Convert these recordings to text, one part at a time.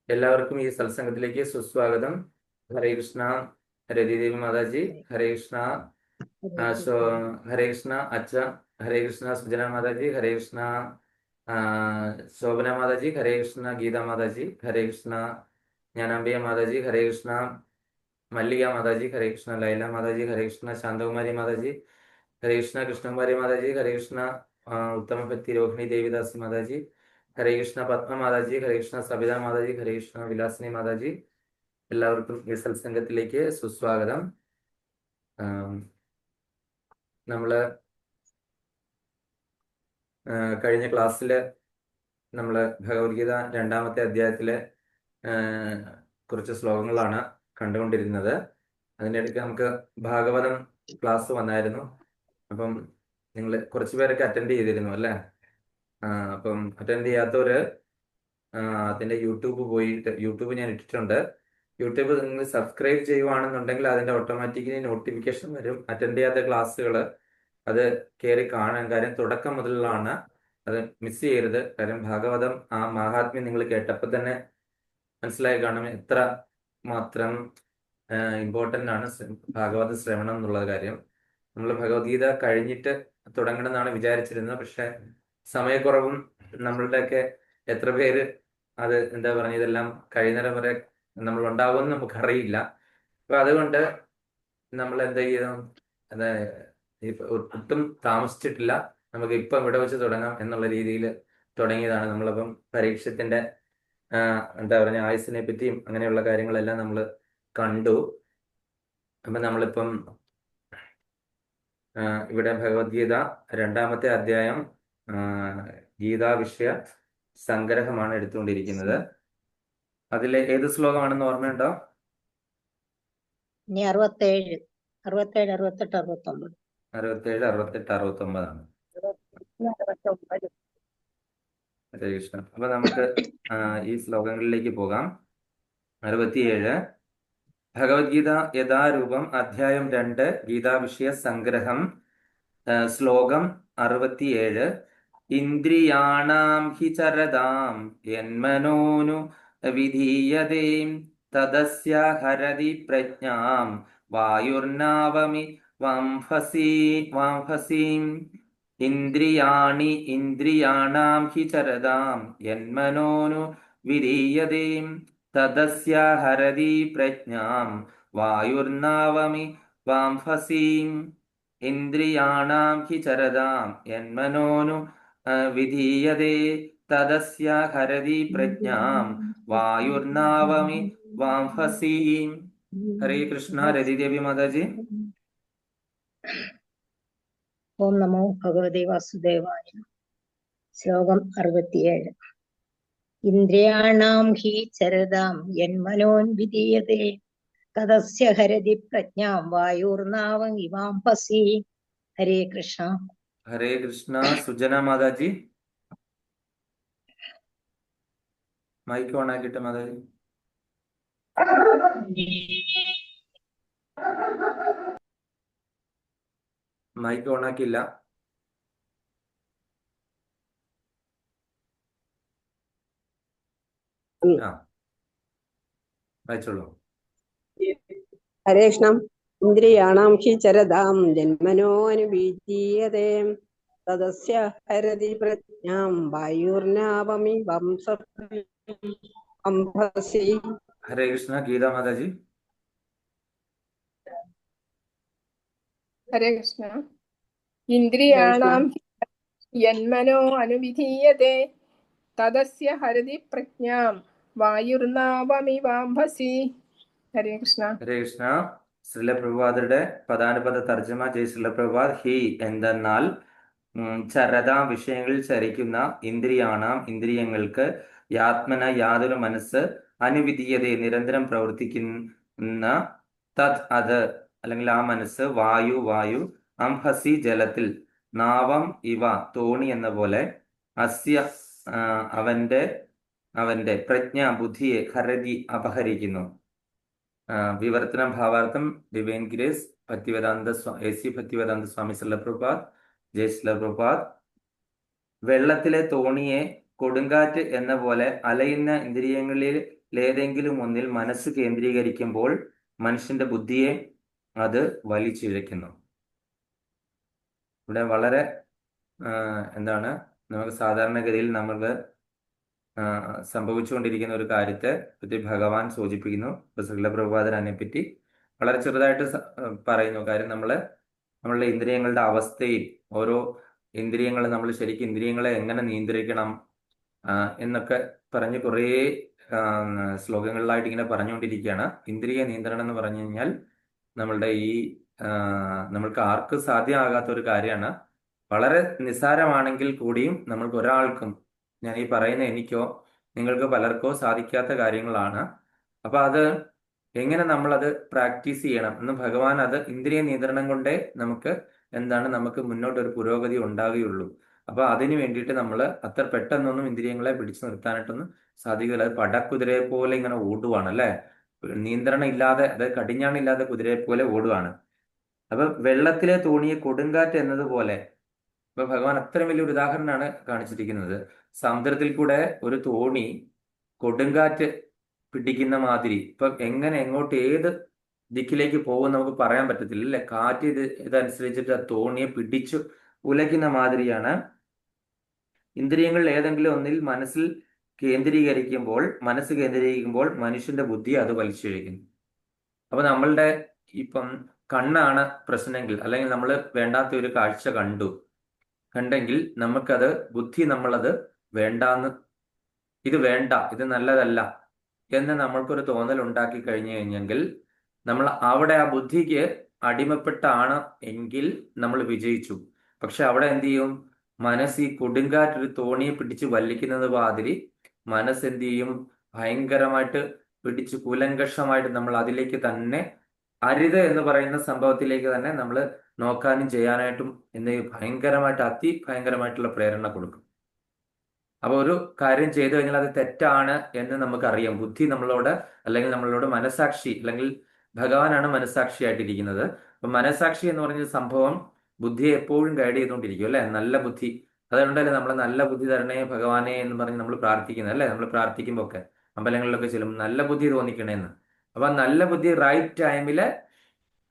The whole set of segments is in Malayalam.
എല്ലാവർക്കും ഈ സത്സംഗത്തിലേക്ക് സുസ്വാഗതം. ഹരേ കൃഷ്ണ രതിദേവി മാതാജി, ഹരേ കൃഷ്ണ ഹരേ കൃഷ്ണ അച്ഛ, ഹരേ കൃഷ്ണ സുജന മാതാജി, ഹരേ കൃഷ്ണ ശോഭന മാതാജി, ഹരേ കൃഷ്ണ ഗീത മാതാജി, ഹരേ കൃഷ്ണ ജ്ഞാനാംബിക മാതാജി, ഹരേ കൃഷ്ണ മല്ലിക മാതാജി, ഹരേ കൃഷ്ണ ലൈല മാതാജി, ഹരേ കൃഷ്ണ ശാന്തകുമാരി മാതാജി, ഹരേ കൃഷ്ണ കൃഷ്ണകുമാരി മാതാജി, ഹരേ കൃഷ്ണ ഉത്തമ ഭക്തി രോഹിണി ദേവിദാസി മാതാജി, ഹരേ കൃഷ്ണ പത്മ മാതാജി, ഹരേ കൃഷ്ണ സബിത മാതാജി, ഹരേ കൃഷ്ണ വിലാസിനി മാതാജി. എല്ലാവർക്കും ഈ സത്സംഗത്തിലേക്ക് സുസ്വാഗതം. നമ്മള് കഴിഞ്ഞ ക്ലാസ്സില് നമ്മള് ഭഗവത്ഗീത 2-ാമത്തെ അധ്യായത്തിലെ കുറച്ച് ശ്ലോകങ്ങളാണ് കണ്ടുകൊണ്ടിരുന്നത്. അതിൻ്റെ ഇടയ്ക്ക് നമുക്ക് ഭാഗവതം ക്ലാസ് വന്നായിരുന്നു. അപ്പം നിങ്ങൾ കുറച്ച് പേരൊക്കെ അറ്റൻഡ് ചെയ്തിരുന്നു അല്ലേ? അപ്പം അറ്റൻഡ് ചെയ്യാത്തവര് അതിന്റെ യൂട്യൂബ് ഞാൻ ഇട്ടിട്ടുണ്ട്. യൂട്യൂബ് നിങ്ങൾ സബ്സ്ക്രൈബ് ചെയ്യുവാണെന്നുണ്ടെങ്കിൽ അതിന്റെ ഓട്ടോമാറ്റിക്കലി നോട്ടിഫിക്കേഷൻ വരും. അറ്റൻഡ് ചെയ്യാത്ത ക്ലാസ്സുകൾ അത് കയറി കാണാൻ. കാര്യം തുടക്കം മുതലാണ്, അത് മിസ് ചെയ്യരുത്. കാര്യം ഭാഗവതം ആ മഹാത്മ്യം നിങ്ങൾ കേട്ടപ്പോൾ തന്നെ മനസ്സിലായി കാണും എത്ര മാത്രം ഇമ്പോർട്ടൻ്റ് ആണ് ഭാഗവത ശ്രവണം എന്നുള്ള കാര്യം. നമ്മൾ ഭഗവത്ഗീത കഴിഞ്ഞിട്ട് തുടങ്ങണമെന്നാണ് വിചാരിച്ചിരുന്നത്. പക്ഷെ സമയക്കുറവും നമ്മളുടെയൊക്കെ എത്ര പേര് അത് എന്താ പറഞ്ഞ ഇതെല്ലാം കഴിയുന്നേരം വരെ നമ്മൾ ഉണ്ടാവുമെന്ന് നമുക്കറിയില്ല. അപ്പൊ അതുകൊണ്ട് നമ്മൾ എന്താ ചെയ്യണം, അത് ഒട്ടും താമസിച്ചിട്ടില്ല. നമുക്ക് ഇപ്പം ഇവിടെ വെച്ച് തുടങ്ങാം എന്നുള്ള രീതിയിൽ തുടങ്ങിയതാണ്. നമ്മളപ്പം പരീക്ഷത്തിന്റെ എന്താ പറഞ്ഞ ആയുസിനെ പറ്റിയും അങ്ങനെയുള്ള കാര്യങ്ങളെല്ലാം നമ്മൾ കണ്ടു. അപ്പൊ നമ്മളിപ്പം ഇവിടെ ഭഗവത്ഗീത 2-ാമത്തെ അധ്യായം ഗീതാ വിഷയ സംഗ്രഹമാണ് എടുത്തുകൊണ്ടിരിക്കുന്നത്. അതിലെ ഏത് ശ്ലോകമാണെന്ന് ഓർമ്മയുണ്ടോ? 67, 68, 69. 67, 68, 69 ആണ്. ഹരേ കൃഷ്ണ. അപ്പൊ നമുക്ക് ഈ ശ്ലോകങ്ങളിലേക്ക് പോകാം. 67 ഭഗവത്ഗീത യഥാരൂപം അധ്യായം 2 ഗീതാ വിഷയ സംഗ്രഹം. ശ്ലോകം 67 ഇന്ദ്രിയാണാം ഹി ചരതാം യന്മനോനു വിധീയതേ തദസ്യ ഹരതി പ്രജ്ഞാം വായുർനാവമി വാംഫസീം ഇന്ദ്രിയാണി ഇന്ദ്രിയാണാം ഹി ചരതാം യന്മനോനു വിധീയതേ തദസ്യ ഹരതി പ്രജ്ഞാം വായുർനാവമി വാംഫസീം ഇന്ദ്രിയാണാം ഹി ചരതാം യന്മനോനു വിധീയതേ തദസ്യ ഹരതി പ്രജ്ഞാം വായുർനാവമി വാംഫസീം. ഹരേ കൃഷ്ണ രതിദേവി മാതാജി. ഓം നമോ ഭഗവതേ വാസുദേവായ. ശ്ലോകം 67 ഇന്ദ്രിയാണാം ഹി ചരതാം യന്മനോൻ വിധീയതേ തദസ്യ ഹരതി പ്രജ്ഞാം വായുർനാവം ഇവാംഫസി. ഹരേ കൃഷ്ണ. ഹരേ കൃഷ്ണ സുജന മാതാജി. മൈക്ക് ഓൺ ആക്കിയിട്ട് മാതാജി. മൈക്ക് ഓൺ ആക്കിയില്ല. വായിച്ചോളൂ. ഹരേ കൃഷ്ണ. ഇന്ദ്രിയാണാം ഹി ചരതാം ജന്മനോനുവിധീയതേ തദസ്യ ഹരതി പ്രജ്ഞാം വായുർനാവമി വംസി. ഹരേ കൃഷ്ണ ഗീത മാതാജി. ഹരേ കൃഷ്ണ. ഇന്ദ്രിയാണാം യന്മനോ അനുവിധീയതേ തദസ്യ ഹരതി പ്രജ്ഞാം വായുർനാവമിവാംഭസി. ഹരേ കൃഷ്ണ. ഹരേ കൃഷ്ണ. ശ്രീല പ്രഭുപാദരുടെ പദാനുപദ തർജ്ജമ. ജയ് ശ്രീല പ്രഭുപാദ്. ഹി എന്തെന്നാൽ ചരതാം വിഷയങ്ങളിൽ ചരിക്കുന്ന ഇന്ദ്രിയാണാം ഇന്ദ്രിയങ്ങൾക്ക് യാത്മന യാതൊരു മനസ്സ് അനുവിധീയതയെ നിരന്തരം പ്രവർത്തിക്കുന്ന തത് അത് അല്ലെങ്കിൽ ആ മനസ്സ് വായു അംഹസി ജലത്തിൽ നാവം ഇവ തോണി എന്ന പോലെ അസ്യ അവന്റെ പ്രജ്ഞ ബുദ്ധിയെ ഹരതി അപഹരിക്കുന്നു. വിവർത്തനം ഭാവാർത്ഥം divine grace Bhaktivedanta AC Bhaktivedanta Swami Srila Prabhupad. ജയ് ശ്രീല പ്രഭുപാദ്. വെള്ളത്തിലെ തോണിയെ കൊടുങ്കാറ്റ് എന്ന പോലെ അലയുന്ന ഇന്ദ്രിയങ്ങളിൽ ഏതെങ്കിലും ഒന്നിൽ മനസ്സ് കേന്ദ്രീകരിക്കുമ്പോൾ മനുഷ്യന്റെ ബുദ്ധിയെ അത് വലിച്ചിഴയ്ക്കുന്നു. ഇവിടെ വളരെ എന്താണ് നമുക്ക് സാധാരണഗതിയിൽ നമുക്ക് സംഭവിച്ചുകൊണ്ടിരിക്കുന്ന ഒരു കാര്യത്തെ പറ്റി ഭഗവാൻ സൂചിപ്പിക്കുന്നു. ശ്രീല പ്രഭുപാദർ അതിനെപ്പറ്റി വളരെ ചെറുതായിട്ട് പറയുന്നു. കാര്യം നമ്മളുടെ ഇന്ദ്രിയങ്ങളുടെ അവസ്ഥയിൽ ഓരോ ഇന്ദ്രിയങ്ങൾ നമ്മൾ ശരിക്കും ഇന്ദ്രിയങ്ങളെ എങ്ങനെ നിയന്ത്രിക്കണം എന്നൊക്കെ പറഞ്ഞ് കുറേ ശ്ലോകങ്ങളിലായിട്ട് ഇങ്ങനെ പറഞ്ഞുകൊണ്ടിരിക്കുകയാണ്. ഇന്ദ്രിയ നിയന്ത്രണം എന്ന് പറഞ്ഞു കഴിഞ്ഞാൽ നമ്മളുടെ നമ്മൾക്ക് ആർക്കും സാധ്യമാകാത്ത ഒരു കാര്യമാണ്. വളരെ നിസ്സാരമാണെങ്കിൽ കൂടിയും നമ്മൾക്ക് ഒരാൾക്കും, ഞാൻ ഈ പറയുന്ന എനിക്കോ നിങ്ങൾക്ക് പലർക്കോ സാധിക്കാത്ത കാര്യങ്ങളാണ്. അപ്പൊ അത് എങ്ങനെ നമ്മളത് പ്രാക്ടീസ് ചെയ്യണം എന്ന് ഭഗവാൻ അത് ഇന്ദ്രിയ നിയന്ത്രണം കൊണ്ടേ നമുക്ക് മുന്നോട്ടൊരു പുരോഗതി ഉണ്ടാകുകയുള്ളൂ. അപ്പൊ അതിന് വേണ്ടിയിട്ട് നമ്മൾ അത്ര പെട്ടെന്നൊന്നും ഇന്ദ്രിയങ്ങളെ പിടിച്ചു നിർത്താനായിട്ടൊന്നും സാധിക്കില്ല. അത് പടക്കുതിരയെ പോലെ ഇങ്ങനെ ഓടുവാണ് അല്ലെ, നിയന്ത്രണം ഇല്ലാതെ, അതായത് കടിഞ്ഞാണില്ലാതെ കുതിരയെ പോലെ ഓടുവാണ്. അപ്പൊ വെള്ളത്തിലെ തോണിയെ കൊടുങ്കാറ്റ് എന്നതുപോലെ ഇപ്പൊ ഭഗവാൻ അത്രയും വലിയൊരു ഉദാഹരണമാണ് കാണിച്ചിരിക്കുന്നത്. സമുദ്രത്തിൽ കൂടെ ഒരു തോണി കൊടുങ്കാറ്റ് പിടിക്കുന്ന മാതിരി ഇപ്പൊ എങ്ങനെ എങ്ങോട്ട് ഏത് ദിക്കിലേക്ക് പോകും നമുക്ക് പറയാൻ പറ്റത്തില്ല അല്ലെ. കാറ്റ് ഇതനുസരിച്ചിട്ട് ആ തോണിയെ പിടിച്ചു ഉലയ്ക്കുന്ന മാതിരിയാണ് ഇന്ദ്രിയങ്ങളിൽ ഏതെങ്കിലും ഒന്നിൽ മനസ്സ് കേന്ദ്രീകരിക്കുമ്പോൾ മനുഷ്യന്റെ ബുദ്ധി അത് വലിച്ചിഴയ്ക്കുന്നു. അപ്പൊ നമ്മളുടെ ഇപ്പം കണ്ണാണ് പ്രശ്നമെങ്കിൽ, അല്ലെങ്കിൽ നമ്മൾ വേണ്ടാത്ത ഒരു കാഴ്ച കണ്ടെങ്കിൽ നമുക്കത് നമ്മളത് വേണ്ടാന്ന്, ഇത് വേണ്ട, ഇത് നല്ലതല്ല എന്ന് നമ്മൾക്കൊരു തോന്നൽ ഉണ്ടാക്കി കഴിഞ്ഞെങ്കിൽ നമ്മൾ അവിടെ ആ ബുദ്ധിക്ക് അടിമപ്പെട്ടാണ് എങ്കിൽ നമ്മൾ വിജയിച്ചു. പക്ഷെ അവിടെ എന്ത് ചെയ്യും, മനസ്സ് ഈ കൊടുങ്കാറ്റൊരു തോണിയെ പിടിച്ച് വലിക്കുന്നത് മാതിരി മനസ്സ് എന്ത് ചെയ്യും, ഭയങ്കരമായിട്ട് പിടിച്ച് കൂലങ്കഷമായിട്ട് നമ്മൾ അതിലേക്ക് തന്നെ, അരുത് എന്ന് പറയുന്ന സംഭവത്തിലേക്ക് തന്നെ നമ്മൾ നോക്കാനും ചെയ്യാനായിട്ടും ഭയങ്കരമായിട്ട് അതിഭയങ്കരമായിട്ടുള്ള പ്രേരണ കൊടുക്കും. അപ്പൊ ഒരു കാര്യം ചെയ്തു കഴിഞ്ഞാൽ അത് തെറ്റാണ് എന്ന് നമുക്കറിയാം. ബുദ്ധി നമ്മളോട്, അല്ലെങ്കിൽ നമ്മളോട് മനസാക്ഷി, അല്ലെങ്കിൽ ഭഗവാനാണ് മനസാക്ഷിയായിട്ടിരിക്കുന്നത്. അപ്പൊ മനസാക്ഷി എന്ന് പറഞ്ഞ സംഭവം ബുദ്ധിയെ എപ്പോഴും ഗൈഡ് ചെയ്തുകൊണ്ടിരിക്കും അല്ലെ. നല്ല ബുദ്ധി, അതുകൊണ്ടല്ലേ നമ്മൾ നല്ല ബുദ്ധി തരണേ ഭഗവാനെ എന്ന് പറഞ്ഞ് നമ്മൾ പ്രാർത്ഥിക്കുന്നത് അല്ലെ. നമ്മൾ പ്രാർത്ഥിക്കുമ്പോ ഒക്കെ അമ്പലങ്ങളിലൊക്കെ ചെല്ലും നല്ല ബുദ്ധി തോന്നിക്കണേന്ന്. അപ്പൊ നല്ല ബുദ്ധി റൈറ്റ് ടൈമില്,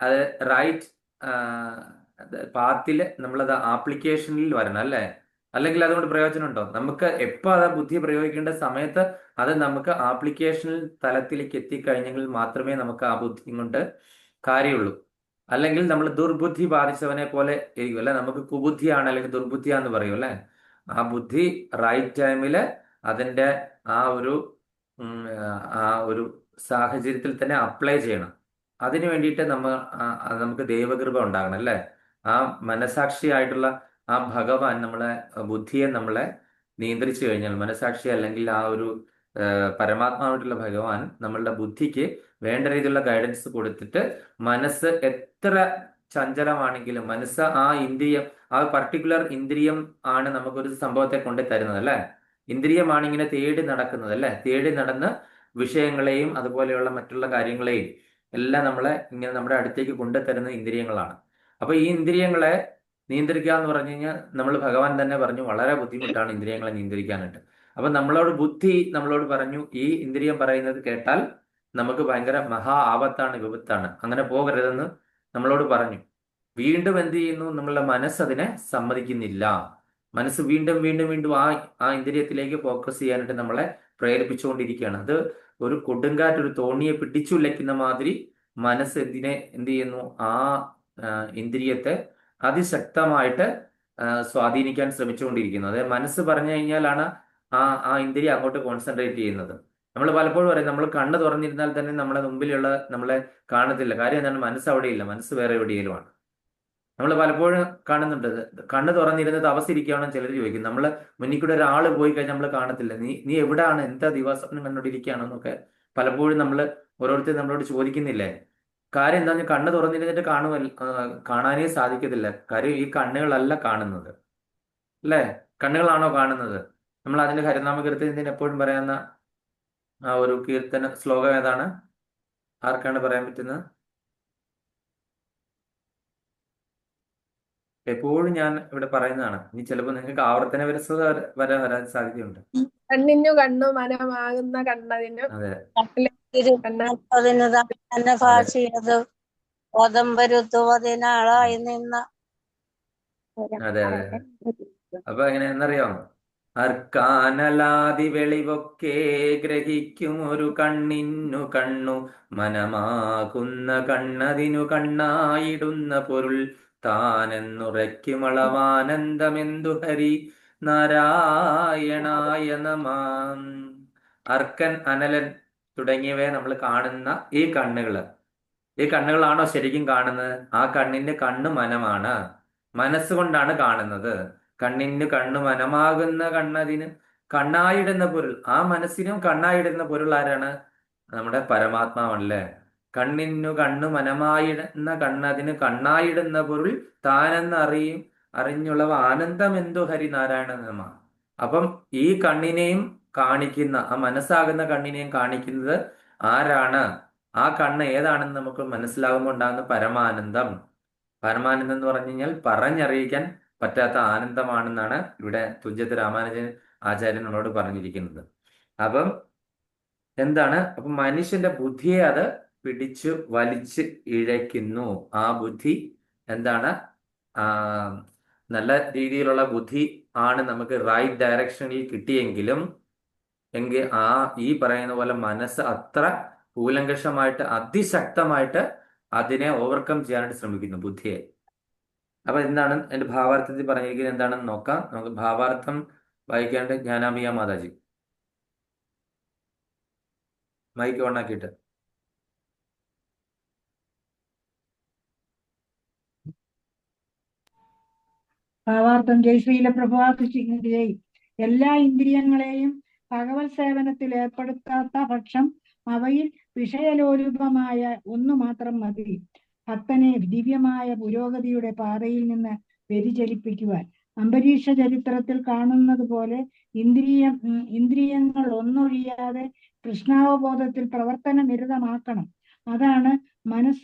അത് റൈറ്റ് പാത്തില് നമ്മളത് ആപ്ലിക്കേഷനിൽ വരണം അല്ലെ. അല്ലെങ്കിൽ അതുകൊണ്ട് പ്രയോജനമുണ്ടോ? നമുക്ക് എപ്പോ അത് ബുദ്ധി പ്രയോഗിക്കേണ്ട സമയത്ത് അത് നമുക്ക് ആപ്ലിക്കേഷനിൽ തലത്തിലേക്ക് എത്തിക്കഴിഞ്ഞെങ്കിൽ മാത്രമേ നമുക്ക് ആ ബുദ്ധി കൊണ്ട് കാര്യമുള്ളൂ. അല്ലെങ്കിൽ നമ്മൾ ദുർബുദ്ധി ബാധിച്ചവനെ പോലെ ഇരിക്കും അല്ലെ. നമുക്ക് കുബുദ്ധിയാണ് അല്ലെങ്കിൽ ദുർബുദ്ധിയാന്ന് പറയും അല്ലെ. ആ ബുദ്ധി റൈറ്റ് ടൈമില് അതിന്റെ ആ ഒരു സാഹചര്യത്തിൽ തന്നെ അപ്ലൈ ചെയ്യണം. അതിനു വേണ്ടിയിട്ട് നമുക്ക് ദൈവകൃപ ഉണ്ടാകണം അല്ലെ. ആ മനസാക്ഷിയായിട്ടുള്ള ആ ഭഗവാൻ ബുദ്ധിയെ നമ്മളെ നിയന്ത്രിച്ചു കഴിഞ്ഞാൽ, മനസാക്ഷി അല്ലെങ്കിൽ ആ ഒരു പരമാത്മാവായിട്ടുള്ള ഭഗവാൻ നമ്മളുടെ ബുദ്ധിക്ക് വേണ്ട രീതിയിലുള്ള ഗൈഡൻസ് കൊടുത്തിട്ട്, മനസ്സ് എത്ര ചഞ്ചലമാണെങ്കിലും മനസ്സ് ആ പർട്ടിക്കുലർ ഇന്ദ്രിയം ആണ് നമുക്കൊരു സംഭവത്തെ കൊണ്ട് തരുന്നത് അല്ലെ. ഇന്ദ്രിയമാണ് ഇങ്ങനെ തേടി നടക്കുന്നത് അല്ലെ. തേടി നടന്ന് വിഷയങ്ങളെയും അതുപോലെയുള്ള മറ്റുള്ള കാര്യങ്ങളെയും എല്ലാം ഇങ്ങനെ നമ്മുടെ അടുത്തേക്ക് കൊണ്ടുതരുന്ന ഇന്ദ്രിയങ്ങളാണ്. അപ്പൊ ഈ ഇന്ദ്രിയങ്ങളെ നിയന്ത്രിക്കുക എന്ന് പറഞ്ഞു കഴിഞ്ഞാൽ ഭഗവാൻ തന്നെ പറഞ്ഞു വളരെ ബുദ്ധിമുട്ടാണ് ഇന്ദ്രിയങ്ങളെ നിയന്ത്രിക്കാനായിട്ട്. അപ്പൊ ബുദ്ധി നമ്മളോട് പറഞ്ഞു ഈ ഇന്ദ്രിയം പറയുന്നത് കേട്ടാൽ നമുക്ക് ഭയങ്കര മഹാ ആപത്താണ്, വിപത്താണ്, അങ്ങനെ പോകരുതെന്ന് നമ്മളോട് പറഞ്ഞു. വീണ്ടും എന്ത് ചെയ്യുന്നു, നമ്മളുടെ മനസ്സ് അതിനെ സമ്മതിക്കുന്നില്ല. മനസ്സ് വീണ്ടും വീണ്ടും വീണ്ടും ആ ഇന്ദ്രിയത്തിലേക്ക് ഫോക്കസ് ചെയ്യാനായിട്ട് നമ്മളെ പ്രേരിപ്പിച്ചുകൊണ്ടിരിക്കുകയാണ്. അത് ഒരു കൊടുങ്കാറ്റ് ഒരു തോണിയെ പിടിച്ചുലയ്ക്കുന്ന മാതിരി മനസ്സ് എന്ത് ചെയ്യുന്നു, ആ ഇന്ദ്രിയത്തെ അതിശക്തമായിട്ട് സ്വാധീനിക്കാൻ ശ്രമിച്ചുകൊണ്ടിരിക്കുന്നു. അതായത് മനസ്സ് പറഞ്ഞു കഴിഞ്ഞാലാണ് ആ ഇന്ദ്രിയം അങ്ങോട്ട് കോൺസെൻട്രേറ്റ് ചെയ്യുന്നത്. നമ്മൾ പലപ്പോഴും പറയും നമ്മൾ കണ്ണ് തുറന്നിരുന്നാൽ തന്നെ നമ്മുടെ മുമ്പിലുള്ള നമ്മളെ കാണത്തില്ല. കാര്യം എന്താണ്, മനസ്സ് അവിടെയില്ല, മനസ്സ് വേറെ എവിടെയെങ്കിലുമാണ്. നമ്മൾ പലപ്പോഴും കാണുന്നുണ്ട്, കണ്ണ് തുറന്നിരുന്ന് തപസ്സിരിക്കുകയാണെന്ന് ചിലർ ചോദിക്കും. നമ്മൾ മുന്നിൽ കൂടെ ഒരാൾ പോയി കഴിഞ്ഞാൽ നമ്മൾ കാണത്തില്ല. നീ എവിടെയാണ്, എന്താ ദിവസം കണ്ടോണ്ടിരിക്കുകയാണെന്നൊക്കെ പലപ്പോഴും ഓരോരുത്തരും നമ്മളോട് ചോദിക്കുന്നില്ലേ. കാര്യം എന്താ, കണ്ണ് തുറന്നിരുന്നിട്ട് കാണാനേ സാധിക്കത്തില്ല. കാര്യം ഈ കണ്ണുകളല്ല കാണുന്നത് അല്ലേ. കണ്ണുകളാണോ കാണുന്നത്? നമ്മൾ അതിന്റെ ഹരിനാമ കീർത്തനത്തിന് എപ്പോഴും പറയുന്ന ആ ഒരു കീർത്തന ശ്ലോകം ഏതാണ്? ആർക്കാണ് പറയാൻ പറ്റുന്നത്? എപ്പോഴും ഞാൻ ഇവിടെ പറയുന്നതാണ്. ഇനി ചിലപ്പോൾ നിങ്ങൾക്ക് ആവർത്തന വിരസത വരാൻ സാധ്യതയുണ്ട്. കണ്ണിനു കണ്ണു മനമാകുന്ന കണ്ണതിനു അതെ കണ്ണ തിരുപ്പതിന് തന്നെ അതെ ഭാഷിയത് ഓതമ്പരുത്തുവതിനാളായി നിന്ന അതെ അതെ അപ്പൊ എങ്ങനെയാണെന്നറിയാം, അർക്കാനലാതി വെളിവൊക്കെ ഗ്രഹിക്കും ഒരു കണ്ണിനു കണ്ണു മനമാകുന്ന കണ്ണതിനു കണ്ണായിടുന്ന പൊരുൾ താനെന്നുറയ്ക്കുമളവാനന്ദമെന്തു ഹരി നാരായണായ നമാം. അർക്കൻ, അനലൻ തുടങ്ങിയവയെ നമ്മൾ കാണുന്ന ഈ കണ്ണുകളാണോ ശരിക്കും കാണുന്നത്? ആ കണ്ണിന്റെ കണ്ണ് മനമാണ്, മനസ്സുകൊണ്ടാണ് കാണുന്നത്. കണ്ണിന് കണ്ണു മനമാകുന്ന കണ്ണതിന് കണ്ണായിടുന്ന പൊരുൾ, ആ മനസ്സിനും കണ്ണായിടുന്ന പൊരുൾ ആരാണ്? നമ്മുടെ പരമാത്മാവല്ലേ. കണ്ണിനു കണ്ണു മനമായിടുന്ന കണ്ണതിന് കണ്ണായിടുന്ന പൊരുൾ താനെന്ന് അറിഞ്ഞുള്ളവ ആനന്ദമെന്തു ഹരിനാരായണ നമ. അപ്പം ഈ കണ്ണിനെയും കാണിക്കുന്ന, ആ മനസ്സാകുന്ന കണ്ണിനെയും കാണിക്കുന്നത് ആരാണ്? ആ കണ്ണ് ഏതാണെന്ന് നമുക്ക് മനസ്സിലാകുമ്പോൾ ഉണ്ടാകുന്ന പരമാനന്ദം. പരമാനന്ദം എന്ന് പറഞ്ഞു കഴിഞ്ഞാൽ പറഞ്ഞറിയിക്കാൻ പറ്റാത്ത ആനന്ദമാണെന്നാണ് ഇവിടെ തുഞ്ചത്ത് രാമാനുജൻ ആചാര്യൻ നമ്മളോട് പറഞ്ഞിരിക്കുന്നത്. അപ്പം എന്താണ്? അപ്പം മനുഷ്യന്റെ ബുദ്ധിയെ അത് പിടിച്ചു വലിച്ച് ഇഴയ്ക്കുന്നു. ആ ബുദ്ധി എന്താണ്? നല്ല രീതിയിലുള്ള ബുദ്ധി ആണ് നമുക്ക് റൈറ്റ് ഡയറക്ഷനിൽ കിട്ടിയെങ്കിലും ഈ പറയുന്ന പോലെ മനസ്സ് അത്ര കൂലങ്കഷമായിട്ട് അതിശക്തമായിട്ട് അതിനെ ഓവർകം ചെയ്യാനായിട്ട് ശ്രമിക്കുന്നു, ബുദ്ധിയെ. അപ്പൊ എന്താണ് എന്റെ ഭാവാർത്ഥത്തിൽ പറഞ്ഞിരിക്കുന്നത് എന്താണെന്ന് നോക്കാം. നമുക്ക് ഭാവാർത്ഥം വായിക്കാണ്ട് ജ്ഞാനാംബിക മാതാജി മൈക്ക് ഓണാക്കിയിട്ട്. ഭാവാർത്ഥം. ജയശ്രീല പ്രഭാതിജയ്. എല്ലാ ഇന്ദ്രിയങ്ങളെയും ഭഗവത് സേവനത്തിൽ ഏർപ്പെടുത്താത്ത പക്ഷം അവയിൽ വിഷയലോലുപമായ ഒന്നു മാത്രം മതി ഭക്തനെ ദിവ്യമായ പുരോഗതിയുടെ പാതയിൽ നിന്ന് വ്യതിചലിപ്പിക്കുവാൻ. അംബരീഷ ചരിത്രത്തിൽ കാണുന്നത് പോലെ ഇന്ദ്രിയങ്ങൾ ഒന്നൊഴിയാതെ കൃഷ്ണാവബോധത്തിൽ പ്രവർത്തന നിരതമാക്കണം. അതാണ്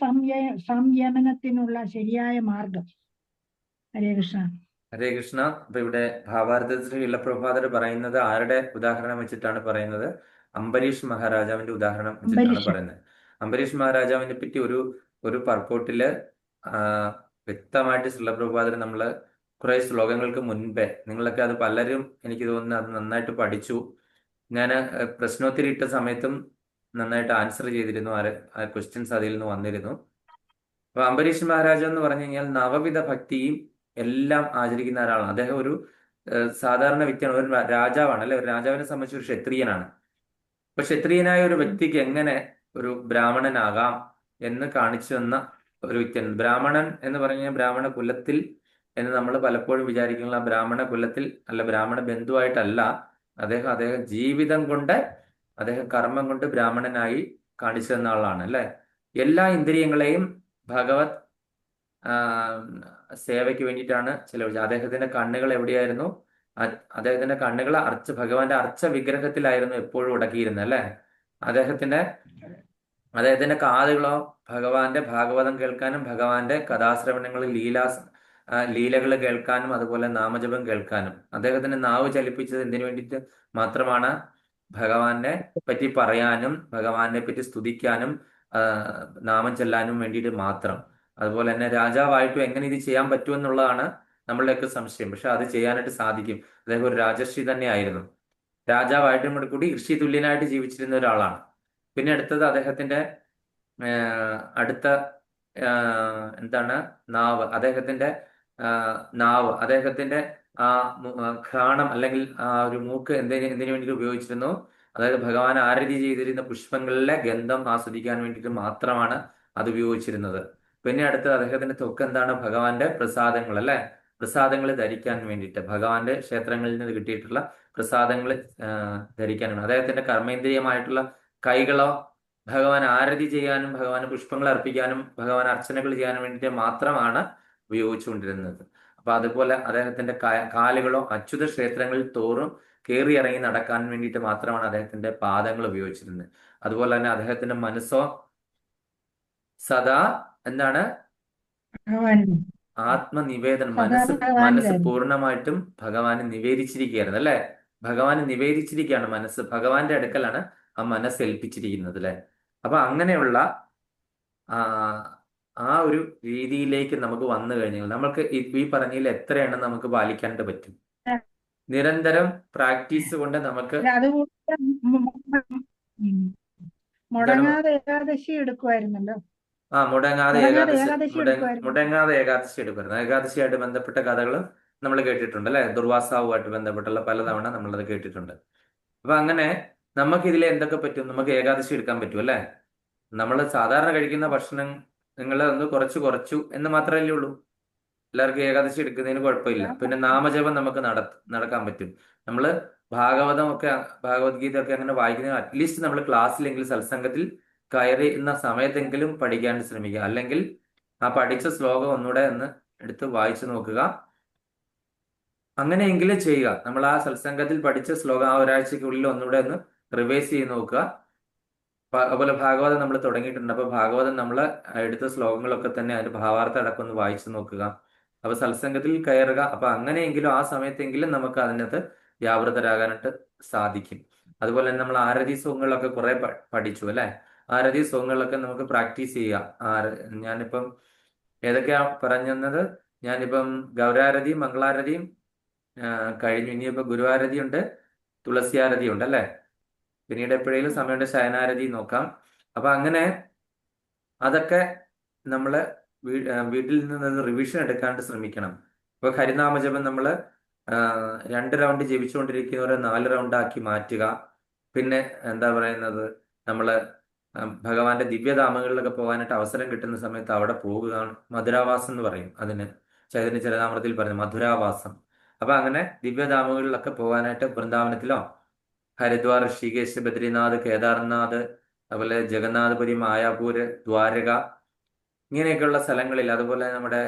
സംയമനത്തിനുള്ള ശരിയായ മാർഗം. ഹരേ കൃഷ്ണ. ഹരേ കൃഷ്ണ. അപ്പൊ ഇവിടെ ഭാവാർത്ഥത്തിൽ ശ്രീ ഇളപ്രഭാതർ പറയുന്നത് ആരുടെ ഉദാഹരണം വെച്ചിട്ടാണ് പറയുന്നത്? അംബരീഷ് മഹാരാജാവിന്റെ ഉദാഹരണം വെച്ചിട്ടാണ് പറയുന്നത്. അംബരീഷ് മഹാരാജാവിനെ പറ്റി ഒരു പർപ്പോട്ടില് വ്യക്തമായിട്ട് ശ്രീലപ്രഭാതർ നമ്മള് കുറെ ശ്ലോകങ്ങൾക്ക് മുൻപേ, നിങ്ങളൊക്കെ അത് പലരും എനിക്ക് തോന്നുന്നു അത് നന്നായിട്ട് പഠിച്ചു. ഞാൻ പ്രശ്നോത്തരി ഇട്ട സമയത്തും നന്നായിട്ട് ആൻസർ ചെയ്തിരുന്നു, ആ ക്വസ്റ്റ്യൻസ് അതിൽ നിന്ന് വന്നിരുന്നു. അപ്പൊ അംബരീഷ് മഹാരാജ എന്ന് പറഞ്ഞു കഴിഞ്ഞാൽ നവവിധ ഭക്തിയും എല്ലാം ആചരിക്കുന്ന ഒരാളാണ്. അദ്ദേഹം ഒരു സാധാരണ വ്യക്തിയാണ്, ഒരു രാജാവാണ് അല്ലെ. ഒരു രാജാവിനെ സംബന്ധിച്ച് ഒരു ക്ഷത്രിയനാണ്. അപ്പൊ ക്ഷത്രിയനായ ഒരു വ്യക്തിക്ക് എങ്ങനെ ഒരു ബ്രാഹ്മണനാകാം എന്ന് കാണിച്ചു തന്ന ഒരു വ്യക്തിയാണ്. ബ്രാഹ്മണൻ എന്ന് പറഞ്ഞു കഴിഞ്ഞാൽ ബ്രാഹ്മണ കുലത്തിൽ എന്ന് നമ്മൾ പലപ്പോഴും വിചാരിക്കുന്ന ബ്രാഹ്മണ കുലത്തിൽ അല്ല, ബ്രാഹ്മണ ബന്ധുവായിട്ടല്ല. അദ്ദേഹം ജീവിതം കൊണ്ട്, അദ്ദേഹം കർമ്മം കൊണ്ട് ബ്രാഹ്മണനായി കാണിച്ചു തന്ന ആളാണ് അല്ലെ. എല്ലാ ഇന്ദ്രിയങ്ങളെയും ഭഗവത് സേവയ്ക്ക് വേണ്ടിയിട്ടാണ് ചെലവഴിച്ചത്. അദ്ദേഹത്തിന്റെ കണ്ണുകൾ എവിടെയായിരുന്നു? അദ്ദേഹത്തിന്റെ കണ്ണുകൾ ഭഗവാന്റെ അർച്ച വിഗ്രഹത്തിലായിരുന്നു എപ്പോഴും ഉടക്കിയിരുന്നത് അല്ലെ. അദ്ദേഹത്തിന്റെ കാതുകളോ ഭഗവാന്റെ ഭാഗവതം കേൾക്കാനും ഭഗവാന്റെ കഥാശ്രവണങ്ങളിൽ ലീലകൾ കേൾക്കാനും അതുപോലെ നാമജപം കേൾക്കാനും. അദ്ദേഹത്തിന്റെ നാവ് ചലിപ്പിച്ചത് എന്തിനു വേണ്ടിയിട്ട് മാത്രമാണ്? ഭഗവാനെ പറ്റി പറയാനും ഭഗവാനെ പറ്റി സ്തുതിക്കാനും നാമം ചെല്ലാനും വേണ്ടിയിട്ട് മാത്രം. അതുപോലെ തന്നെ രാജാവായിട്ടും എങ്ങനെ ഇത് ചെയ്യാൻ പറ്റുമെന്നുള്ളതാണ് നമ്മളുടെയൊക്കെ സംശയം. പക്ഷെ അത് ചെയ്യാനായിട്ട് സാധിക്കും. അദ്ദേഹം ഒരു രാജർഷി തന്നെ ആയിരുന്നു. രാജാവായിട്ടും കൂടി ഋഷി തുല്യനായിട്ട് ജീവിച്ചിരുന്ന ഒരാളാണ്. പിന്നെ അടുത്തത് അദ്ദേഹത്തിന്റെ എന്താണ്? നാവ്. അദ്ദേഹത്തിന്റെ ആ ഘ്രാണം അല്ലെങ്കിൽ ആ ഒരു മൂക്ക് എന്തിനു വേണ്ടി ഉപയോഗിച്ചിരുന്നു? അതായത് ഭഗവാൻ ആരതി ചെയ്തിരുന്ന പുഷ്പങ്ങളിലെ ഗന്ധം ആസ്വദിക്കാൻ വേണ്ടിയിട്ട് മാത്രമാണ് അത് ഉപയോഗിച്ചിരുന്നത്. പിന്നെ അടുത്തത് അദ്ദേഹത്തിന്റെ ത്വക്ക് എന്താണ്? ഭഗവാന്റെ പ്രസാദങ്ങൾ അല്ലെ. പ്രസാദങ്ങൾ ധരിക്കാൻ വേണ്ടിയിട്ട്, ഭഗവാന്റെ ക്ഷേത്രങ്ങളിൽ നിന്ന് കിട്ടിയിട്ടുള്ള പ്രസാദങ്ങൾ ധരിക്കാനാണ്. അദ്ദേഹത്തിന്റെ കർമ്മേന്ദ്രിയമായിട്ടുള്ള കൈകളോ ഭഗവാൻ ആരതി ചെയ്യാനും ഭഗവാന് പുഷ്പങ്ങൾ അർപ്പിക്കാനും ഭഗവാൻ അർച്ചനകൾ ചെയ്യാനും വേണ്ടിയിട്ട് മാത്രമാണ് ഉപയോഗിച്ചുകൊണ്ടിരുന്നത്. അപ്പൊ അതുപോലെ അദ്ദേഹത്തിന്റെ കാലുകളോ അച്യുത ക്ഷേത്രങ്ങളിൽ തോറും കയറി ഇറങ്ങി നടക്കാൻ വേണ്ടിയിട്ട് മാത്രമാണ് അദ്ദേഹത്തിന്റെ പാദങ്ങൾ ഉപയോഗിച്ചിരുന്നത്. അതുപോലെ തന്നെ അദ്ദേഹത്തിന്റെ മനസ്സോ സദാ എന്താണ്? ആത്മനിവേദനം. മനസ്സ് പൂർണ്ണമായിട്ടും ഭഗവാന് നിവേദിച്ചിരിക്കുകയായിരുന്നു അല്ലെ. ഭഗവാന് നിവേദിച്ചിരിക്കുകയാണ് മനസ്സ്. ഭഗവാന്റെ അടുക്കലാണ് ആ മനസ്സ് ഏൽപ്പിച്ചിരിക്കുന്നത് അല്ലെ. അപ്പൊ അങ്ങനെയുള്ള ആ ആ ഒരു രീതിയിലേക്ക് നമുക്ക് വന്നു കഴിഞ്ഞാൽ നമുക്ക് ഈ പറഞ്ഞതിൽ എത്ര എണ്ണം നമുക്ക് പാലിക്കാനായിട്ട് പറ്റും? നിരന്തരം പ്രാക്ടീസ് കൊണ്ട് നമുക്ക് അല്ല, അതുകൂടെ എന്താണ് മുടങ്ങാതെ ഏകാദശി എടുക്കുമായിരുന്നല്ലോ. മുടങ്ങാതെ മുടങ്ങാതെ ഏകാദശി ഏകാദശി എടുക്കുമായിരുന്നു. മുടങ്ങാതെ ഏകാദശി എടുക്കുന്നത്. ഏകാദശിയായിട്ട് ബന്ധപ്പെട്ട കഥകൾ നമ്മൾ കേട്ടിട്ടുണ്ട് അല്ലെ. ദുർവാസാവുമായിട്ട് ബന്ധപ്പെട്ടുള്ള പലതവണ നമ്മളത് കേട്ടിട്ടുണ്ട്. അപ്പൊ അങ്ങനെ നമുക്ക് ഇതിൽ എന്തൊക്കെ പറ്റും? നമുക്ക് ഏകാദശി എടുക്കാൻ പറ്റും അല്ലെ. നമ്മൾ സാധാരണ കഴിക്കുന്ന ഭക്ഷണം നിങ്ങൾ ഒന്ന് കുറച്ചു എന്ന് മാത്രമല്ലേ ഉള്ളൂ. എല്ലാവർക്കും ഏകാദശി എടുക്കുന്നതിന് കുഴപ്പമില്ല. പിന്നെ നാമജപം നമുക്ക് നടക്കാൻ പറ്റും. നമ്മൾ ഭഗവത്ഗീത ഒക്കെ അങ്ങനെ വായിക്കുന്ന അറ്റ്ലീസ്റ്റ് നമ്മൾ ക്ലാസ്സിലെങ്കിലും സത്സംഗത്തിൽ കയറുന്ന സമയത്തെങ്കിലും പഠിക്കാൻ ശ്രമിക്കുക. അല്ലെങ്കിൽ ആ പഠിച്ച ശ്ലോകം ഒന്നുകൂടെ ഒന്ന് എടുത്ത് വായിച്ചു നോക്കുക. അങ്ങനെയെങ്കിലും ചെയ്യുക. നമ്മൾ ആ സത്സംഗത്തിൽ പഠിച്ച ശ്ലോകം ആ ഒരാഴ്ചക്കുള്ളിൽ ഒന്നുകൂടെ ഒന്ന് റിവൈസ് ചെയ്ത് നോക്കുക. അതുപോലെ ഭാഗവതം നമ്മൾ തുടങ്ങിയിട്ടുണ്ട്. അപ്പൊ ഭാഗവതം നമ്മൾ എടുത്ത ശ്ലോകങ്ങളൊക്കെ തന്നെ അതിന്റെ ഭാവാർത്ഥം അടക്കം ഒന്ന് വായിച്ചു നോക്കുക. അപ്പൊ സത്സംഗത്തിൽ കയറുക. അപ്പൊ അങ്ങനെയെങ്കിലും ആ സമയത്തെങ്കിലും നമുക്ക് അതിനകത്ത് വ്യാപൃതരാകാനായിട്ട് സാധിക്കും. അതുപോലെ തന്നെ നമ്മൾ ആരതി സോങ്ങുകളൊക്കെ കുറെ പഠിച്ചു അല്ലെ. ആരതി സോങ്ങുകളൊക്കെ നമുക്ക് പ്രാക്ടീസ് ചെയ്യാം. ഞാനിപ്പം ഏതൊക്കെയാ പറഞ്ഞത്? ഞാനിപ്പം ഗൗരാരതിയും മംഗളാരതിയും കഴിഞ്ഞു. ഇനിയിപ്പോ ഗുരുവാരതി ഉണ്ട്, തുളസിയാരതി ഉണ്ട് അല്ലെ. പിന്നീട് എപ്പോഴേലും സമയമുണ്ട് ശയനാരതി നോക്കാം. അപ്പൊ അങ്ങനെ അതൊക്കെ നമ്മള് വീട്ടിൽ നിന്ന് റിവിഷൻ എടുക്കാണ്ട് ശ്രമിക്കണം. ഇപ്പൊ ഹരിനാമജപം നമ്മള് 2 റൗണ്ട് ജപിച്ചുകൊണ്ടിരിക്കുന്നവരെ 4 റൗണ്ട് ആക്കി മാറ്റുക. പിന്നെ എന്താ പറയുന്നത്, നമ്മള് ഭഗവാന്റെ ദിവ്യധാമങ്ങളിലൊക്കെ പോകാനായിട്ട് അവസരം കിട്ടുന്ന സമയത്ത് അവിടെ പോകുക. മധുരാവാസം എന്ന് പറയും അതിന്. ചൈതന്യ ചരിതാമൃതത്തിൽ പറഞ്ഞ മധുരാവാസം. അപ്പൊ അങ്ങനെ ദിവ്യധാമങ്ങളിലൊക്കെ പോകാനായിട്ട് വൃന്ദാവനത്തിലോ ഹരിദ്വാർ, ഋഷികേശ്, ബദ്രിനാഥ്, കേദാർനാഥ്, അതുപോലെ ജഗന്നാഥപുരി, മായാപൂര്, ദ്വാരക, ഇങ്ങനെയൊക്കെയുള്ള സ്ഥലങ്ങളിൽ, അതുപോലെ നമ്മുടെ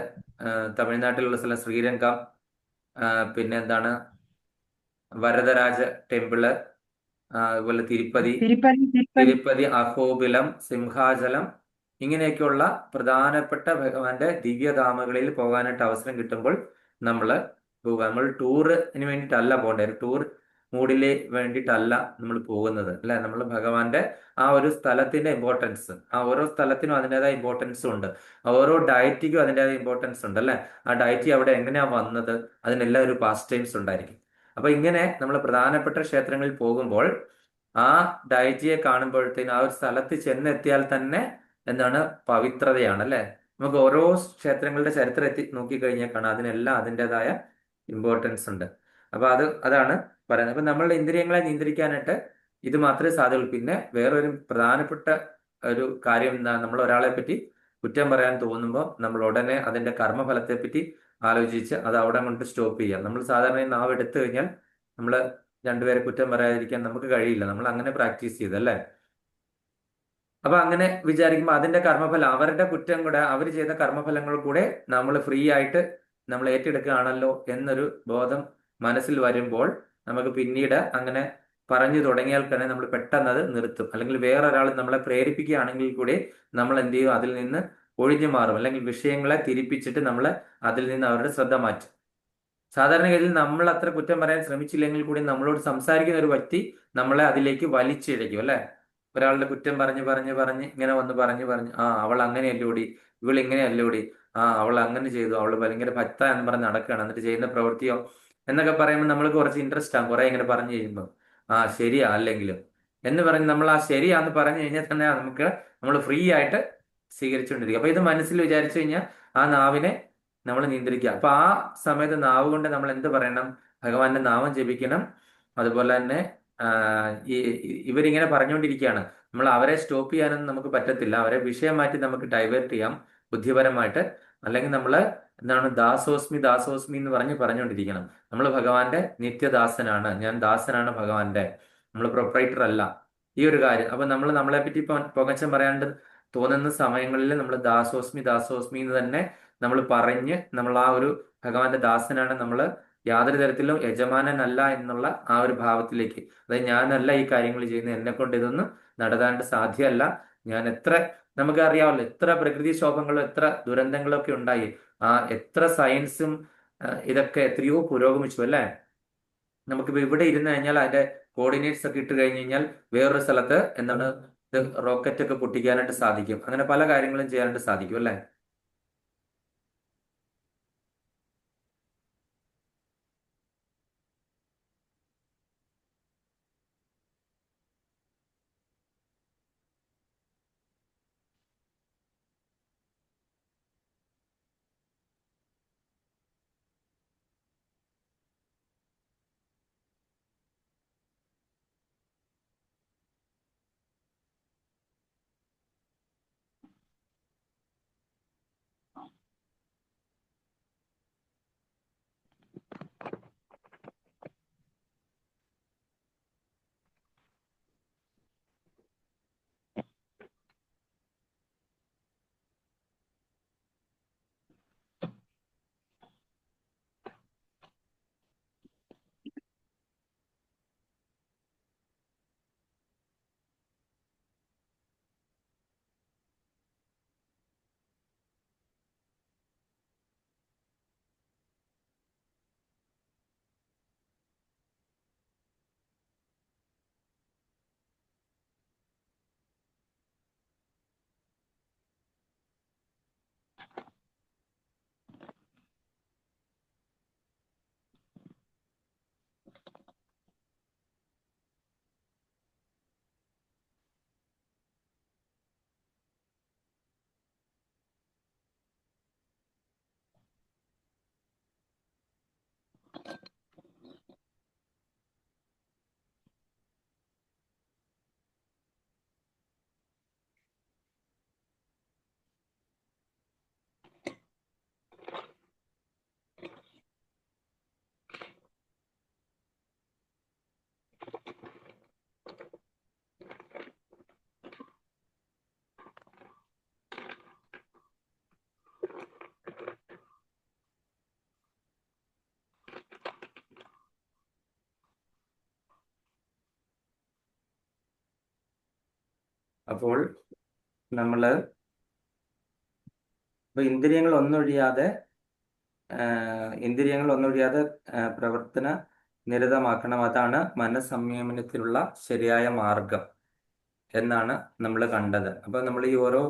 തമിഴ്നാട്ടിലുള്ള സ്ഥലം ശ്രീരംഗം, പിന്നെ എന്താണ് വരദരാജ ടെമ്പിള്, അതുപോലെ തിരുപ്പതി, അഹോബിലം, സിംഹാചലം, ഇങ്ങനെയൊക്കെയുള്ള പ്രധാനപ്പെട്ട ഭഗവാന്റെ ദിവ്യധാമങ്ങളിൽ പോകാനായിട്ട് അവസരം കിട്ടുമ്പോൾ നമ്മൾ പോകുക. നമ്മൾ ടൂറിന് വേണ്ടിയിട്ടല്ല പോകേണ്ടത്. ടൂർ മൂഡിലെ വേണ്ടിയിട്ടല്ല നമ്മൾ പോകുന്നത് അല്ലെ. നമ്മൾ ഭഗവാന്റെ ആ ഒരു സ്ഥലത്തിന്റെ ഇമ്പോർട്ടൻസ്, ആ ഓരോ സ്ഥലത്തിനും അതിൻ്റെതായ ഇമ്പോർട്ടൻസും ഉണ്ട്. ഓരോ ഡയറ്റിക്കും അതിൻ്റെതായ ഇമ്പോർട്ടൻസ് ഉണ്ട് അല്ലെ. ആ ഡയറ്റി അവിടെ എങ്ങനെയാ വന്നത്, അതിനെല്ലാം ഒരു പാസ്റ്റ് ടൈംസ് ഉണ്ടായിരിക്കും. അപ്പൊ ഇങ്ങനെ നമ്മൾ പ്രധാനപ്പെട്ട ക്ഷേത്രങ്ങളിൽ പോകുമ്പോൾ ആ ഡയറ്റിയെ കാണുമ്പോഴത്തേനും ആ ഒരു സ്ഥലത്ത് ചെന്നെത്തിയാൽ തന്നെ എന്താണ് പവിത്രതയാണ് അല്ലെ. നമുക്ക് ഓരോ ക്ഷേത്രങ്ങളുടെ ചരിത്രം നോക്കിക്കഴിഞ്ഞാൽ കാണാം അതിനെല്ലാം അതിൻ്റെതായ ഇമ്പോർട്ടൻസ് ഉണ്ട്. അപ്പൊ അതാണ് പറയുന്നത്. അപ്പൊ നമ്മളുടെ ഇന്ദ്രിയങ്ങളെ നിയന്ത്രിക്കാനായിട്ട് ഇത് മാത്രമേ സാധ്യമുള്ളൂ. പിന്നെ വേറൊരു പ്രധാനപ്പെട്ട ഒരു കാര്യം എന്താ, നമ്മൾ ഒരാളെ പറ്റി കുറ്റം പറയാൻ തോന്നുമ്പോൾ നമ്മൾ ഉടനെ അതിന്റെ കർമ്മഫലത്തെ പറ്റി ആലോചിച്ച് അത് അവിടെ കൊണ്ട് സ്റ്റോപ്പ് ചെയ്യാം. നമ്മൾ സാധാരണ നാവ് എടുത്തു കഴിഞ്ഞാൽ നമ്മൾ രണ്ടുപേരെ കുറ്റം പറയാതിരിക്കാൻ നമുക്ക് കഴിയില്ല. നമ്മൾ അങ്ങനെ പ്രാക്ടീസ് ചെയ്തല്ലേ. അപ്പൊ അങ്ങനെ വിചാരിക്കുമ്പോൾ അതിന്റെ കർമ്മഫലം, അവരുടെ കുറ്റം കൂടെ, അവർ ചെയ്ത കർമ്മഫലങ്ങൾ കൂടെ നമ്മൾ ഫ്രീ ആയിട്ട് നമ്മൾ ഏറ്റെടുക്കുകയാണല്ലോ എന്നൊരു ബോധം മനസ്സിൽ വരുമ്പോൾ നമുക്ക് പിന്നീട് അങ്ങനെ പറഞ്ഞു തുടങ്ങിയാൽ തന്നെ നമ്മൾ പെട്ടെന്ന് അത് നിർത്തും. അല്ലെങ്കിൽ വേറൊരാൾ നമ്മളെ പ്രേരിപ്പിക്കുകയാണെങ്കിൽ കൂടി നമ്മൾ എന്ത് ചെയ്യും, അതിൽ നിന്ന് ഒഴിഞ്ഞു മാറും. അല്ലെങ്കിൽ വിഷയങ്ങളെ തിരിപ്പിച്ചിട്ട് നമ്മൾ അതിൽ നിന്ന് അവരുടെ ശ്രദ്ധ മാറ്റും. സാധാരണഗതിയിൽ നമ്മൾ അത്ര കുറ്റം പറയാൻ ശ്രമിച്ചില്ലെങ്കിൽ കൂടി നമ്മളോട് സംസാരിക്കുന്ന ഒരു വ്യക്തി നമ്മളെ അതിലേക്ക് വലിച്ചിഴയ്ക്കും അല്ലെ. ഒരാളുടെ കുറ്റം പറഞ്ഞ് ഇങ്ങനെ വന്ന് പറഞ്ഞു അവൾ അങ്ങനെയല്ലോടി, ഇവൾ ഇങ്ങനെയല്ലോടി, അവൾ അങ്ങനെ ചെയ്തു, അവൾ ഭയങ്കര ഭക്ത എന്ന് പറഞ്ഞ് നടക്കുകയാണ്, എന്നിട്ട് ചെയ്യുന്ന പ്രവൃത്തിയോ എന്നൊക്കെ പറയുമ്പോൾ നമ്മൾ കുറച്ച് ഇൻട്രസ്റ്റ് ആകും. കുറെ ഇങ്ങനെ പറഞ്ഞു കഴിയുമ്പോൾ ശരിയാ അല്ലെങ്കിലും എന്ന് പറഞ്ഞ് നമ്മൾ ആ ശരിയാന്ന് പറഞ്ഞു കഴിഞ്ഞാൽ തന്നെ നമ്മൾ ഫ്രീ ആയിട്ട് സ്വീകരിച്ചുകൊണ്ടിരിക്കുക. അപ്പൊ ഇത് മനസ്സിൽ വിചാരിച്ചു കഴിഞ്ഞാൽ ആ നാവിനെ നമ്മൾ നിയന്ത്രിക്കുക. അപ്പൊ ആ സമയത്ത് നാവ് കൊണ്ട് നമ്മൾ എന്ത് പറയണം? ഭഗവാന്റെ നാമം ജപിക്കണം. അതുപോലെ തന്നെ ഇവരിങ്ങനെ പറഞ്ഞുകൊണ്ടിരിക്കുകയാണ്, നമ്മൾ അവരെ സ്റ്റോപ്പ് ചെയ്യാനൊന്നും നമുക്ക് പറ്റത്തില്ല. അവരെ വിഷയം മാറ്റി നമുക്ക് ഡൈവേർട്ട് ചെയ്യാം ബുദ്ധിപരമായിട്ട്. അല്ലെങ്കിൽ നമ്മൾ എന്താണ് ദാസോസ്മി എന്ന് പറഞ്ഞുകൊണ്ടിരിക്കണം. നമ്മൾ ഭഗവാന്റെ നിത്യദാസനാണ്, ഞാൻ ദാസനാണ് ഭഗവാന്റെ, നമ്മൾ പ്രൊപ്പറേറ്റർ അല്ല. ഈ ഒരു കാര്യം അപ്പൊ നമ്മളെ പറ്റി പൊങ്ങച്ചം പറയാണ്ട് തോന്നുന്ന സമയങ്ങളിൽ നമ്മൾ ദാസോസ്മി എന്ന് തന്നെ നമ്മൾ പറഞ്ഞ് നമ്മൾ ആ ഒരു ഭഗവാന്റെ ദാസനാണ്, നമ്മൾ യാതൊരു തരത്തിലും യജമാനനല്ല എന്നുള്ള ആ ഒരു ഭാവത്തിലേക്ക്, അതായത് ഞാനല്ല ഈ കാര്യങ്ങൾ ചെയ്യുന്നത്, എന്നെ കൊണ്ട് ഇതൊന്നും നടത്താണ്ട് സാധ്യമല്ല. ഞാൻ നമുക്കറിയാമല്ലോ എത്ര പ്രകൃതിക്ഷോഭങ്ങളും എത്ര ദുരന്തങ്ങളും ഒക്കെ ഉണ്ടായി. എത്ര സയൻസും ഇതൊക്കെ എത്രയോ പുരോഗമിച്ചു അല്ലേ. നമുക്കിപ്പോൾ ഇവിടെ ഇരുന്ന് കഴിഞ്ഞാൽ അതിന്റെ കോർഡിനേറ്റ്സ് ഒക്കെ ഇട്ട് കഴിഞ്ഞ് കഴിഞ്ഞാൽ വേറൊരു സ്ഥലത്ത് എന്താണ് റോക്കറ്റ് ഒക്കെ പൊട്ടിക്കാനായിട്ട് സാധിക്കും. അങ്ങനെ പല കാര്യങ്ങളും ചെയ്യാനായിട്ട് സാധിക്കും അല്ലേ? അപ്പോൾ നമ്മള് ഇപ്പൊ ഇന്ദ്രിയങ്ങൾ ഒന്നൊഴിയാതെ പ്രവർത്തന നിരതമാക്കണം. അതാണ് മനസ്സംയമനത്തിലുള്ള ശരിയായ മാർഗം എന്നാണ് നമ്മൾ കണ്ടത്. അപ്പൊ നമ്മൾ ഈ ഓരോ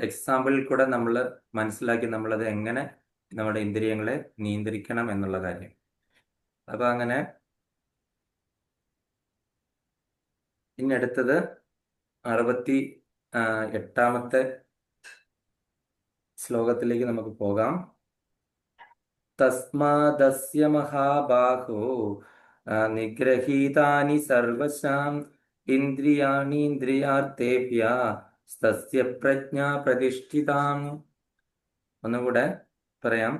എക്സാമ്പിളിൽ കൂടെ നമ്മൾ മനസ്സിലാക്കി നമ്മളത് എങ്ങനെ നമ്മുടെ ഇന്ദ്രിയങ്ങളെ നിയന്ത്രിക്കണം എന്നുള്ള കാര്യം. അപ്പൊ അങ്ങനെ ഇനി അടുത്തത് 68-ാമത്തെ ശ്ലോകത്തിലേക്ക് നമുക്ക് പോകാം. തസ്മാദസ്യ മഹാബാഹോ നിഗ്രഹീതാനി സർവശാം ഇന്ദ്രിയാണീന്ദ്രിയാർത്ഥേഭ്യഃ തസ്യ പ്രജ്ഞാ പ്രതിഷ്ഠിതാം. ഒന്നുകൂടെ പറയാം.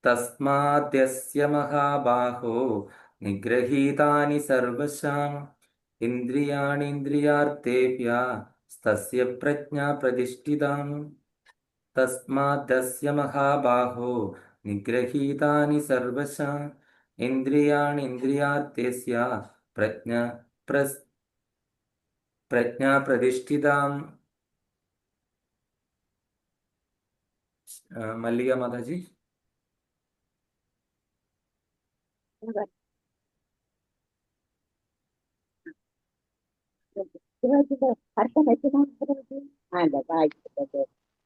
തസ്മാദ്യസ്യ മഹാബാഹോ നിഗ്രഹീതാനി സർവശാം ഇന്ദ്രിയാണീന്ദ്രിയാർത്ഥേഭ്യഃ തസ്യ പ്രജ്ഞാ പ്രതിഷ്ഠിതാം. തസ്മാദസ്യ മഹാബാഹോ നിഗ്രഹീതാനി സർവശാം ഇന്ദ്രിയാണീന്ദ്രിയാർത്ഥേഭ്യ പ്രജ്ഞാ പ്രതിഷ്ഠിതാം. മല്ലിക മാതാജി.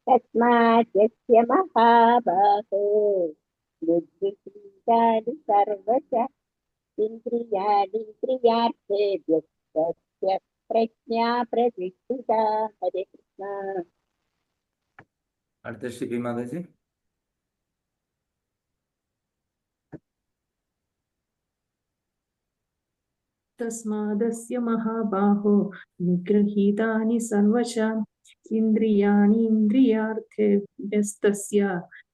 തസ്മാദ്യസ്യ മഹാബാഹോ നിഗ്രഹീതാനി സർവശ ഇന്ദ്രിയാണീന്ദ്രിയാർത്ഥേഭ്യഃ തസ്യ പ്രജ്ഞാ പ്രതിഷ്ഠിതാ. ഹരേ കൃഷ്ണ. അടുത്ത ഷിബി മാതാജി. തസ്മാദസ്യ മഹാബാഹോ നിഗ്രഹീതാനി സർവശാം ഇന്ദ്രിയാണീന്ദ്രിയാർത്ഥേഭ്യസ്തസ്യ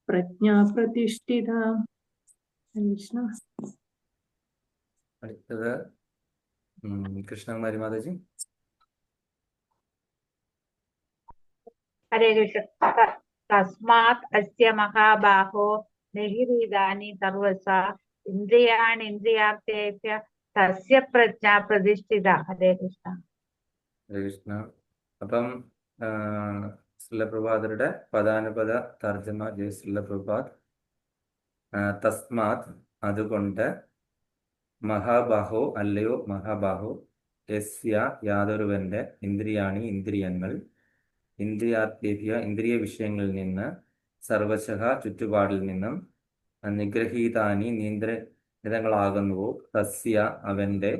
പ്രജ്ഞാ പ്രതിഷ്ഠിതാ. കൃഷ്ണ. അടുത്തത് കൃഷ്ണകുമാരി മാതാജി. ഹരേ കൃഷ്ണ. തസ്മാത് അസ്യ മഹാബാഹോ നിഗൃഹീതാനി സർവശാ ഇന്ദ്രിയാണീന്ദ്രിയാർത്ഥേഭ്യഃ തസ്യ പ്രജ്ഞാ പ്രതിഷ്ഠിത. ഹരേ കൃഷ്ണ. ഹരേ കൃഷ്ണ. അപ്പം ശ്രീല പ്രഭാതരുടെ പദാനുപദ തർജ്ജമ ജയ ശ്രീല പ്രഭാത്. തസ്മാത് അതുകൊണ്ട് മഹാബാഹോ അല്ലയോ മഹാബാഹോ യസ്യ യാതൊരുവന്റെ ഇന്ദ്രിയാണി ഇന്ദ്രിയങ്ങൾ ഇന്ദ്രിയാർത്ഥേഭ്യ ഇന്ദ്രിയ വിഷയങ്ങളിൽ നിന്ന് സർവശഃ ചുറ്റുപാടിൽ നിന്നും നിഗ്രഹീതാനി നിയന്ത്രിതങ്ങളാകുന്നുവോ തസ്യ അവന്റെ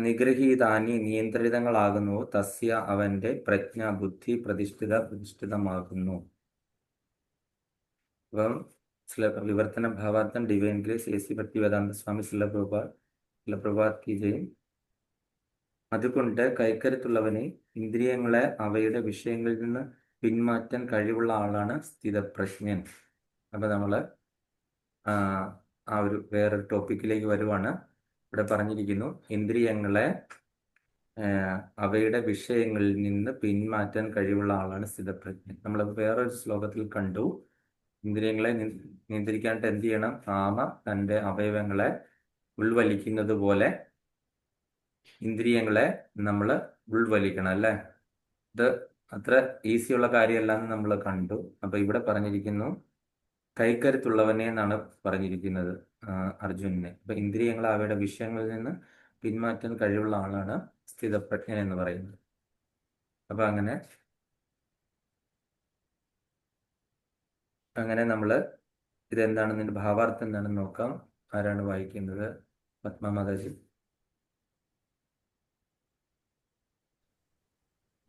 നിഗ്രഹീതാനി നിയന്ത്രിതങ്ങളാകുന്നുവോ തസ്യ അവന്റെ പ്രജ്ഞ ബുദ്ധി പ്രതിഷ്ഠിതമാകുന്നു. അപ്പം വിവർത്തന ഭാവാർത്ഥം divine grace A C Bhaktivedanta സ്വാമി ശിലപ്രഭാത് കി ജയ്. അതുകൊണ്ട് കൈക്കരുത്തുള്ളവനെ ഇന്ദ്രിയങ്ങളെ അവയുടെ വിഷയങ്ങളിൽ നിന്ന് പിന്മാറ്റാൻ കഴിവുള്ള ആളാണ് സ്ഥിതപ്രജ്ഞൻ. അപ്പൊ നമ്മള് ആ ഒരു വേറൊരു ടോപ്പിക്കിലേക്ക് വരുവാണ്. ഇവിടെ പറഞ്ഞിരിക്കുന്നു ഇന്ദ്രിയങ്ങളെ അവയുടെ വിഷയങ്ങളിൽ നിന്ന് പിന്മാറ്റാൻ കഴിവുള്ള ആളാണ് സ്ഥിതപ്രജ്ഞൻ. നമ്മൾ വേറൊരു ശ്ലോകത്തിൽ കണ്ടു, ഇന്ദ്രിയങ്ങളെ നിയന്ത്രിക്കാനായിട്ട് എന്ത് ചെയ്യണം? ആമ തൻ്റെ അവയവങ്ങളെ ഉൾവലിക്കുന്നത് പോലെ ഇന്ദ്രിയങ്ങളെ നമ്മൾ ഉൾവലിക്കണം അല്ലേ? ഇത് അത്ര ഈസിയുള്ള കാര്യമല്ല എന്ന് നമ്മൾ കണ്ടു. അപ്പൊ ഇവിടെ പറഞ്ഞിരിക്കുന്നു കൈക്കരുത്തുള്ളവനെ എന്നാണ് പറഞ്ഞിരിക്കുന്നത് അർജുനനെ. അപ്പൊ ഇന്ദ്രിയങ്ങൾ അവയുടെ വിഷയങ്ങളിൽ നിന്ന് പിന്മാറ്റാൻ കഴിവുള്ള ആളാണ് സ്ഥിതപ്രജ്ഞൻ എന്ന് പറയുന്നത്. അപ്പൊ അങ്ങനെ നമ്മൾ ഇതെന്താണെന്നതിന്റെ ഭാവാർത്ഥം എന്താണെന്ന് നോക്കാം. ആരാണ് വായിക്കുന്നത്? പത്മ മാതാജി.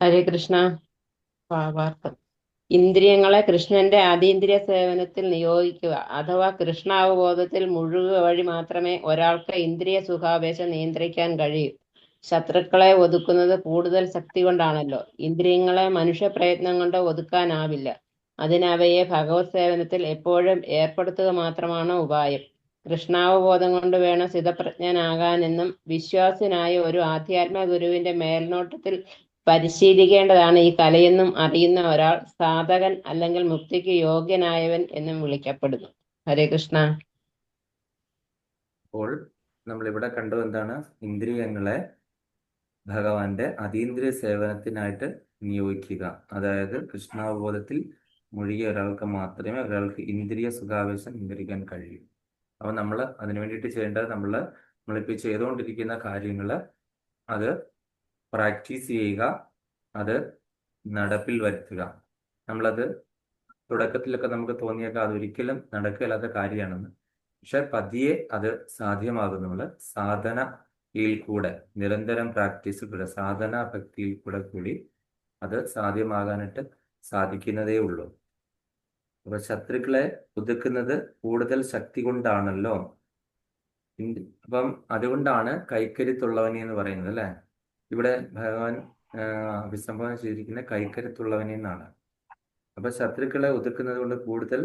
ഹരേ കൃഷ്ണ. ഭാവാർത്ഥം: ഇന്ദ്രിയങ്ങളെ കൃഷ്ണന്റെ അതീന്ദ്രിയ സേവനത്തിൽ നിയോഗിക്കുക അഥവാ കൃഷ്ണാവബോധത്തിൽ മുഴുകുക വഴി മാത്രമേ ഒരാൾക്ക് ഇന്ദ്രിയ സുഖാവേശം നിയന്ത്രിക്കാൻ കഴിയൂ. ശത്രുക്കളെ ഒതുക്കുന്നത് കൂടുതൽ ശക്തി കൊണ്ടാണല്ലോ. ഇന്ദ്രിയങ്ങളെ മനുഷ്യ പ്രയത്നം കൊണ്ട് ഒതുക്കാനാവില്ല. അതിനവയെ ഭഗവത് സേവനത്തിൽ എപ്പോഴും ഏർപ്പെടുത്തുക മാത്രമാണ് ഉപായം. കൃഷ്ണാവബോധം കൊണ്ട് വേണം സ്ഥിതപ്രജ്ഞനാകാനെന്നും വിശ്വാസനായ ഒരു ആധ്യാത്മ ഗുരുവിന്റെ മേൽനോട്ടത്തിൽ പരിശീലിക്കേണ്ടതാണ് ഈ കലയെന്നും അറിയുന്ന ഒരാൾ സാധകൻ അല്ലെങ്കിൽ മുക്തിക്ക് യോഗ്യനായവൻ എന്നും വിളിക്കപ്പെടുന്നു. ഹരേ കൃഷ്ണ. അപ്പോൾ നമ്മളിവിടെ കണ്ടു എന്താണ്? ഇന്ദ്രിയങ്ങളെ ഭഗവാന്റെ അതീന്ദ്രിയ സേവനത്തിനായിട്ട് നിയോഗിക്കുക. അതായത് കൃഷ്ണാവബോധത്തിൽ മുഴുകിയ ഒരാൾക്ക് മാത്രമേ ഒരാൾക്ക് ഇന്ദ്രിയ സുഖാവേശം നിയന്ത്രിക്കാൻ കഴിയൂ. അപ്പൊ നമ്മൾ അതിനു വേണ്ടിയിട്ട് ചെയ്യേണ്ടത് നമ്മളിപ്പോൾ ചെയ്തുകൊണ്ടിരിക്കുന്ന കാര്യങ്ങൾ അത് പ്രാക്ടീസ് ചെയ്യുക, അത് നടപ്പിൽ വരുത്തുക. നമ്മളത് തുടക്കത്തിലൊക്കെ നമുക്ക് തോന്നിയേക്കാം അതൊരിക്കലും നടക്കില്ലാത്ത കാര്യമാണെന്ന്. പക്ഷെ പതിയെ അത് സാധ്യമാകും. സാധനയിൽ കൂടെ, നിരന്തരം പ്രാക്ടീസിൽ കൂടെ, സാധന ഭക്തിയിൽ കൂടി അത് സാധ്യമാകാനായിട്ട് സാധിക്കുന്നതേ ഉള്ളൂ. അപ്പൊ ശത്രുക്കളെ ഒതുക്കുന്നത് കൂടുതൽ ശക്തി കൊണ്ടാണല്ലോ. അപ്പം അതുകൊണ്ടാണ് കൈക്കരുത്തുള്ളവനെ എന്ന് പറയുന്നത് അല്ലെ. ഇവിടെ ഭഗവാൻ അഭിസംബോധന ചെയ്തിരിക്കുന്ന കൈക്കരുത്തുള്ളവനെ എന്നാണ്. അപ്പൊ ശത്രുക്കളെ ഒതുക്കുന്നത് കൊണ്ട് കൂടുതൽ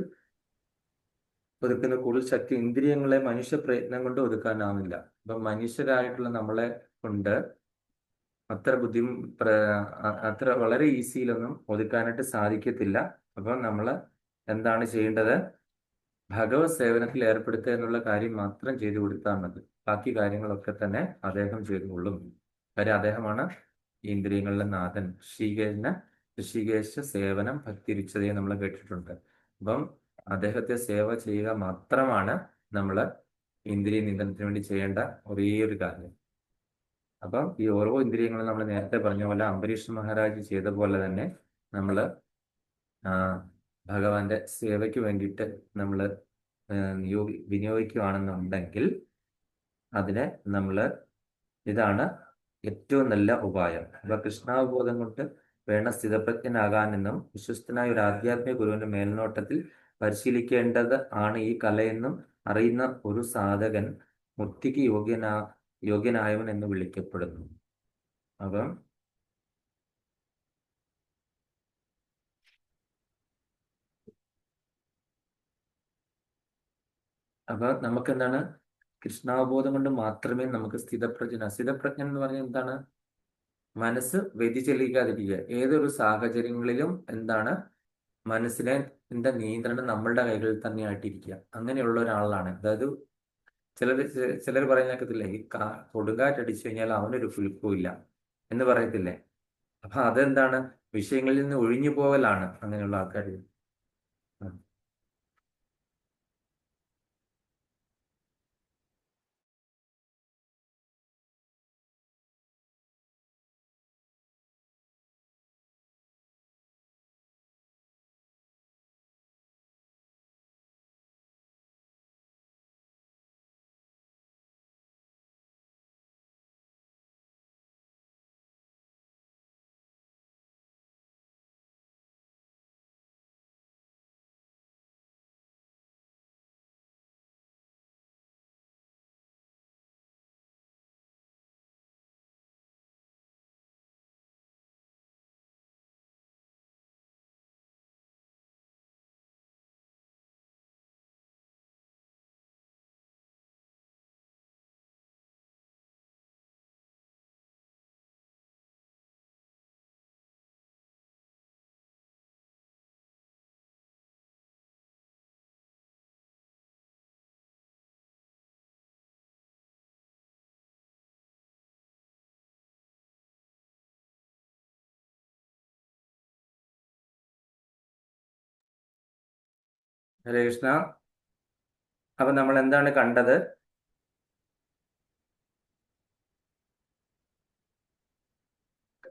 ശക്തി ഇന്ദ്രിയങ്ങളെ മനുഷ്യ പ്രയത്നം കൊണ്ട് ഒതുക്കാനാവില്ല. അപ്പൊ മനുഷ്യരായിട്ടുള്ള നമ്മളെ കൊണ്ട് അത്ര വളരെ ഈസിയിലൊന്നും ഒതുക്കാനായിട്ട് സാധിക്കത്തില്ല. അപ്പം നമ്മൾ എന്താണ് ചെയ്യേണ്ടത്? ഭഗവത് സേവനത്തിൽ ഏർപ്പെടുത്തുക എന്നുള്ള കാര്യം മാത്രം ചെയ്തു കൊടുത്താൽ മതി. ബാക്കി കാര്യങ്ങളൊക്കെ തന്നെ അദ്ദേഹം ചെയ്തുകൊള്ളും. കാര്യം അദ്ദേഹമാണ് ഈ ഇന്ദ്രിയങ്ങളിലെ നാഥൻ. ഋഷികേശ സേവനം ഭക്തിരുച്ചതയെ നമ്മൾ കേട്ടിട്ടുണ്ട്. അപ്പം അദ്ദേഹത്തെ സേവ ചെയ്യുക മാത്രമാണ് നമ്മൾ ഇന്ദ്രിയ നിയന്ത്രണത്തിന് വേണ്ടി ചെയ്യേണ്ട ഒരേ ഒരു കാര്യം. അപ്പം ഈ ഓരോ ഇന്ദ്രിയങ്ങളും നമ്മൾ നേരത്തെ പറഞ്ഞ പോലെ അംബരീഷ് മഹാരാജ് ചെയ്ത പോലെ തന്നെ നമ്മൾ ഭഗവാന്റെ സേവയ്ക്ക് വേണ്ടിയിട്ട് നമ്മൾ വിനിയോഗിക്കുകയാണെന്നുണ്ടെങ്കിൽ അതിനെ ഇതാണ് ഏറ്റവും നല്ല ഉപായം. അപ്പൊ കൃഷ്ണാവബോധം കൊണ്ട് വേണ്ട സ്ഥിതപ്രജ്ഞനാകാനെന്നും വിശ്വസ്തനായ ഒരു ആധ്യാത്മിക ഗുരുവിന്റെ മേൽനോട്ടത്തിൽ പരിശീലിക്കേണ്ടത് ആണ് ഈ കലയെന്നും അറിയുന്ന ഒരു സാധകൻ മുക്തിക്ക് യോഗ്യനായവൻ എന്ന് വിളിക്കപ്പെടുന്നു. അപ്പം അപ്പൊ നമുക്ക് എന്താണ് കൃഷ്ണാവബോധം കൊണ്ട് മാത്രമേ നമുക്ക് സ്ഥിതപ്രജ്ഞൻ എന്ന് പറഞ്ഞാൽ എന്താണ്? മനസ്സ് വ്യതിചലിക്കാതിരിക്കുക. ഏതൊരു സാഹചര്യങ്ങളിലും എന്താണ് മനസ്സിനെ നിയന്ത്രണം നമ്മളുടെ കൈകളിൽ തന്നെ ആയിട്ടിരിക്കുക. അങ്ങനെയുള്ള ഒരാളാണ്. അതായത് ചിലർ പറയുന്നേക്കത്തില്ലേ, ഈ കൊടുങ്കാറ്റടിച്ചു കഴിഞ്ഞാൽ അവനൊരു കുലുക്കവും ഇല്ല എന്ന് പറയത്തില്ലേ. അപ്പൊ അതെന്താണ്? വിഷയങ്ങളിൽ നിന്ന് ഒഴിഞ്ഞു പോകലാണ് അങ്ങനെയുള്ള ആൾക്കാർ. ഹരേ കൃഷ്ണ. അപ്പൊ നമ്മൾ എന്താണ് കണ്ടത്?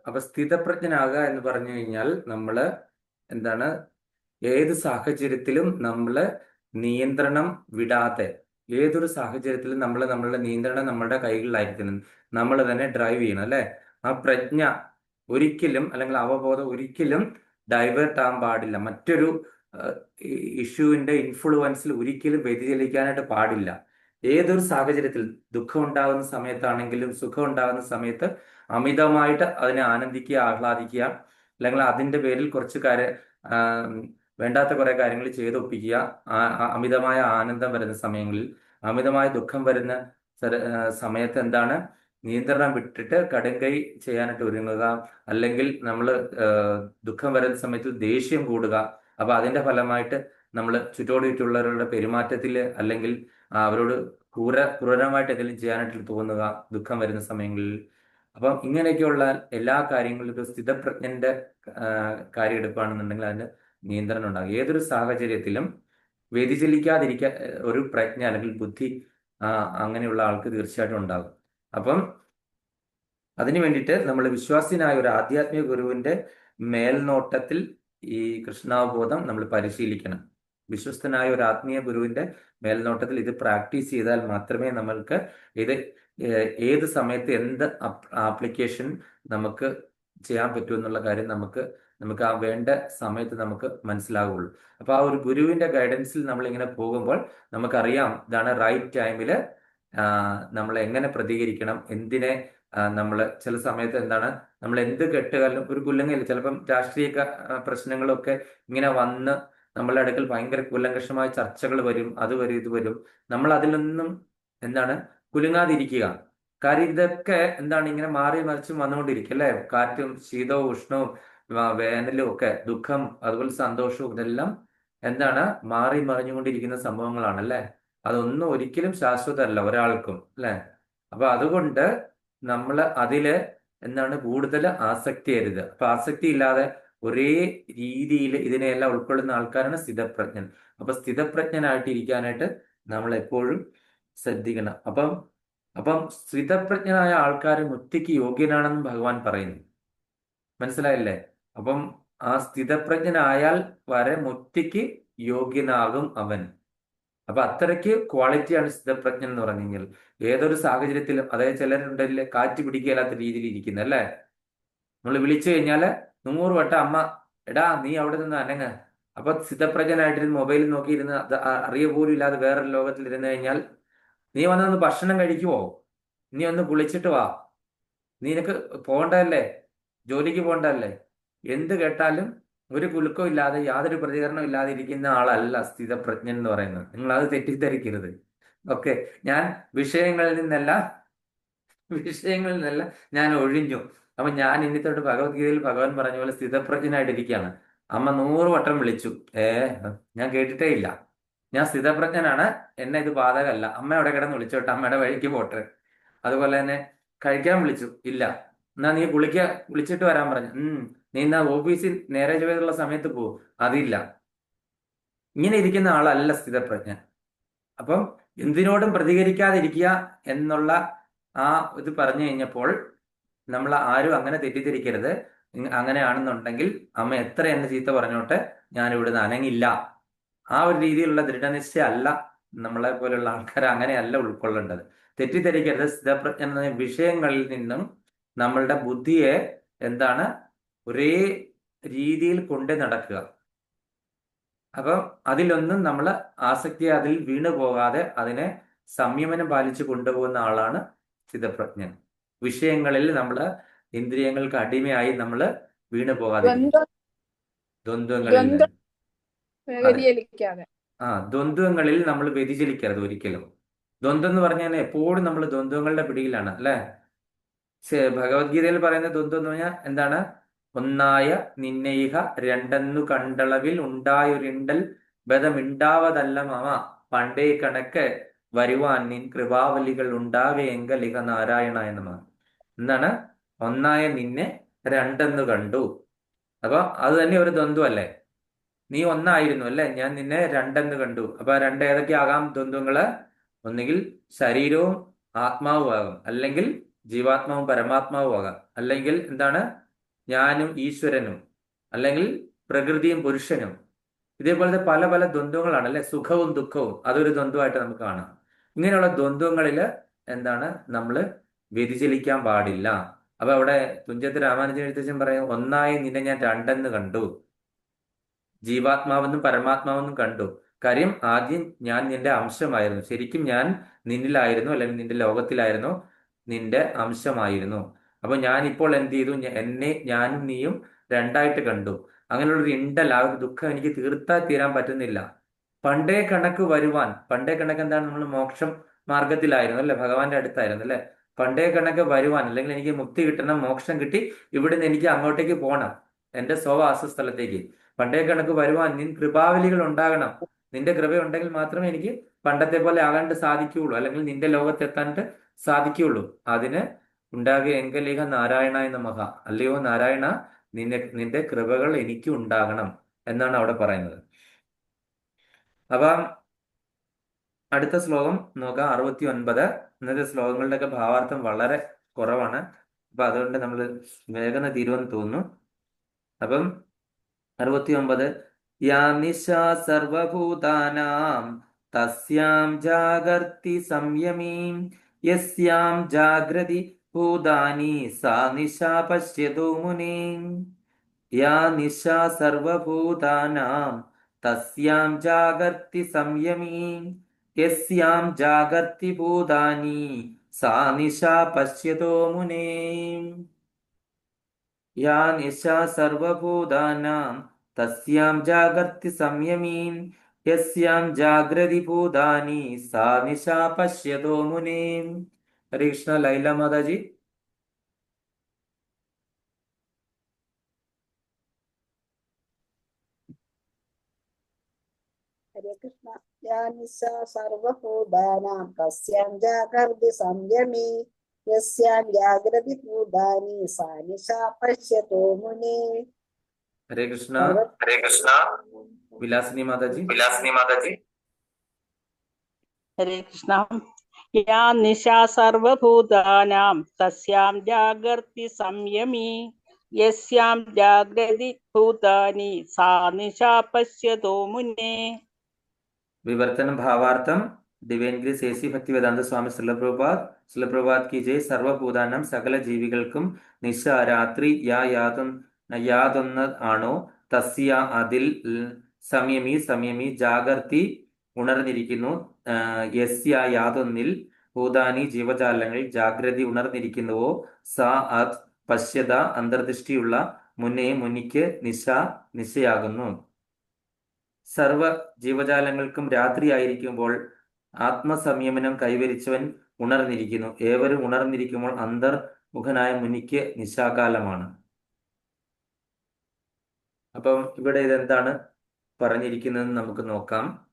അപ്പൊ സ്ഥിതപ്രജ്ഞനാകുക എന്ന് പറഞ്ഞു കഴിഞ്ഞാൽ നമ്മള് എന്താണ് ഏത് സാഹചര്യത്തിലും നമ്മള് നിയന്ത്രണം വിടാതെ, ഏതൊരു സാഹചര്യത്തിലും നമ്മളുടെ നിയന്ത്രണം നമ്മളുടെ കൈകളിലായിരിക്കണം. നമ്മൾ തന്നെ ഡ്രൈവ് ചെയ്യണം, അല്ലെ? ആ പ്രജ്ഞ ഒരിക്കലും, അല്ലെങ്കിൽ അവബോധം ഒരിക്കലും ഡൈവേർട്ട് ആകാൻ പാടില്ല. മറ്റൊരു ഇഷ്യൂവിന്റെ ഇൻഫ്ലുവൻസിൽ ഒരിക്കലും വ്യതിചലിക്കാനായിട്ട് പാടില്ല. ഏതൊരു സാഹചര്യത്തിൽ, ദുഃഖം ഉണ്ടാകുന്ന സമയത്താണെങ്കിലും സുഖം ഉണ്ടാകുന്ന സമയത്ത് അമിതമായിട്ട് അതിനെ ആനന്ദിക്കുക, ആഹ്ലാദിക്കുക, അല്ലെങ്കിൽ അതിന്റെ പേരിൽ കുറച്ച് വേണ്ടാത്ത കുറെ കാര്യങ്ങൾ ചെയ്തൊപ്പിക്കുക. അമിതമായ ആനന്ദം വരുന്ന സമയങ്ങളിൽ, അമിതമായ ദുഃഖം വരുന്ന സമയത്ത് എന്താണ് നിയന്ത്രണം വിട്ടിട്ട് കടുംകൈ ചെയ്യാനായിട്ട് ഒരുങ്ങുക. അല്ലെങ്കിൽ നമ്മൾ ദുഃഖം വരുന്ന സമയത്ത് ദേഷ്യം കൂടുക. അപ്പൊ അതിന്റെ ഫലമായിട്ട് നമ്മൾ ചുറ്റോടിയിട്ടുള്ളവരുടെ പെരുമാറ്റത്തിൽ, അല്ലെങ്കിൽ അവരോട് ക്രൂരമായിട്ട് എന്തെങ്കിലും ചെയ്യാനായിട്ട് തോന്നുക ദുഃഖം വരുന്ന സമയങ്ങളിൽ. അപ്പം ഇങ്ങനെയൊക്കെയുള്ള എല്ലാ കാര്യങ്ങളിലും ഇപ്പോൾ സ്ഥിതപ്രജ്ഞന്റെ കാര്യം എടുക്കുകയാണെന്നുണ്ടെങ്കിൽ അതിന് നിയന്ത്രണം ഉണ്ടാകും. ഏതൊരു സാഹചര്യത്തിലും വ്യതിചലിക്കാതിരിക്കാൻ ഒരു പ്രജ്ഞ അല്ലെങ്കിൽ ബുദ്ധി അങ്ങനെയുള്ള ആൾക്ക് തീർച്ചയായിട്ടും ഉണ്ടാകും. അപ്പം അതിനു വേണ്ടിയിട്ട് നമ്മൾ വിശ്വാസിനായ ഒരു ആധ്യാത്മിക ഗുരുവിന്റെ മേൽനോട്ടത്തിൽ ഈ കൃഷ്ണാവബോധം നമ്മൾ പരിശീലിക്കണം. വിശ്വസ്തനായ ഒരു ആത്മീയ ഗുരുവിന്റെ മേൽനോട്ടത്തിൽ ഇത് പ്രാക്ടീസ് ചെയ്താൽ മാത്രമേ നമ്മൾക്ക് ഇത് ഏത് സമയത്ത് എന്ത് ആപ്ലിക്കേഷൻ നമുക്ക് ചെയ്യാൻ പറ്റും എന്നുള്ള കാര്യം നമുക്ക് ആ വേണ്ട സമയത്ത് നമുക്ക് മനസ്സിലാവുള്ളൂ. അപ്പൊ ആ ഒരു ഗുരുവിന്റെ ഗൈഡൻസിൽ നമ്മൾ ഇങ്ങനെ പോകുമ്പോൾ നമുക്കറിയാം ഇതാണ് റൈറ്റ് ടൈമില് നമ്മൾ എങ്ങനെ പ്രതികരിക്കണം, എന്തിനെ നമ്മൾ ചില സമയത്ത് എന്താണ് നമ്മൾ എന്ത് കെട്ടുകാലും ഒരു കുല്ലങ്ങയില്ല, ചിലപ്പം രാഷ്ട്രീയ പ്രശ്നങ്ങളൊക്കെ ഇങ്ങനെ വന്ന് നമ്മളുടെ അടുക്കൽ ഭയങ്കര കൂലങ്കഷമായ ചർച്ചകൾ വരും, അത് വരും, ഇത് വരും. നമ്മൾ അതിലൊന്നും എന്താണ് കുലുങ്ങാതിരിക്കുക. കാര്യം ഇതൊക്കെ എന്താണ് ഇങ്ങനെ മാറി മറിച്ചും വന്നുകൊണ്ടിരിക്കും, അല്ലെ? കാറ്റും ശീതവും ഉഷ്ണവും വേനലും ഒക്കെ, ദുഃഖം അതുപോലെ സന്തോഷവും, ഇതെല്ലാം എന്താണ് മാറി മറിഞ്ഞുകൊണ്ടിരിക്കുന്ന സംഭവങ്ങളാണ്, അല്ലെ? അതൊന്നും ഒരിക്കലും ശാശ്വതമല്ല ഒരാൾക്കും, അല്ലെ? അപ്പൊ അതുകൊണ്ട് നമ്മൾ അതില് എന്താണ് കൂടുതൽ ആസക്തി അരുത്. അപ്പൊ ആസക്തി ഇല്ലാതെ ഒരേ രീതിയിൽ ഇതിനെയെല്ലാം ഉൾക്കൊള്ളുന്ന ആൾക്കാരാണ് സ്ഥിതപ്രജ്ഞൻ. അപ്പൊ സ്ഥിതപ്രജ്ഞനായിട്ടിരിക്കാനായിട്ട് നമ്മൾ എപ്പോഴും ശ്രദ്ധിക്കണം. അപ്പം സ്ഥിതപ്രജ്ഞനായ ആൾക്കാർ മുക്തിക്ക് യോഗ്യനാണെന്ന് ഭഗവാൻ പറയുന്നു. മനസ്സിലായില്ലേ? അപ്പം ആ സ്ഥിതപ്രജ്ഞനായാൽ വരെ മുക്തിക്ക് യോഗ്യനാകും അവൻ. അപ്പൊ അത്രയ്ക്ക് ക്വാളിറ്റിയാണ് സ്ഥിതപ്രജ്ഞൻ എന്ന് പറഞ്ഞു കഴിഞ്ഞാൽ. ഏതൊരു സാഹചര്യത്തിലും, അതായത് ചിലരുണ്ടല്ലേ കാറ്റ് പിടിക്കില്ലാത്ത രീതിയിൽ ഇരിക്കുന്നത്, അല്ലെ? നമ്മൾ വിളിച്ചു കഴിഞ്ഞാല് 100 വട്ടം അമ്മ എടാ നീ അവിടെ നിന്ന് അനങ്ങ്. അപ്പൊ സ്ഥിതപ്രജ്ഞനായിട്ടിരുന്ന് മൊബൈലിൽ നോക്കിയിരുന്ന് അറിയ പോലും ഇല്ലാതെ വേറൊരു ലോകത്തിൽ ഇരുന്ന് കഴിഞ്ഞാൽ നീ വന്നൊന്ന് ഭക്ഷണം കഴിക്കുവോ? നീ ഒന്ന് കുളിച്ചിട്ട് വാ, നിനക്ക് പോകണ്ടല്ലേ, ജോലിക്ക് പോകണ്ടല്ലേ, എന്ത് കേട്ടാലും ഒരു കുലുക്കവും ഇല്ലാതെ യാതൊരു പ്രതികരണവും ഇല്ലാതെ ഇരിക്കുന്ന ആളല്ല സ്ഥിതപ്രജ്ഞൻ എന്ന് പറയുന്നത്. നിങ്ങൾ അത് തെറ്റിദ്ധരിക്കരുത്. ഓക്കെ, ഞാൻ വിഷയങ്ങളിൽ നിന്നെല്ലാം ഞാൻ ഒഴിഞ്ഞു. അപ്പൊ ഞാൻ ഇനി തൊട്ട് ഭഗവത്ഗീതയിൽ ഭഗവാൻ പറഞ്ഞ പോലെ സ്ഥിതപ്രജ്ഞനായിട്ടിരിക്കുകയാണ്. അമ്മ 100 വട്ടം വിളിച്ചു. ഞാൻ കേട്ടിട്ടേ ഇല്ല. ഞാൻ സ്ഥിതപ്രജ്ഞനാണ്, എന്നെ ഇത് ബാധകമല്ല. അമ്മ അവിടെ കിടന്ന് വിളിച്ചോട്ടെ, അമ്മയുടെ വഴിക്ക് പോട്ടെ. അതുപോലെ തന്നെ കഴിക്കാൻ വിളിച്ചു, ഇല്ല. എന്നാ നീ വിളിച്ചിട്ട് വരാൻ പറഞ്ഞു. നീ എന്നാ ഓഫീസിൽ നേരെ ചൊവ്വയുള്ള സമയത്ത് പോകും, അതില്ല. ഇങ്ങനെ ഇരിക്കുന്ന ആളല്ല സ്ഥിതപ്രജ്ഞ. അപ്പം എന്തിനോടും പ്രതികരിക്കാതിരിക്കുക എന്നുള്ള ആ ഇത് പറഞ്ഞു കഴിഞ്ഞപ്പോൾ നമ്മൾ ആരും അങ്ങനെ തെറ്റിദ്ധരിക്കരുത്. അങ്ങനെയാണെന്നുണ്ടെങ്കിൽ അമ്മ എത്ര എന്നെ ചീത്ത പറഞ്ഞോട്ടെ, ഞാൻ ഇവിടുന്ന് അനങ്ങില്ല. ആ ഒരു രീതിയിലുള്ള ദൃഢനിശ്ചയം അല്ല നമ്മളെ പോലുള്ള ആൾക്കാർ അങ്ങനെയല്ല ഉൾക്കൊള്ളേണ്ടത്. തെറ്റിദ്ധരിക്കരുത്. സ്ഥിതപ്രജ്ഞ എന്ന വിഷയങ്ങളിൽ നിന്നും നമ്മളുടെ ബുദ്ധിയെ എന്താണ് ഒരേ രീതിയിൽ കൊണ്ടു നടക്കുക. അപ്പം അതിലൊന്നും നമ്മൾ ആസക്തി അതിൽ വീണു പോകാതെ അതിനെ സംയമനം പാലിച്ച് കൊണ്ടുപോകുന്ന ആളാണ് സ്ഥിതപ്രജ്ഞൻ. വിഷയങ്ങളിൽ നമ്മൾ ഇന്ദ്രിയങ്ങൾക്ക് അടിമയായി നമ്മൾ വീണു പോകാതിരിക്കും. ദ്വന്ദ്വങ്ങളിൽ ദ്വന്ദ്വ അതെ, വ്യതിചലിക്കാതെ. ദ്വന്ദ്വങ്ങളിൽ നമ്മൾ വ്യതിചലിക്കരുത് ഒരിക്കലും. ദ്വന്ദ്വം എന്ന് പറഞ്ഞാൽ എപ്പോഴും നമ്മൾ ദ്വന്ദ്വങ്ങളുടെ പിടിയിലാണ്, അല്ലെ? ഭഗവത്ഗീതയിൽ പറയുന്ന ദ്വന്ദ്വം എന്ന് പറഞ്ഞാൽ എന്താണ്? ഒന്നായ നിന്നയിഹ രണ്ടെന്നു കണ്ടളവിൽ ഉണ്ടായൊരിണ്ടൽ ബദമിണ്ടാവതല്ല മമ പണ്ടേ കണക്ക് വരുവാൻ നിൻ കൃപാവലികൾ ഉണ്ടാവേങ്കൽ ഇഹ നാരായണ എന്ന്. എന്താണ്? ഒന്നായ നിന്നെ രണ്ടെന്നു കണ്ടു. അപ്പൊ അത് തന്നെ ഒരു ദ്വന്ദ്വം അല്ലേ? നീ ഒന്നായിരുന്നു അല്ലേ, ഞാൻ നിന്നെ രണ്ടെന്ന് കണ്ടു. അപ്പൊ ആ രണ്ട് ഏതൊക്കെ ആകാം ദ്വന്ദ്വങ്ങള്? ഒന്നുകിൽ ശരീരവും ആത്മാവും ആകാം, അല്ലെങ്കിൽ ജീവാത്മാവും പരമാത്മാവും ആകാം, അല്ലെങ്കിൽ എന്താണ് ഞാനും ഈശ്വരനും, അല്ലെങ്കിൽ പ്രകൃതിയും പുരുഷനും. ഇതേപോലത്തെ പല പല ദ്വന്ദ്വങ്ങളാണ് അല്ലെ? സുഖവും ദുഃഖവും അതൊരു ദ്വന്ദ്വമായിട്ട് നമുക്ക് കാണാം. ഇങ്ങനെയുള്ള ദ്വന്ദ്വങ്ങളില് എന്താണ് നമ്മൾ വ്യതിചലിക്കാൻ പാടില്ല. അപ്പൊ അവിടെ തുഞ്ചത്ത് രാമാനുജൻ എഴുത്തച്ഛൻ പറയും, ഒന്നായി നിന്നെ ഞാൻ രണ്ടെന്ന് കണ്ടു, ജീവാത്മാവെന്നും പരമാത്മാവെന്നും കണ്ടു. കാര്യം ആദ്യം ഞാൻ നിന്റെ അംശമായിരുന്നു, ശരിക്കും ഞാൻ നിന്നിലായിരുന്നു, അല്ലെങ്കിൽ നിന്റെ ലോകത്തിലായിരുന്നു, നിന്റെ അംശമായിരുന്നു. അപ്പൊ ഞാൻ ഇപ്പോൾ എന്ത് ചെയ്തു? എന്നെ ഞാനും നീയും രണ്ടായിട്ട് കണ്ടു. അങ്ങനെയുള്ളൊരു ഇണ്ടൽ, ആ ഒരു ദുഃഖം എനിക്ക് തീരാൻ പറ്റുന്നില്ല. പണ്ടേ കണക്ക് വരുവാൻ, പണ്ടേ കണക്ക് എന്താണ്? നമ്മൾ മോക്ഷം മാർഗത്തിലായിരുന്നു അല്ലെ, ഭഗവാന്റെ അടുത്തായിരുന്നു അല്ലെ. പണ്ടേ കണക്ക് വരുവാൻ, അല്ലെങ്കിൽ എനിക്ക് മുക്തി കിട്ടണം, മോക്ഷം കിട്ടി ഇവിടുന്ന് എനിക്ക് അങ്ങോട്ടേക്ക് പോകണം, എന്റെ സ്വവാസസ്ഥലത്തേക്ക്. പണ്ടേ കണക്ക് വരുവാൻ നിൻ കൃപാവലികൾ ഉണ്ടാകണം. നിന്റെ കൃപയുണ്ടെങ്കിൽ മാത്രമേ എനിക്ക് പണ്ടത്തെ പോലെ ആകാണ്ട് സാധിക്കുകയുള്ളൂ, അല്ലെങ്കിൽ നിന്റെ ലോകത്തെത്താണ്ട് സാധിക്കുകയുള്ളൂ. അതിന് ഉണ്ടാകുക എങ്കലേഹ നാരായണായ നമഃ, അല്ലയോ നാരായണ, നിന്റെ കൃപകൾ എനിക്ക് ഉണ്ടാകണം എന്നാണ് അവിടെ പറയുന്നത്. അപ്പം അടുത്ത ശ്ലോകം നോക്കാം, 69. ഇന്നത്തെ ശ്ലോകങ്ങളുടെയൊക്കെ ഭാവാർത്ഥം വളരെ കുറവാണ്, അപ്പൊ അതുകൊണ്ട് നമ്മൾ വേഗം തീരുമെന്ന് തോന്നുന്നു. അപ്പം 69. യാ നിശാ സർവഭൂതാനാം തസ്യാം ജാഗർത്തി സംയമീം യസ്യാം ജാഗ്രതി ഭൂതാനി സാ നിശാ പശ്യതോ മുനീം. യാ നിശാ സർവഭൂതാനാം തസ്യാം ജാഗർത്തി സംയമീം യസ്യാം ജാഗർത്തി ഭൂതാനി സാ നിശാ പശ്യതോ മുനീം. യാ നിശാ സർവഭൂതാനാം തസ്യാം ജാഗർത്തി സംയമീം യസ്യാം ജാഗ്രതി ഭൂതാനി സാ നിശാ പശ്യതോ മുനീം. ഹരേ കൃഷ്ണ. ലൈല മാതാജി. ഹരേ കൃഷ്ണ. യാ നിശാ സർവഭൂതാനാം തസ്യാം ജാഗർത്തി സംയമീ യസ്യാം ജാഗ്രതി ഭൂതാനി സാ നിശാ പശ്യതോ മുനേ. ഹരേ കൃഷ്ണ. ഹരേ കൃഷ്ണ. വിലാസിനി മാതാജി. ഹരേ കൃഷ്ണ. യാ നിശാ സർവഭൂതാനാം തസ്യാം ജാഗർത്തി സംയമീ യസ്യാം ജാഗ്രതി ഭൂതാനി സാ നിശാ പശ്യതോ മുനേ. വിവർത്തനം ഭാവാർത്ഥം. Divine grace AC. ഭക്തിവേദാന്ത സ്വാമി ശ്രീലപ്രഭാത് കി ജയ്. സർവഭൂതാനം സകല ജീവികൾക്കും നിശ രാത്രി യാതൊന്ന് ആണോ തസ്യ അതിൽ സംയമി ജാഗർത്തി ഉണർന്നിരിക്കുന്നു യസ്യ യാതൊന്നിൽ ഭൂതാനി ജീവജാലങ്ങൾ ജാഗ്രതി ഉണർന്നിരിക്കുന്നുവോ സ അത് പശ്യത അന്തർദൃഷ്ടിയുള്ള മുനിക്ക് നിശയാകുന്നു. സർവ ജീവജാലങ്ങൾക്കും രാത്രിയായിരിക്കുമ്പോൾ ആത്മസംയമനം കൈവരിച്ചവൻ ഉണർന്നിരിക്കുന്നു. ഏവരും ഉണർന്നിരിക്കുമ്പോൾ അന്തർമുഖനായ മുനിക്ക് നിശാകാലമാണ്. അപ്പം ഇവിടെ ഇതെന്താണ് പറഞ്ഞിരിക്കുന്നതെന്ന് നമുക്ക് നോക്കാം.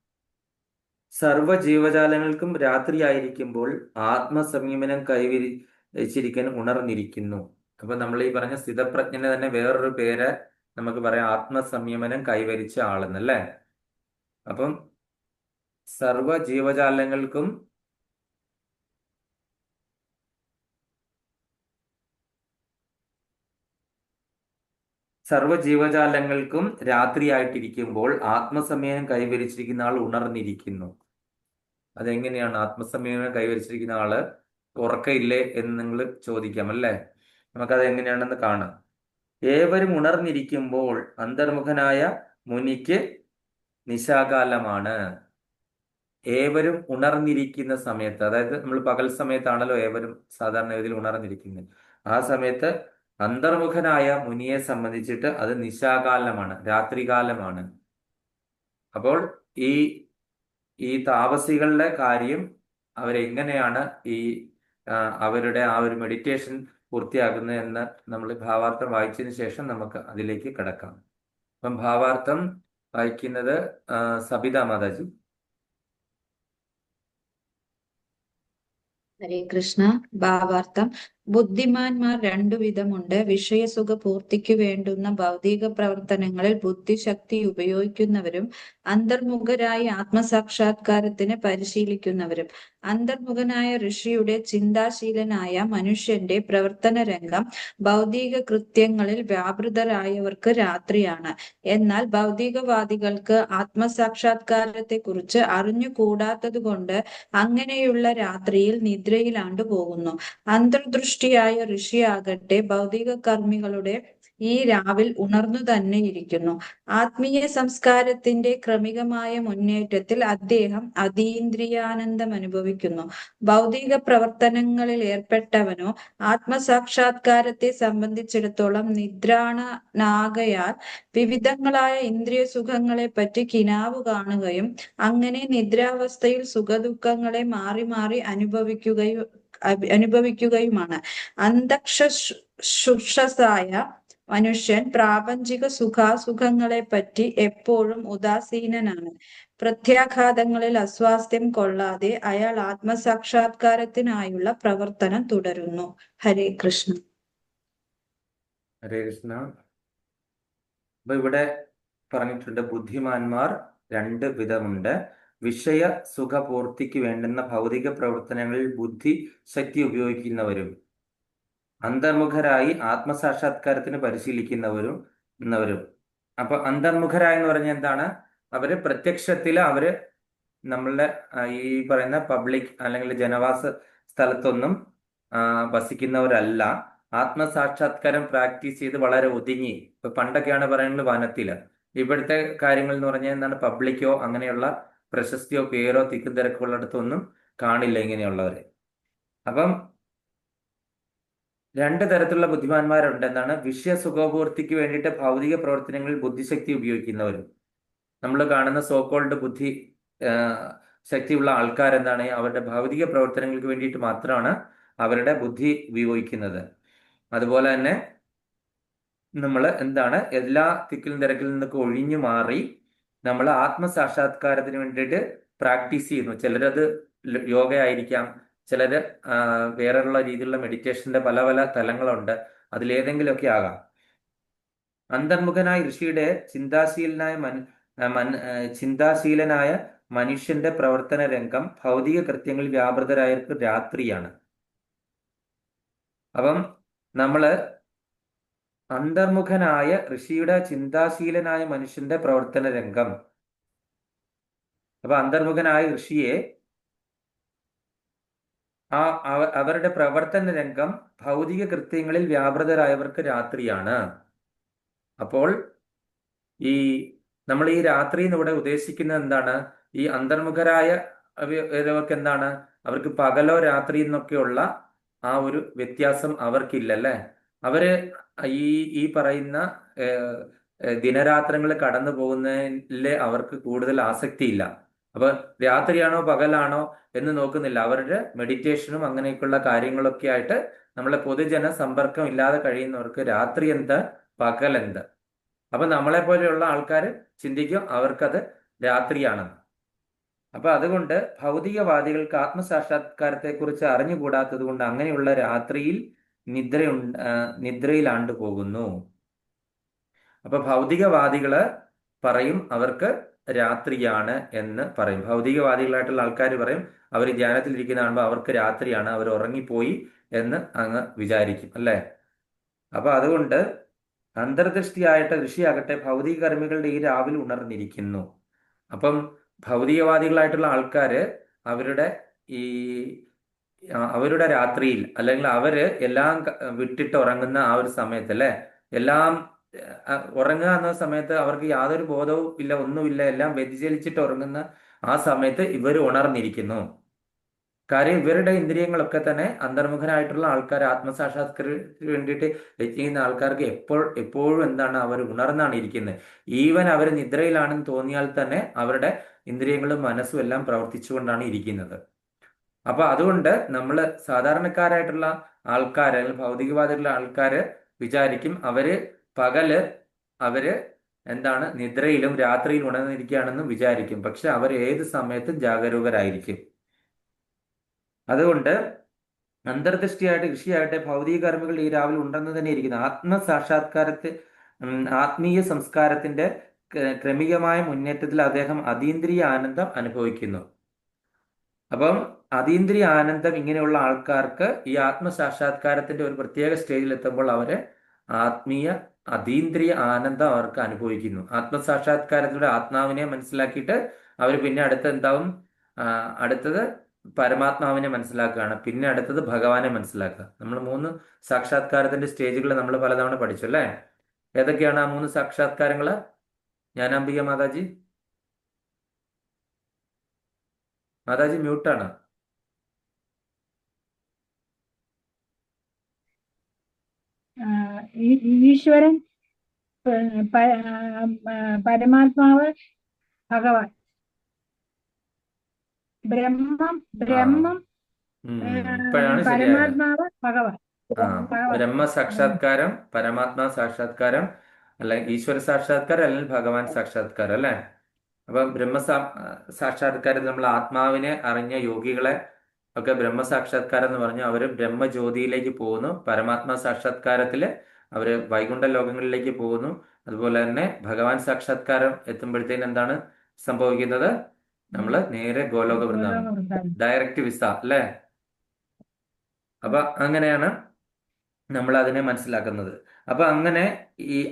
സർവ്വ ജീവജാലങ്ങൾക്കും രാത്രിയായിരിക്കുമ്പോൾ ആത്മസംയമനം കൈവരിച്ചിരിക്കാൻ ഉണർന്നിരിക്കുന്നു. അപ്പൊ നമ്മൾ ഈ പറഞ്ഞ സ്ഥിതപ്രജ്ഞന് തന്നെ വേറൊരു പേര് നമുക്ക് പറയാം, ആത്മസംയമനം കൈവരിച്ച ആളെന്നല്ലേ. അപ്പം സർവ്വ ജീവജാലങ്ങൾക്കും രാത്രിയായിട്ടിരിക്കുമ്പോൾ ആത്മസംയമനം കൈവരിച്ചിരിക്കുന്ന ആൾ ഉണർന്നിരിക്കുന്നു. അതെങ്ങനെയാണ് ആത്മസംയമനം കൈവരിച്ചിരിക്കുന്ന ആള് ഉറക്കയില്ലേ എന്ന് നിങ്ങൾ ചോദിക്കാം അല്ലേ. നമുക്കത് എങ്ങനെയാണെന്ന് കാണാം. ഏവരും ഉണർന്നിരിക്കുമ്പോൾ അന്തർമുഖനായ മുനിക്ക് നിശാകാലമാണ്. ഏവരും ഉണർന്നിരിക്കുന്ന സമയത്ത്, അതായത് നമ്മൾ പകൽ സമയത്താണല്ലോ ഏവരും സാധാരണ ഗതിയിൽ ഉണർന്നിരിക്കുന്നത്. ആ സമയത്ത് അന്തർമുഖനായ മുനിയെ സംബന്ധിച്ചിട്ട് അത് നിശാകാലമാണ്, രാത്രികാലമാണ്. അപ്പോൾ ഈ താപസികളുടെ കാര്യം അവരെങ്ങനെയാണ് അവരുടെ ആ ഒരു മെഡിറ്റേഷൻ പൂർത്തിയാക്കുന്നത് എന്ന് നമ്മൾ ഭാവാർത്ഥം വായിച്ചതിന് ശേഷം നമുക്ക് അതിലേക്ക് കിടക്കാം. അപ്പം ഭാവാർത്ഥം വായിക്കുന്നത് സബിത മാതാജി. ഹരേ കൃഷ്ണ. ഭാവാർത്ഥം: ബുദ്ധിമാന്മാർ രണ്ടു വിധമുണ്ട്. വിഷയസുഖ പൂർത്തിക്കു വേണ്ടുന്ന ഭൗതിക പ്രവർത്തനങ്ങളിൽ ബുദ്ധിശക്തി ഉപയോഗിക്കുന്നവരും അന്തർമുഖരായി ആത്മസാക്ഷാത്കാരത്തിന് പരിശീലിക്കുന്നവരും. അന്തർമുഖനായ ഋഷിയുടെ ചിന്താശീലനായ മനുഷ്യന്റെ പ്രവർത്തന രംഗം ഭൗതിക കൃത്യങ്ങളിൽ വ്യാപൃതരായവർക്ക് രാത്രിയാണ്. എന്നാൽ ഭൗതികവാദികൾക്ക് ആത്മസാക്ഷാത്കാരത്തെ കുറിച്ച് അറിഞ്ഞുകൂടാത്തതുകൊണ്ട് അങ്ങനെയുള്ള രാത്രിയിൽ നിദ്രയിലാണ്ടു പോകുന്നു. അന്തർദൃഷ്ടിയായ ഋഷിയാകട്ടെ ഭൗതിക കർമ്മികളുടെ ഈ രാവിൽ ഉണർന്നു തന്നെ ഇരിക്കുന്നു. ആത്മീയ സംസ്കാരത്തിന്റെ ക്രമികമായ മുന്നേറ്റത്തിൽ അദ്ദേഹം അതീന്ദ്രിയാനന്ദം അനുഭവിക്കുന്നു. ഭൗതിക പ്രവർത്തനങ്ങളിൽ ഏർപ്പെട്ടവനോ ആത്മസാക്ഷാത്കാരത്തെ സംബന്ധിച്ചിടത്തോളം നിദ്രാണനാകയാൽ വിവിധങ്ങളായ ഇന്ദ്രിയ സുഖങ്ങളെ പറ്റി കിനാവ് കാണുകയും അങ്ങനെ നിദ്രാവസ്ഥയിൽ സുഖദുഃഖങ്ങളെ മാറി മാറി അനുഭവിക്കുകയുമാണ്. അന്തക്ഷുഷസായ മനുഷ്യൻ പ്രാപഞ്ചിക സുഖാസുഖങ്ങളെ പറ്റി എപ്പോഴും ഉദാസീനനാണ്. പ്രത്യാഘാതങ്ങളിൽ അസ്വാസ്ഥ്യം കൊള്ളാതെ അയാൾ ആത്മസാക്ഷാത്കാരത്തിനായുള്ള പ്രവർത്തനം തുടരുന്നു. ഹരേ കൃഷ്ണ. ഹരേ കൃഷ്ണ. അപ്പൊ ഇവിടെ പറഞ്ഞിട്ടുണ്ട് ബുദ്ധിമാന്മാർ രണ്ട് വിധമുണ്ട്. വിഷയ സുഖപൂർത്തിക്ക് വേണ്ടുന്ന ഭൗതിക പ്രവർത്തനങ്ങളിൽ ബുദ്ധിശക്തി ഉപയോഗിക്കുന്നവരും അന്തർമുഖരായി ആത്മസാക്ഷാത്കാരത്തിന് പരിശീലിക്കുന്നവരും. അപ്പൊ അന്തർമുഖരായി എന്ന് പറഞ്ഞാൽ എന്താണ്? അവര് പ്രത്യക്ഷത്തില് നമ്മളുടെ ഈ പറയുന്ന പബ്ലിക് അല്ലെങ്കിൽ ജനവാസ സ്ഥലത്തൊന്നും വസിക്കുന്നവരല്ല. ആത്മസാക്ഷാത്കാരം പ്രാക്ടീസ് ചെയ്ത് വളരെ ഒതുങ്ങി, ഇപ്പൊ പണ്ടൊക്കെയാണ് പറയുന്നത് വനത്തില്. ഇവിടുത്തെ കാര്യങ്ങൾ എന്ന് പറഞ്ഞാൽ എന്താണ്? പബ്ലിക്കോ അങ്ങനെയുള്ള പ്രശസ്തിയോ പേരോ തിക്കും തിരക്കുള്ളിടത്തൊന്നും കാണില്ല ഇങ്ങനെയുള്ളവരെ. അപ്പം രണ്ട് തരത്തിലുള്ള ബുദ്ധിമാന്മാരുണ്ട്. എന്താണ്? വിഷയ സുഖപൂർത്തിക്ക് വേണ്ടിയിട്ട് ഭൗതിക പ്രവർത്തനങ്ങളിൽ ബുദ്ധിശക്തി ഉപയോഗിക്കുന്നവരും. നമ്മൾ കാണുന്ന സോക്കോൾഡ് ബുദ്ധി ശക്തിയുള്ള ആൾക്കാരെന്താണ്? അവരുടെ ഭൗതിക പ്രവർത്തനങ്ങൾക്ക് വേണ്ടിയിട്ട് മാത്രമാണ് അവരുടെ ബുദ്ധി ഉപയോഗിക്കുന്നത്. അതുപോലെ തന്നെ നമ്മൾ എന്താണ്? എല്ലാ തിക്കിലും തിരക്കിൽ നിന്നൊക്കെ ഒഴിഞ്ഞു മാറി നമ്മൾ ആത്മസാക്ഷാത്കാരത്തിന് വേണ്ടിയിട്ട് പ്രാക്ടീസ് ചെയ്യുന്നു. ചിലരത് യോഗ ആയിരിക്കാം, ചിലര് വേറെയുള്ള രീതിയിലുള്ള മെഡിറ്റേഷന്റെ പല പല തലങ്ങളുണ്ട്. അതിലേതെങ്കിലുമൊക്കെ ആകാം. അന്തർമുഖനായ ഋഷിയുടെ ചിന്താശീലനായ മനുഷ്യന്റെ പ്രവർത്തന രംഗം ഭൗതിക കൃത്യങ്ങളിൽ വ്യാപൃതരായവർക്ക് രാത്രിയാണ്. അപ്പം നമ്മള് അന്തർമുഖനായ ഋഷിയുടെ ചിന്താശീലനായ മനുഷ്യന്റെ പ്രവർത്തന രംഗം, അപ്പൊ അന്തർമുഖനായ ഋഷിയെ അവരുടെ പ്രവർത്തന രംഗം ഭൗതിക കൃത്യങ്ങളിൽ വ്യാപൃതരായവർക്ക് രാത്രിയാണ്. അപ്പോൾ നമ്മൾ ഈ രാത്രി എന്നിവിടെ ഉദ്ദേശിക്കുന്നത് എന്താണ്? ഈ അന്തർമുഖരായവർക്ക് എന്താണ്? അവർക്ക് പകലോ രാത്രി എന്നൊക്കെയുള്ള ആ ഒരു വ്യത്യാസം അവർക്കില്ലല്ലേ. അവര് ഈ പറയുന്ന ദിനരാത്രങ്ങൾ കടന്നു പോകുന്നതിൽ അവർക്ക് കൂടുതൽ ആസക്തിയില്ല. അപ്പൊ രാത്രിയാണോ പകലാണോ എന്ന് നോക്കുന്നില്ല. അവരുടെ മെഡിറ്റേഷനും അങ്ങനെയൊക്കെയുള്ള കാര്യങ്ങളൊക്കെ ആയിട്ട് നമ്മളെ പൊതുജന സമ്പർക്കം ഇല്ലാതെ കഴിയുന്നവർക്ക് രാത്രി എന്ത്, പകൽ എന്ത്. അപ്പൊ നമ്മളെ പോലെയുള്ള ആൾക്കാർ ചിന്തിക്കും അവർക്കത് രാത്രിയാണെന്ന്. അപ്പൊ അതുകൊണ്ട് ഭൗതികവാദികൾക്ക് ആത്മസാക്ഷാത്കാരത്തെ കുറിച്ച് അറിഞ്ഞുകൂടാത്തത് കൊണ്ട് അങ്ങനെയുള്ള രാത്രിയിൽ നിദ്രയിലാണ്ടു പോകുന്നു. അപ്പൊ ഭൗതികവാദികള് പറയും അവർക്ക് രാത്രിയാണ് എന്ന് പറയും. ഭൗതികവാദികളായിട്ടുള്ള ആൾക്കാർ പറയും അവർ ധ്യാനത്തിൽ ഇരിക്കുന്ന കാണുമ്പോൾ അവർക്ക് രാത്രിയാണ്, അവർ ഉറങ്ങിപ്പോയി എന്ന് അങ്ങ് വിചാരിക്കും അല്ലേ. അപ്പൊ അതുകൊണ്ട് അന്തർദൃഷ്ടിയായിട്ട് ഋഷിയാകട്ടെ ഭൗതിക കർമ്മികളുടെ ഈ രാവിൽ ഉണർന്നിരിക്കുന്നു. അപ്പം ഭൗതികവാദികളായിട്ടുള്ള ആൾക്കാര് അവരുടെ ഈ അവരുടെ രാത്രിയിൽ അല്ലെങ്കിൽ അവര് എല്ലാം വിട്ടിട്ട് ഉറങ്ങുന്ന ആ ഒരു സമയത്ത് അല്ലെ, എല്ലാം ഉറങ്ങുക എന്ന സമയത്ത് അവർക്ക് യാതൊരു ബോധവും ഇല്ല, ഒന്നുമില്ല, എല്ലാം വ്യതിചലിച്ചിട്ട് ഉറങ്ങുന്ന ആ സമയത്ത് ഇവർ ഉണർന്നിരിക്കുന്നു. കാര്യം ഇവരുടെ ഇന്ദ്രിയങ്ങളൊക്കെ തന്നെ അന്തർമുഖനായിട്ടുള്ള ആൾക്കാർ, ആത്മസാക്ഷാത്കാരത്തിന് വേണ്ടിയിട്ട് ചെയ്യുന്ന ആൾക്കാർക്ക് എപ്പോഴും എന്താണ്, അവർ ഉണർന്നാണ് ഇരിക്കുന്നത്. ഈവൻ അവർ നിദ്രയിലാണെന്ന് തോന്നിയാൽ തന്നെ അവരുടെ ഇന്ദ്രിയങ്ങളും മനസ്സും എല്ലാം പ്രവർത്തിച്ചുകൊണ്ടാണ് ഇരിക്കുന്നത്. അപ്പൊ അതുകൊണ്ട് നമ്മൾ സാധാരണക്കാരായിട്ടുള്ള ആൾക്കാർ അല്ലെങ്കിൽ ഭൗതികവാദികളുടെ ആൾക്കാര് വിചാരിക്കും പകല് അവര് എന്താണ് നിദ്രയിലും രാത്രിയിൽ ഉണർന്നിരിക്കുകയാണെന്നും വിചാരിക്കും. പക്ഷെ അവർ ഏത് സമയത്തും ജാഗരൂകരായിരിക്കും. അതുകൊണ്ട് അന്തർദൃഷ്ടിയായിട്ട് ഋഷിയായിട്ട് ഭൗതിക കർമ്മികൾ ഈ രാവിലെ ഉണ്ടെന്ന് തന്നെ ഇരിക്കുന്നു. ആത്മീയ സംസ്കാരത്തിന്റെ ക്രമികമായ മുന്നേറ്റത്തിൽ അദ്ദേഹം അതീന്ദ്രിയ ആനന്ദം അനുഭവിക്കുന്നു. അപ്പം അതീന്ദ്രിയ ആനന്ദം ഇങ്ങനെയുള്ള ആൾക്കാർക്ക് ഈ ആത്മസാക്ഷാത്കാരത്തിന്റെ ഒരു പ്രത്യേക സ്റ്റേജിൽ എത്തുമ്പോൾ അവര് അതീന്ദ്രിയ ആനന്ദം അവർക്ക് അനുഭവിക്കുന്നു. ആത്മസാക്ഷാത്കാരത്തിലൂടെ ആത്മാവിനെ മനസ്സിലാക്കിയിട്ട് അവർ പിന്നെ അടുത്തത് പരമാത്മാവിനെ മനസ്സിലാക്കുകയാണ്, പിന്നെ അടുത്തത് ഭഗവാനെ മനസ്സിലാക്കുക. നമ്മൾ 3 സാക്ഷാത്കാരത്തിന്റെ സ്റ്റേജുകൾ നമ്മൾ പലതവണ പഠിച്ചു അല്ലേ. ഏതൊക്കെയാണ് ആ 3 സാക്ഷാത്കാരങ്ങള്? ജ്ഞാനാംബിക മാതാജി മ്യൂട്ടാണ്. ഈശ്വരൻ, പരമാത്മാവ്, ഭഗവാൻ, ബ്രഹ്മം, ഇപ്പോഴാണ് ശരിയായത്. പരമാത്മാവ്, ഭഗവാൻ. ബ്രഹ്മ സാക്ഷാത്കാരം, പരമാത്മാ സാക്ഷാത്കാരം, അല്ലെങ്കിൽ ഈശ്വര സാക്ഷാത്കാരം, അല്ലെങ്കിൽ ഭഗവാൻ സാക്ഷാത്കാരം അല്ലെ. അപ്പം സാക്ഷാത്കാരം നമ്മൾ ആത്മാവിനെ അറിഞ്ഞ യോഗികളെ ഒക്കെ ബ്രഹ്മസാക്ഷാത്കാരം എന്ന് പറഞ്ഞു അവര് ബ്രഹ്മജ്യോതിയിലേക്ക് പോകുന്നു. പരമാത്മാ സാക്ഷാത്കാരത്തില് അവര് വൈകുണ്ഠ ലോകങ്ങളിലേക്ക് പോകുന്നു. അതുപോലെ തന്നെ ഭഗവാൻ സാക്ഷാത്കാരം എത്തുമ്പോഴത്തേന് എന്താണ് സംഭവിക്കുന്നത്? നമ്മള് നേരെ ഗോലോക വൃന്ദാവനം, ഡയറക്റ്റ് വിസ അല്ലേ. അപ്പൊ അങ്ങനെയാണ് നമ്മൾ അതിനെ മനസ്സിലാക്കുന്നത്. അപ്പൊ അങ്ങനെ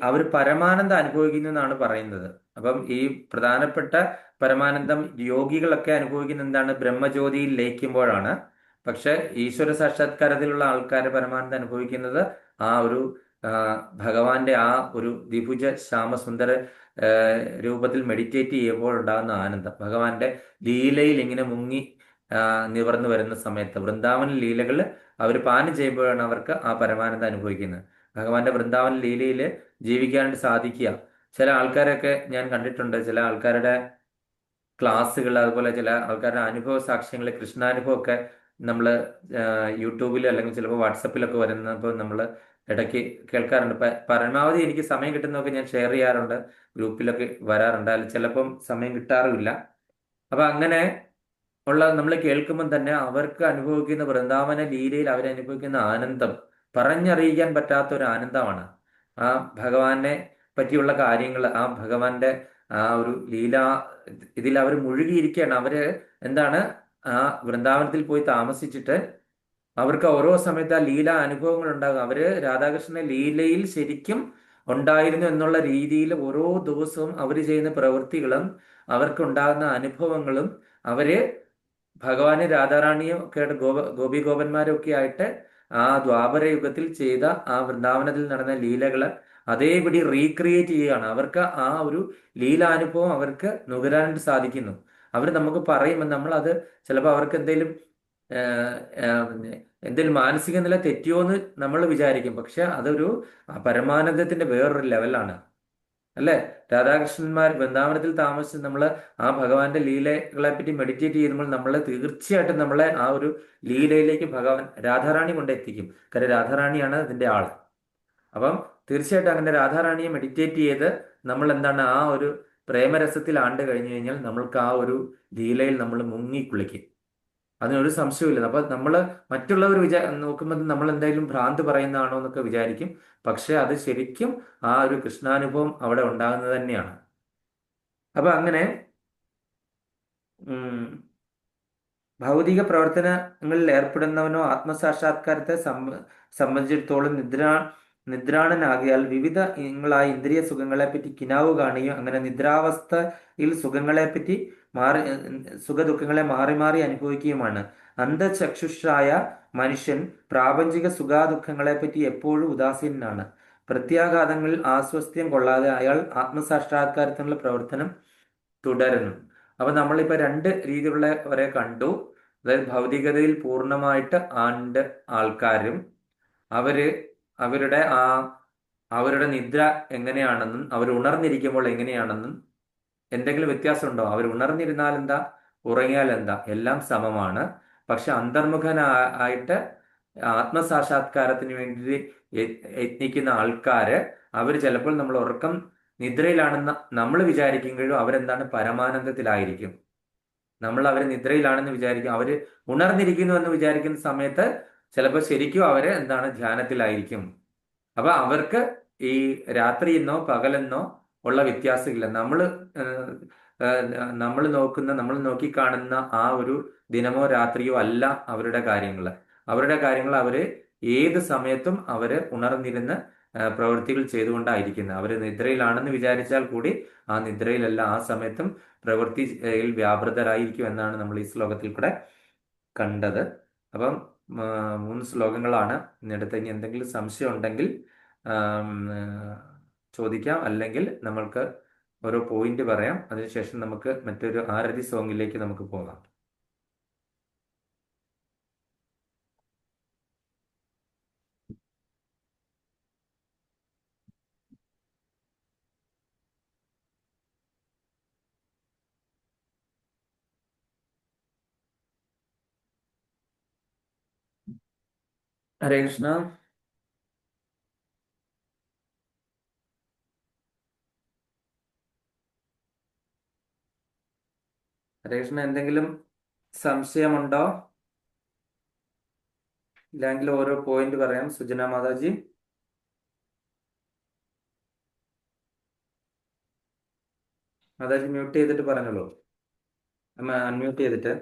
അവർ പരമാനന്ദം അനുഭവിക്കുന്നു എന്നാണ് പറയുന്നത്. അപ്പം ഈ പ്രധാനപ്പെട്ട പരമാനന്ദം യോഗികളൊക്കെ അനുഭവിക്കുന്ന എന്താണ്? ബ്രഹ്മജ്യോതിയിൽ ലയിക്കുമ്പോഴാണ്. പക്ഷെ ഈശ്വര സാക്ഷാത്കാരത്തിലുള്ള ആൾക്കാർ പരമാനന്ദം അനുഭവിക്കുന്നത് ആ ഒരു ഭഗവാന്റെ ആ ഒരു ദ്വിഭുജ ശ്യാമസുന്ദര രൂപത്തിൽ മെഡിറ്റേറ്റ് ചെയ്യുമ്പോൾ ഉണ്ടാകുന്ന ആനന്ദം, ഭഗവാന്റെ ലീലയിൽ ഇങ്ങനെ മുങ്ങി നിവർന്നു വരുന്ന സമയത്ത്, വൃന്ദാവന ലീലകൾ അവർ പാനം ചെയ്യുമ്പോഴാണ് അവർക്ക് ആ പരമാനന്ദം അനുഭവിക്കുന്നത്. ഭഗവാന്റെ വൃന്ദാവന ലീലയിൽ ജീവിക്കാനായിട്ട് സാധിക്കുക. ചില ആൾക്കാരൊക്കെ ഞാൻ കണ്ടിട്ടുണ്ട്, ചില ആൾക്കാരുടെ ക്ലാസ്സുകൾ, അതുപോലെ ചില ആൾക്കാരുടെ അനുഭവ സാക്ഷ്യങ്ങൾ, കൃഷ്ണാനുഭവമൊക്കെ നമ്മൾ യൂട്യൂബിൽ അല്ലെങ്കിൽ ചിലപ്പോൾ വാട്സപ്പിലൊക്കെ വരുന്നപ്പോൾ നമ്മൾ ഇടയ്ക്ക് കേൾക്കാറുണ്ട്. പരമാവധി എനിക്ക് സമയം കിട്ടുന്നതൊക്കെ ഞാൻ ഷെയർ ചെയ്യാറുണ്ട്, ഗ്രൂപ്പിലൊക്കെ വരാറുണ്ട്. അതിൽ ചിലപ്പം സമയം കിട്ടാറുമില്ല. അപ്പൊ അങ്ങനെ നമ്മൾ കേൾക്കുമ്പോൾ തന്നെ അവർക്ക് അനുഭവിക്കുന്ന വൃന്ദാവന ലീലയിൽ അവരനുഭവിക്കുന്ന ആനന്ദം പറഞ്ഞറിയിക്കാൻ പറ്റാത്ത ഒരു ആനന്ദമാണ്. ആ ഭഗവാനെ പറ്റിയുള്ള കാര്യങ്ങൾ, ആ ഭഗവാന്റെ ആ ഒരു ലീല ഇതിൽ അവർ മുഴുകിയിരിക്കുകയാണ്. അവര് എന്താണ്, ആ വൃന്ദാവനത്തിൽ പോയി താമസിച്ചിട്ട് അവർക്ക് ഓരോ സമയത്ത് ആ ലീല അനുഭവങ്ങൾ ഉണ്ടാകും. അവര് രാധാകൃഷ്ണന്റെ ലീലയിൽ ശരിക്കും ഉണ്ടായിരുന്നു എന്നുള്ള രീതിയിൽ ഓരോ ദിവസവും അവർ ചെയ്യുന്ന പ്രവൃത്തികളും അവർക്കുണ്ടാകുന്ന അനുഭവങ്ങളും അവര് ഭഗവാനെ രാധാറാണിയും ഒക്കെ ഗോപി ഗോപന്മാരും ഒക്കെ ആയിട്ട് ആ ദ്വാപര യുഗത്തിൽ ചെയ്ത ആ വൃന്ദാവനത്തിൽ നടന്ന ലീലകള് അതേപടി റീക്രിയേറ്റ് ചെയ്യുകയാണ്. അവർക്ക് ആ ഒരു ലീലാനുഭവം അവർക്ക് നുകരാനായിട്ട് സാധിക്കുന്നു. അവർ നമുക്ക് പറയുമ്പോൾ നമ്മൾ അത് ചിലപ്പോൾ അവർക്ക് എന്തെങ്കിലും മാനസിക നില തെറ്റിയോ എന്ന് നമ്മൾ വിചാരിക്കും. പക്ഷെ അതൊരു പരമാനന്ദത്തിന്റെ വേറൊരു ലെവലാണ് അല്ലേ? രാധാകൃഷ്ണന്മാർ വൃന്ദാവനത്തിൽ താമസിച്ച് നമ്മൾ ആ ഭഗവാന്റെ ലീലകളെ പറ്റി മെഡിറ്റേറ്റ് ചെയ്യുമ്പോൾ നമ്മളെ തീർച്ചയായിട്ടും നമ്മളെ ആ ഒരു ലീലയിലേക്ക് ഭഗവാൻ രാധാറാണി കൊണ്ടെത്തിക്കും. കാര്യം രാധാറാണിയാണ് അതിന്റെ ആള്. അപ്പം തീർച്ചയായിട്ടും അങ്ങനെ രാധാറാണിയെ മെഡിറ്റേറ്റ് ചെയ്ത് നമ്മൾ എന്താണ് ആ ഒരു പ്രേമരസത്തിൽ ആണ്ട് കഴിഞ്ഞു കഴിഞ്ഞാൽ നമ്മൾക്ക് ആ ഒരു ലീലയിൽ നമ്മൾ മുങ്ങിക്കുളിക്കും. അതിനൊരു സംശയമില്ല. അപ്പൊ നമ്മൾ മറ്റുള്ളവർ നോക്കുമ്പോൾ നമ്മൾ എന്തായാലും ഭ്രാന്ത് പറയുന്നതാണോ എന്നൊക്കെ വിചാരിക്കും. പക്ഷെ അത് ശരിക്കും ആ ഒരു കൃഷ്ണാനുഭവം അവിടെ ഉണ്ടാകുന്നത് തന്നെയാണ്. അപ്പൊ അങ്ങനെ ഭൗതിക പ്രവർത്തനങ്ങളിൽ ഏർപ്പെടുന്നവനോ ആത്മസാക്ഷാത്കാരത്തെ സംബന്ധിച്ചിടത്തോളം നിദ്രാണനാകിയാൽ വിവിധ ഇനങ്ങളായ ഇന്ദ്രിയ സുഖങ്ങളെപ്പറ്റി കിനാവ് കാണുകയും അങ്ങനെ നിദ്രാവസ്ഥയിൽ സുഖങ്ങളെപ്പറ്റി സുഖദുഃഖങ്ങളെ മാറി മാറി അനുഭവിക്കുകയുമാണ്. അന്ധചക്ഷുഷായ മനുഷ്യൻ പ്രാപഞ്ചിക സുഖാദുഃഖങ്ങളെപ്പറ്റി എപ്പോഴും ഉദാസീനനാണ്. പ്രത്യാഘാതങ്ങളിൽ ആസ്വസ്ഥ്യം കൊള്ളാതെ അയാൾ ആത്മസാക്ഷാത്കാരത്തിനുള്ള പ്രവർത്തനം തുടരുന്നു. അപ്പൊ നമ്മളിപ്പോ രണ്ട് രീതിയിലുള്ളവരെ കണ്ടു. അതായത് ഭൗതികതയിൽ പൂർണ്ണമായിട്ട് ആണ്ട് ആൾക്കാരും അവരുടെ നിദ്ര എങ്ങനെയാണെന്നും അവർ ഉണർന്നിരിക്കുമ്പോൾ എങ്ങനെയാണെന്നും എന്തെങ്കിലും വ്യത്യാസമുണ്ടോ? അവർ ഉണർന്നിരുന്നാൽ എന്താ, ഉറങ്ങിയാൽ എന്താ, എല്ലാം സമമാണ്. പക്ഷെ അന്തർമുഖനായിട്ട് ആത്മസാക്ഷാത്കാരത്തിന് വേണ്ടി യത്നിക്കുന്ന ആൾക്കാര് അവർ ചിലപ്പോൾ നമ്മൾ ഉറക്കം നിദ്രയിലാണെന്ന് നമ്മൾ വിചാരിക്കുമ്പോഴും അവരെന്താണ് പരമാനന്ദത്തിലായിരിക്കും. നമ്മൾ അവർ നിദ്രയിലാണെന്ന് വിചാരിക്കും, അവര് ഉണർന്നിരിക്കുന്നു എന്ന് വിചാരിക്കുന്ന സമയത്ത് ചിലപ്പോൾ ശരിക്കും അവര് എന്താണ് ധ്യാനത്തിലായിരിക്കും. അപ്പൊ അവർക്ക് ഈ രാത്രിയെന്നോ പകലെന്നോ ഉള്ള വ്യത്യാസമില്ല. നമ്മൾ നോക്കിക്കാണുന്ന ആ ഒരു ദിനമോ രാത്രിയോ അല്ല അവരുടെ കാര്യങ്ങൾ. അവര് ഏത് സമയത്തും അവര് ഉണർന്നിരുന്ന് പ്രവൃത്തികൾ ചെയ്തുകൊണ്ടായിരിക്കുന്നത്. അവര് നിദ്രയിലാണെന്ന് വിചാരിച്ചാൽ കൂടി ആ നിദ്രയിലല്ല, ആ സമയത്തും പ്രവൃത്തിയിൽ വ്യാപൃതരായിരിക്കും എന്നാണ് നമ്മൾ ഈ ശ്ലോകത്തിൽ കൂടെ കണ്ടത്. അപ്പം 3 ശ്ലോകങ്ങളാണ് ഇന്നടുത്ത്. ഇനി എന്തെങ്കിലും സംശയം ഉണ്ടെങ്കിൽ ചോദിക്കാം, അല്ലെങ്കിൽ നമ്മൾക്ക് ഓരോ പോയിന്റ് പറയാം. അതിനുശേഷം നമുക്ക് മറ്റൊരു ആരതി സോങ്ങിലേക്ക് നമുക്ക് പോകാം. ഹരേ കൃഷ്ണ. ഹരേ കൃഷ്ണ, എന്തെങ്കിലും സംശയമുണ്ടോ? ഇല്ലെങ്കിൽ ഓരോ പോയിന്റ് പറയാം. സുജന മാതാജി. മാതാജി മ്യൂട്ട് ചെയ്തിട്ട് പറഞ്ഞോളൂ, അൺമ്യൂട്ട് ചെയ്തിട്ട്.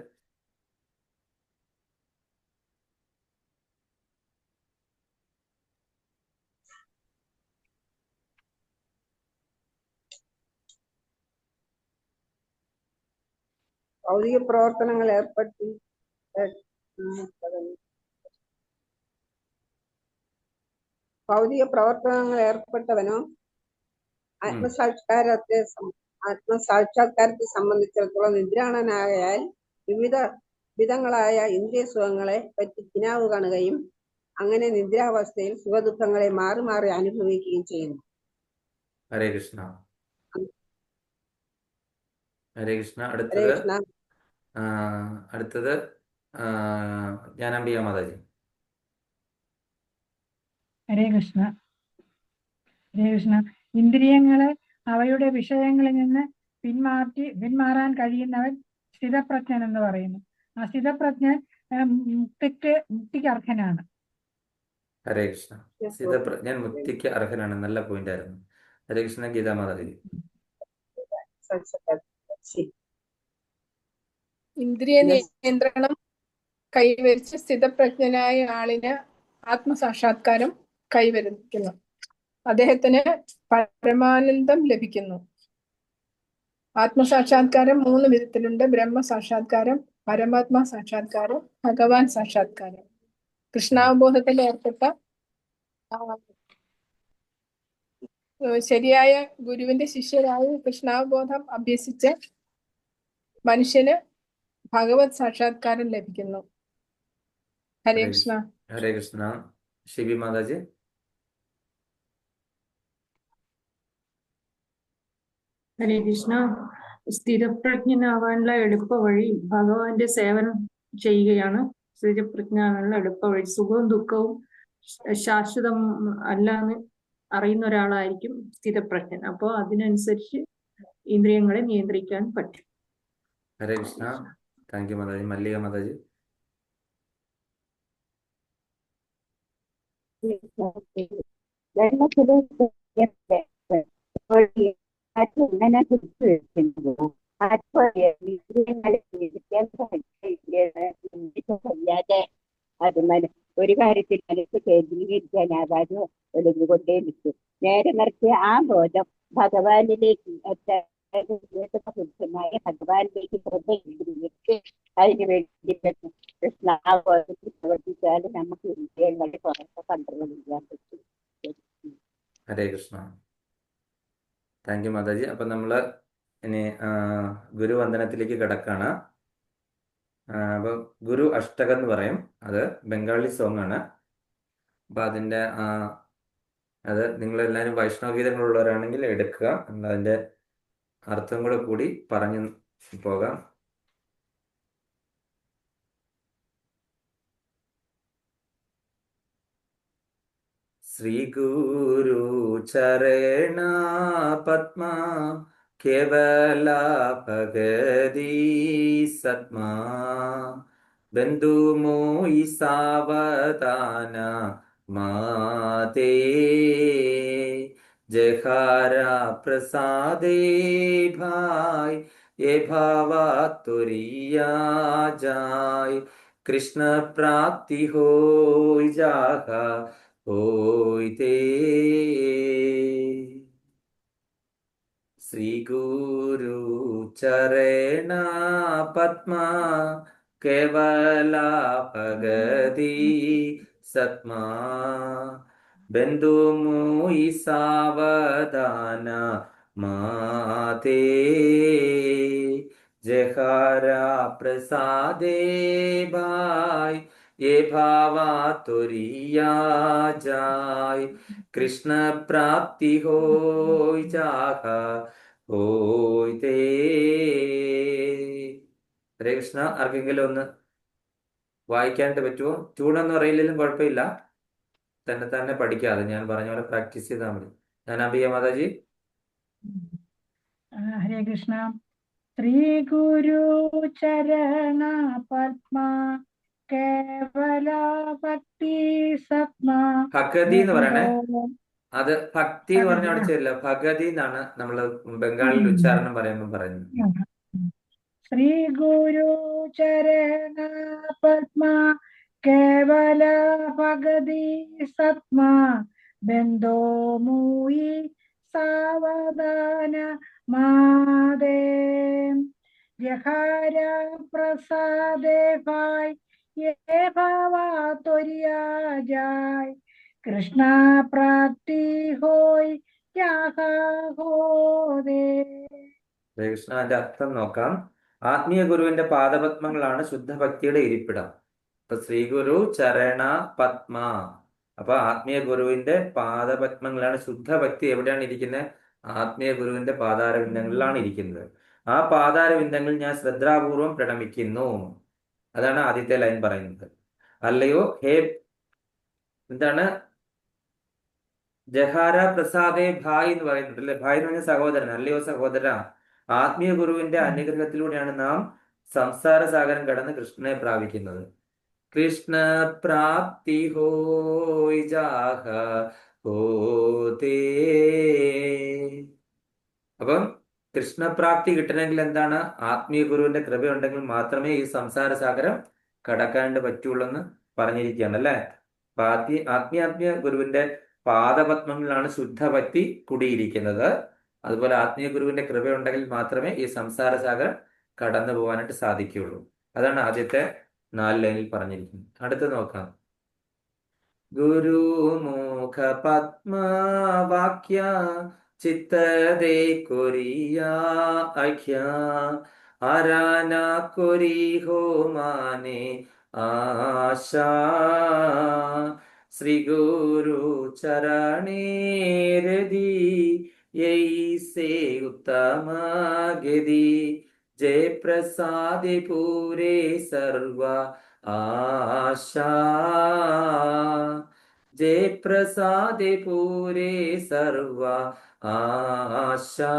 ഭൗതിക പ്രവർത്തനങ്ങൾ ഏർപ്പെട്ടവനോ ആത്മസാക്ഷാത്കാരത്തെ സംബന്ധിച്ചിടത്തോളം നിദ്രാണനായാൽ വിവിധ വിധങ്ങളായ ഇന്ദ്രിയ സുഖങ്ങളെ പറ്റി കിനാവ് കാണുകയും അങ്ങനെ നിദ്രാവസ്ഥയിൽ സുഖദുഃഖങ്ങളെ മാറി മാറി അനുഭവിക്കുകയും ചെയ്യുന്നു. ഹരേ കൃഷ്ണ. ഹരേ കൃഷ്ണ. ഹരേ കൃഷ്ണ. അടുത്തത് ജ്ഞാനാംബിക മാതാജി. ഹരേ കൃഷ്ണ. ഹരേ കൃഷ്ണ. ഇന്ദ്രിയങ്ങളെ അവയുടെ വിഷയങ്ങളിൽ നിന്ന് പിന്മാറാൻ കഴിയുന്നവൻ സ്ഥിതപ്രജ്ഞൻ എന്ന് പറയുന്നു. ആ സ്ഥിതപ്രജ്ഞൻ മുക്തിക്ക് അർഹനാണ്. ഹരേ കൃഷ്ണ. സ്ഥിതപ്രജ്ഞൻ മുക്തിക്ക് അർഹനാണ്. നല്ല പോയിന്റ് ആയിരുന്നു. ഹരേ കൃഷ്ണ. ഗീതാ മാതാജി. ഇന്ദ്രിയ നിയന്ത്രണം കൈവരിച്ച് സ്ഥിതപ്രജ്ഞനായ ആളിന് ആത്മസാക്ഷാത്കാരം കൈവരിക്കുന്നു. അദ്ദേഹത്തിന് പരമാനന്ദം ലഭിക്കുന്നു. ആത്മസാക്ഷാത്കാരം 3 വിധത്തിലുണ്ട്: ബ്രഹ്മസാക്ഷാത്കാരം, പരമാത്മാ സാക്ഷാത്കാരം, ഭഗവാൻ സാക്ഷാത്കാരം. കൃഷ്ണാവബോധത്തിൽ ഏർപ്പെട്ട ശരിയായ ഗുരുവിന്റെ ശിഷ്യരായി കൃഷ്ണാവബോധം അഭ്യസിച്ച് മനുഷ്യന് ഭഗവത് സാക്ഷാത്കാരം ലഭിക്കുന്നു. ഹരേ കൃഷ്ണ. ഹരേ കൃഷ്ണ. ശിവി മാതാജി. ഹരേ കൃഷ്ണ. സ്ഥിരപ്രജ്ഞനാവാനുള്ള എളുപ്പ വഴി ഭഗവാന്റെ സേവനം ചെയ്യുകയാണ്. സ്ഥിരപ്രജ്ഞനാവാനുള്ള എളുപ്പ വഴി. സുഖവും ദുഃഖവും ശാശ്വതം അല്ലാന്ന് അറിയുന്ന ഒരാളായിരിക്കും സ്ഥിരപ്രജ്ഞൻ. അപ്പോൾ അതിനനുസരിച്ച് ഇന്ദ്രിയങ്ങളെ നിയന്ത്രിക്കാൻ പറ്റും. ഹരേ കൃഷ്ണ. Thank you mataji. മല്ലിക മാതാജി. ഒരു കാര്യത്തിൽ മനസ്സ് കേന്ദ്രീകരിക്കാനാകാതെ ഒളിഞ്ഞുകൊണ്ടേയിരിക്കും. നേരെ മറിച്ച് ആ ബോധം ഭഗവാനിലേക്ക് പുരുഷനായ ഭഗവാനിലേക്ക് ശ്രദ്ധ കേന്ദ്രീകരിച്ച് അതിനു വേണ്ടി കൃഷ്ണാബോധത്തിൽ പ്രവർത്തിച്ചാൽ നമുക്ക് വിഷയങ്ങളെ കുറച്ച് കൺട്രോൾ ചെയ്യാൻ പറ്റും. ഹരേ കൃഷ്ണ. Thank you mataji. അപ്പൊ നമ്മള് ഇനി ഗുരുവന്ദനത്തിലേക്ക് കിടക്കാണ്. അപ്പൊ ഗുരു അഷ്ടകം എന്ന് പറയും. അത് ബംഗാളി സോങ് ആണ്. അപ്പൊ അതിന്റെ അത് നിങ്ങളെല്ലാവരും വൈഷ്ണവ ഗീതങ്ങളുള്ളവരാണെങ്കിൽ എടുക്കുക. അതിന്റെ അർത്ഥം കൂടെ കൂടി പറഞ്ഞു പോകാം. ശ്രീ ഗുരു ചരണ പത്മ കേവല ഭഗതി സത്മാ ബന്ധു മോയി സാവധാന മാതേ ജഹാര പ്രസാദേ ഭായ് ये भावा तुरिया जाय कृष्ण प्राप्ति होय जागा होय ते श्री गुरु चरण पद्मा केवला भगति सत्मा बंधु मोहि सावधान माते जहारा प्रसादे भाई ये भावा तुरिया जाय कृष्ण प्राप्ति होय जागा होय ते. ഹരേ കൃഷ്ണ. ആർക്കെങ്കിലും ഒന്ന് വായിക്കാനായിട്ട് പറ്റുമോ? ട്യൂണൊന്നും അറിയില്ലെങ്കിലും കുഴപ്പമില്ല, തന്നെ പഠിക്കാതെ ഞാൻ പറഞ്ഞ പോലെ പ്രാക്ടീസ് ചെയ്താൽ മതി. ഞാൻ അബിയ മാതാജി. ഹരേ കൃഷ്ണ. ശ്രീ ഗുരു ചരണ പത്മ കേവല ഭക്തി സത്മ. ഭഗതി എന്ന് പറയണേ. അത് ഭക്തി എന്ന് പറഞ്ഞ അവിടെ ചെയ്യില്ല, ഭഗതി എന്നാണ് നമ്മള് ബംഗാളിൽ ഉച്ചാരണം പറയുമ്പോൾ പറയുന്നത്. ശ്രീ ഗുരു ചരണ പത്മ കേവല ഭഗതി സത്മ ബന്ധോ മൂയി സാവധാന മാതേ ജഹാര പ്രസാദേ ഭായ് യേ ഭാവാ ത്വരിയാ ജായ് കൃഷ്ണ പ്രാപ്തി ഹോയ് യാഹാ ഹോദേ. കൃഷ്ണ. അതിന്റെ അർത്ഥം നോക്കാം. ആത്മീയ ഗുരുവിന്റെ പാദപത്മങ്ങളാണ് ശുദ്ധഭക്തിയുടെ ഇരിപ്പിടം. അപ്പൊ ശ്രീ ഗുരു ചരണ പത്മ. അപ്പൊ ആത്മീയ ഗുരുവിന്റെ പാദപത്മങ്ങളാണ് ശുദ്ധഭക്തി. എവിടെയാണ് ഇരിക്കുന്നത്? ആത്മീയ ഗുരുവിന്റെ പാതാരവിന്ദങ്ങളിലാണ് ഇരിക്കുന്നത്. ആ പാതാരവിന്ദങ്ങളിൽ ഞാൻ ശ്രദ്ധാപൂർവം പ്രണമിക്കുന്നു. അതാണ് ആദ്യത്തെ ലൈൻ പറയുന്നത്. അല്ലയോ ഹേ, എന്താണ്? ജഹാര പ്രസാദേ ഭായ് എന്ന് പറയുന്നുണ്ട് അല്ലെ. ഭായ് എന്ന് പറഞ്ഞ സഹോദരൻ. അല്ലയോ സഹോദര, ആത്മീയ ഗുരുവിന്റെ അനുഗ്രഹത്തിലൂടെയാണ് നാം സംസാര സാഗരം കടന്ന് കൃഷ്ണനെ പ്രാപിക്കുന്നത്. കൃഷ്ണ പ്രാപ്തി ഹോയ് ജാഹ ഹോതേ. അപ്പം കൃഷ്ണപ്രാപ്തി കിട്ടണമെങ്കിൽ എന്താണ്? ആത്മീയ ഗുരുവിന്റെ കൃപയുണ്ടെങ്കിൽ മാത്രമേ ഈ സംസാര സാഗരം കടക്കാണ്ട് പറ്റുള്ളൂ എന്ന് പറഞ്ഞിരിക്കുകയാണ് അല്ലെ. അപ്പൊ ആത്മീയ ഗുരുവിന്റെ പാദപത്മങ്ങളിലാണ് ശുദ്ധഭക്തി കുടിയിരിക്കുന്നത്. അതുപോലെ ആത്മീയ ഗുരുവിന്റെ കൃപയുണ്ടെങ്കിൽ മാത്രമേ ഈ സംസാര സാഗരം കടന്നു പോകാനായിട്ട് സാധിക്കുകയുള്ളൂ. അതാണ് ആദ്യത്തെ 4 ലൈനിൽ പറഞ്ഞിരിക്കുന്നത്. അടുത്ത് നോക്കാം. ഗുരുമുഖ പത്മവാക്യ ചിത്തദേ കൊരിയ ഐക്യ ആരാന കൊരി ഹോ മാനെ ആശാ ശ്രീ ഗുരു ചരണേ രതി यैसे उत्तम गति जय प्रसादे पूरे सर्व आशा जय प्रसादे पूरे सर्व आशा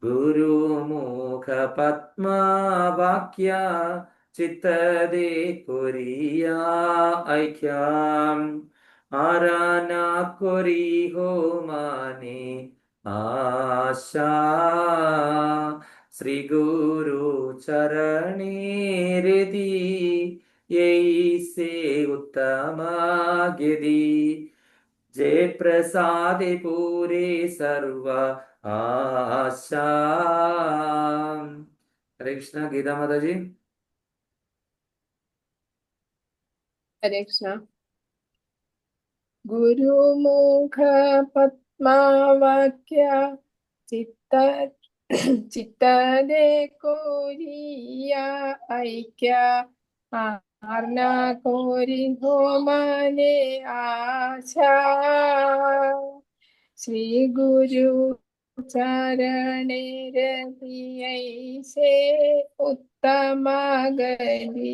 ഗുരുമുഖ പത്മവാക്യ ചിത്തദേ കൊരിയ ഐക്യം ആരാന കൊരിഹോ മാനെ ആശാ ശ്രീ ഗുരു ചരണേ രതി യൈസേ ഉത്തമ ഗതി जय प्रसादे पूरे सर्व आशा। हरे कृष्णा। गीता माता जी। ഹരേ കൃഷ്ണ. ഗുരുമുഖ പത്മാവാക്യ ചിത്ത ചിത്തദേ കോരിയ ഐക്യ ആർന കോരി ഹോമാനെ ആശാ ശ്രീ ഗുരു ചരണേ രതിയൈസേ ഉത്തമഗതി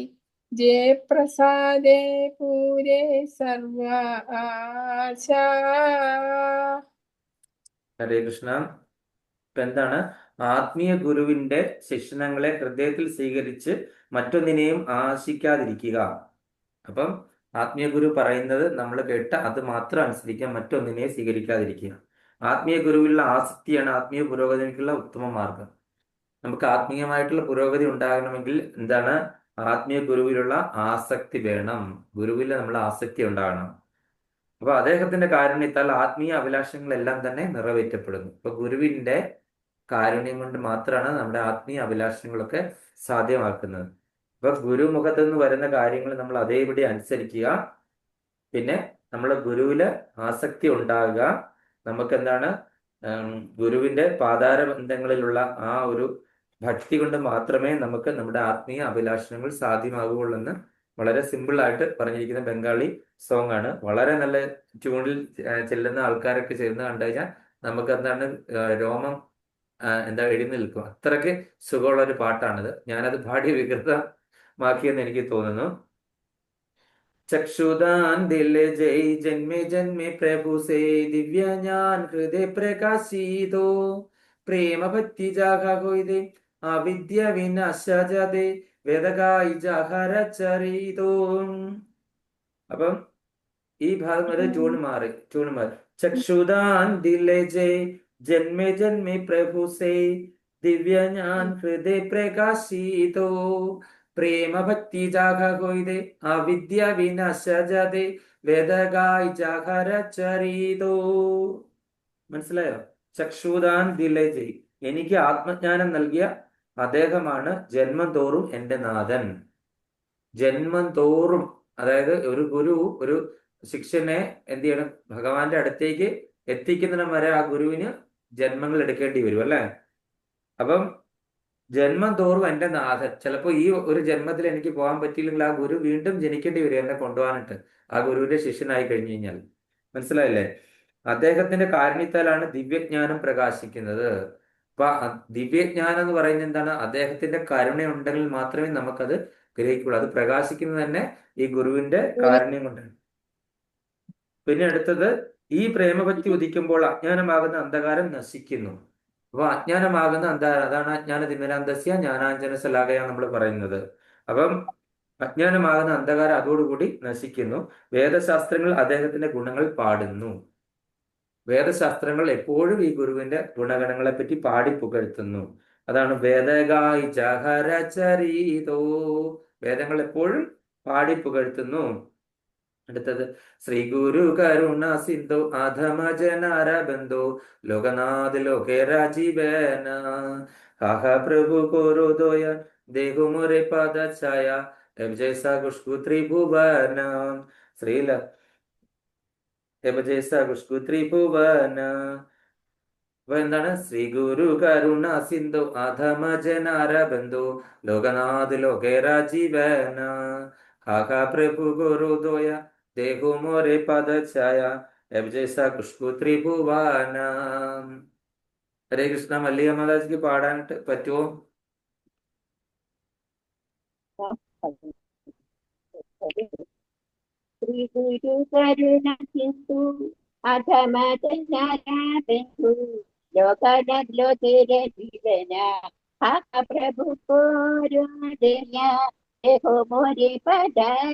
ജയ പ്രസാദേ പൂരേ സർവ ആശാ. ഹരേ കൃഷ്ണ. ഇപ്പൊ എന്താണ് ആത്മീയ ഗുരുവിന്റെ ശിക്ഷണങ്ങളെ ഹൃദയത്തിൽ സ്വീകരിച്ച് മറ്റൊന്നിനെയും ആശിക്കാതിരിക്കുക. അപ്പം ആത്മീയ ഗുരു പറയുന്നത് നമ്മൾ കേട്ട് അത് മാത്രം അനുസരിക്കുക, മറ്റൊന്നിനെ സ്വീകരിക്കാതിരിക്കുക. ആത്മീയ ഗുരുവിലുള്ള ആസക്തിയാണ് ആത്മീയ പുരോഗതിക്കുള്ള ഉത്തമ മാർഗം. നമുക്ക് ആത്മീയമായിട്ടുള്ള പുരോഗതി ഉണ്ടാകണമെങ്കിൽ എന്താണ് ആത്മീയ ഗുരുവിലുള്ള ആസക്തി വേണം. ഗുരുവിൽ നമ്മൾ ആസക്തി ഉണ്ടാകണം. അപ്പൊ അദ്ദേഹത്തിന്റെ കാരുണ്യത്താൽ ആത്മീയ അഭിലാഷങ്ങളെല്ലാം തന്നെ നിറവേറ്റപ്പെടുന്നു. ഇപ്പൊ ഗുരുവിന്റെ കാരുണ്യം കൊണ്ട് മാത്രമാണ് നമ്മുടെ ആത്മീയ അഭിലാഷങ്ങളൊക്കെ സാധ്യമാക്കുന്നത്. അപ്പൊ ഗുരുമുഖത്ത് നിന്ന് വരുന്ന കാര്യങ്ങൾ നമ്മൾ അതേപടി അനുസരിക്കുക. പിന്നെ നമ്മൾ ഗുരുവില് ആസക്തി ഉണ്ടാകുക. നമുക്ക് എന്താണ് ഗുരുവിന്റെ പാതാര ബന്ധങ്ങളിലുള്ള ആ ഒരു ഭക്തി കൊണ്ട് മാത്രമേ നമുക്ക് നമ്മുടെ ആത്മീയ അഭിലാഷങ്ങൾ സാധ്യമാകുകയുള്ളൂ എന്ന് വളരെ സിമ്പിൾ ആയിട്ട് പറഞ്ഞിരിക്കുന്ന ബംഗാളി സോങ് ആണ്. വളരെ നല്ല ട്യൂണിൽ ചെല്ലുന്ന ആൾക്കാരൊക്കെ ചേർന്ന് കണ്ടു കഴിഞ്ഞാൽ നമുക്ക് എന്താണ് രോമം എഴുതി നിൽക്കും. അത്രയ്ക്ക് സുഖമുള്ള ഒരു പാട്ടാണിത്. ഞാനത് പാടി വികൃതമാക്കിയെന്ന് എനിക്ക് തോന്നുന്നു. चक्षुदान दिल जय जन्मे जन्मे प्रभु से दिव्य ज्ञान हृदय प्रकाशितो प्रेम भक्ति जागा होइदे अविद्य विनाश जादे വേദകായി ജാഹരചരിതോ. അപ്പം ഈ ഭാഗം വരെ ട്യൂൺ മാറി. ചക്ഷുദാൻ ദിലെ ജയ് ജന്മേ ജന്മേ പ്രഭു സേ ദിവ്യ ജ്ഞാൻ ഹൃദയ പ്രകാശിതോ പ്രേമ ഭക്തി ജാഗ ഹോയിദേ അവിദ്യ വിനാശ ജാതേ വേദകായി ജാഹരചരിതോ. മനസ്സിലായോ? ചക്ഷുദാൻ ദിലെ ജയ്, എനിക്ക് ആത്മജ്ഞാനം നൽകിയ അദ്ദേഹമാണ് ജന്മം തോറും എൻ്റെ നാഥൻ. ജന്മം തോറും, അതായത് ഒരു ഗുരു ഒരു ശിഷ്യനെ എന്ത് ചെയ്യണം, ഭഗവാന്റെ അടുത്തേക്ക് എത്തിക്കുന്നതിന് വരെ ആ ഗുരുവിന് ജന്മങ്ങൾ എടുക്കേണ്ടി വരും അല്ലെ. അപ്പം ജന്മം തോറും എൻ്റെ നാഥൻ. ചിലപ്പോൾ ഈ ഒരു ജന്മത്തിൽ എനിക്ക് പോകാൻ പറ്റിയില്ലെങ്കിൽ ആ ഗുരു വീണ്ടും ജനിക്കേണ്ടി വരും എന്നെ കൊണ്ടുപോകാനായിട്ട്, ആ ഗുരുവിന്റെ ശിഷ്യനായി കഴിഞ്ഞു കഴിഞ്ഞാൽ. മനസ്സിലായില്ലേ? അദ്ദേഹത്തിന്റെ കാരുണ്യത്താലാണ് ദിവ്യജ്ഞാനം പ്രകാശിക്കുന്നത്. അപ്പൊ ദിവ്യജ്ഞാനം എന്ന് പറയുന്നത് എന്താണ്? അദ്ദേഹത്തിന്റെ കരുണ ഉണ്ടെങ്കിൽ മാത്രമേ നമുക്കത് ഗ്രഹിക്കുള്ളൂ. അത് പ്രകാശിക്കുന്നത് തന്നെ ഈ ഗുരുവിന്റെ കാരുണ്യം കൊണ്ടാണ്. പിന്നെ അടുത്തത്, ഈ പ്രേമഭക്തി ഉദിക്കുമ്പോൾ അജ്ഞാനമാകുന്ന അന്ധകാരം നശിക്കുന്നു. അപ്പൊ അജ്ഞാനമാകുന്ന അന്ധകാരം, അതാണ് അജ്ഞാന തിമിരാന്തസ്യ ജ്ഞാനാഞ്ജന ശലാഖയ നമ്മൾ പറയുന്നത്. അപ്പം അജ്ഞാനമാകുന്ന അന്ധകാരം അതോടുകൂടി നശിക്കുന്നു. വേദശാസ്ത്രങ്ങൾ അദ്ദേഹത്തിന്റെ ഗുണങ്ങൾ പാടുന്നു. വേദശാസ്ത്രങ്ങൾ എപ്പോഴും ഈ ഗുരുവിന്റെ ഗുണഗണങ്ങളെ പറ്റി പാടി പുകഴ്ത്തുന്നു. അതാണ് വേദഗായി ജഹരചരിതോ, വേദങ്ങൾ എപ്പോഴും പാടി പുകഴ്ത്തുന്നു. അടുത്തത്, ശ്രീ ഗുരു കരുണ സിന്ധു അധമ ജനാര ബന്ധു ലോകനാഥ് ലോകേ രാജീവേന ഹഹ പ്രഭു കോരോദോയ ദേഹുമുരെ പദ ഛായ ജൈസ കുഷ്കു ത്രിഭുവന ശ്രീല ജൈസ കുഷ്കു ത്രിഭുവന. അപ്പൊ എന്താണ്? ശ്രീ ഗുരു കരുണ സിന്ധു അധമ ജനാര ബന്ധു ലോകനാഥ് ലോകേ രാജീവേന ഹഹ പ്രഭു കോരോദോയ ദേഹു മോരെ പദ ഛായ എബജേസ ഖുഷ്ബു ത്രിഭുവനം. ഹരേ കൃഷ്ണ. മല്ലിക മാതാജിക്ക് പാടാനായിട്ട് പറ്റുമോ? ശ്രീ ഗുരു കരുണ സിന്ധു അധമതനാരാബന്ധു ലോകനല്ലോ തിരജീവന പ്രഭു കോരുദയ ദേഹോ മോരെ പദായ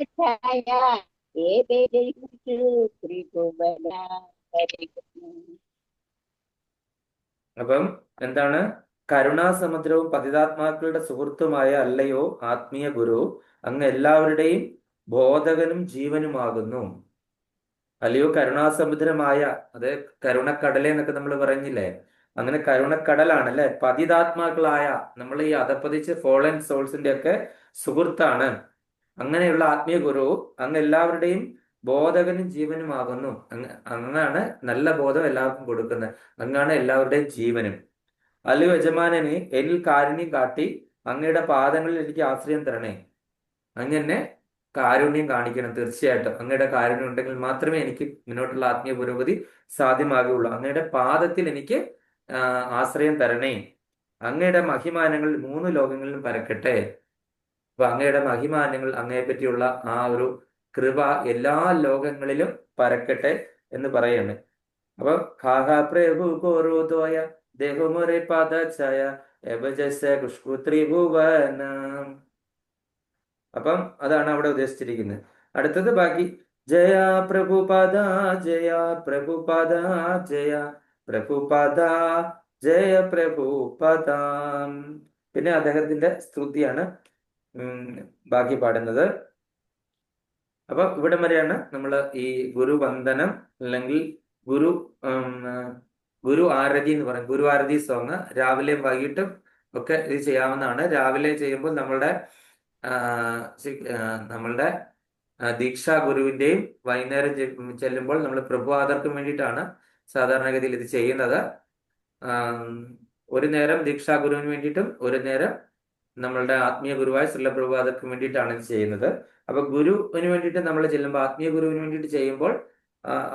ത്രിഭുവന. അപ്പം എന്താണ്? കരുണാസമുദ്രവും പതിതാത്മാക്കളുടെ സുഹൃത്തുമായ അല്ലയോ ആത്മീയ ഗുരു, അങ്ങ് എല്ലാവരുടെയും ബോധകനും ജീവനുമാകുന്നു. അല്ലയോ കരുണാസമുദ്രമായ, അത് കരുണക്കടലേ എന്നൊക്കെ നമ്മൾ പറഞ്ഞില്ലേ, അങ്ങനെ കരുണക്കടലാണ് അല്ലെ. പതിതാത്മാക്കളായ നമ്മൾ ഈ അധപ്പതിച്ച് ഫോളൻ സോൾസിന്റെ ഒക്കെ സുഹൃത്താണ്. അങ്ങനെയുള്ള ആത്മീയ ഗുരു അങ്ങ് എല്ലാവരുടെയും ബോധകനും ജീവനുമാകുന്നു. അങ്ങാണ് നല്ല ബോധം എല്ലാവർക്കും കൊടുക്കുന്നത്. അങ്ങാണ് എല്ലാവരുടെയും ജീവനും. അല്ലയോ യജമാനനെ, എന്നിൽ കാരുണ്യം കാട്ടി അങ്ങയുടെ പാദങ്ങളിൽ എനിക്ക് ആശ്രയം തരണേ. അങ്ങനെ കാരുണ്യം കാണിക്കണം. തീർച്ചയായിട്ടും അങ്ങയുടെ കാരുണ്യം ഉണ്ടെങ്കിൽ മാത്രമേ എനിക്ക് മുന്നോട്ടുള്ള ആത്മീയ പുരോഗതി സാധ്യമാകുകയുള്ളൂ. അങ്ങയുടെ പാദത്തിൽ എനിക്ക് ആശ്രയം തരണേ. അങ്ങയുടെ മഹിമാനങ്ങൾ 3 ലോകങ്ങളിലും പരക്കട്ടെ. അപ്പൊ അങ്ങയുടെ മഹിമാനങ്ങൾ, അങ്ങയെ പറ്റിയുള്ള ആ ഒരു കൃപ എല്ലാ ലോകങ്ങളിലും പരക്കട്ടെ എന്ന് പറയാണ്. അപ്പൊ പ്രഭു കോരുദയ ദേഹുമൊരെ പദഛായ എബജസ ഖുഷ്ബു ത്രിഭുവനം. അപ്പം അതാണ് അവിടെ ഉദ്ദേശിച്ചിരിക്കുന്നത്. അടുത്തത് ബാക്കി. ജയ പ്രഭുപദ ജയ പ്രഭുപദ ജയ പ്രഭുപദ ജയ പ്രഭുപദ. പിന്നെ അദ്ദേഹത്തിന്റെ സ്തുതിയാണ് ബാക്കി പാടുന്നത്. അപ്പൊ ഇവിടം വരെയാണ് നമ്മൾ ഈ ഗുരുവന്ദനം അല്ലെങ്കിൽ ഗുരു ആരതി എന്ന് പറയും. ഗുരു ആരതി സോങ് രാവിലെയും വൈകിട്ടും ഒക്കെ ഇത് ചെയ്യാവുന്നതാണ്. രാവിലെ ചെയ്യുമ്പോൾ നമ്മളുടെ ദീക്ഷാ ഗുരുവിന്റെയും, വൈകുന്നേരം ചെല്ലുമ്പോൾ നമ്മൾ പ്രഭുപാദർക്കും വേണ്ടിയിട്ടാണ് സാധാരണഗതിയിൽ ഇത് ചെയ്യുന്നത്. ഒരു നേരം ദീക്ഷാ ഗുരുവിന് വേണ്ടിയിട്ടും ഒരു നേരം നമ്മളുടെ ആത്മീയ ഗുരുവായ ശ്രീല പ്രഭുപാദർക്കും വേണ്ടിയിട്ടാണ് ഇത് ചെയ്യുന്നത്. അപ്പൊ ഗുരുവിന് വേണ്ടിയിട്ട് നമ്മൾ ചെല്ലുമ്പോൾ, ആത്മീയ ഗുരുവിന് വേണ്ടിയിട്ട് ചെയ്യുമ്പോൾ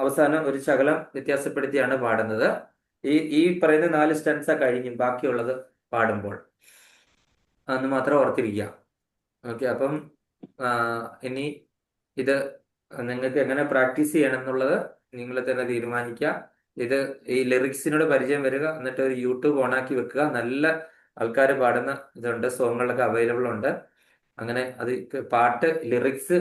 അവസാനം ഒരു ശകലം വ്യത്യാസപ്പെടുത്തിയാണ് പാടുന്നത്. ഈ പറയുന്ന 4 സ്റ്റൻസ കഴിഞ്ഞും ബാക്കിയുള്ളത് പാടുമ്പോൾ അന്ന് മാത്രം ഓർത്തിരിക്കുക. ഓക്കെ. അപ്പം ഇനി ഇത് നിങ്ങൾക്ക് എങ്ങനെ പ്രാക്ടീസ് ചെയ്യണം എന്നുള്ളത് നിങ്ങൾ തന്നെ തീരുമാനിക്കുക. ഇത് ഈ ലിറിക്സിനോട് പരിചയം വരിക, എന്നിട്ട് ഒരു യൂട്യൂബ് ഓണാക്കി വെക്കുക. നല്ല ആൾക്കാർ പാടുന്ന ഇതുണ്ട്, സോങ്ങുകളൊക്കെ അവൈലബിൾ ഉണ്ട്. അങ്ങനെ അത് പാട്ട് ലിറിക്സ്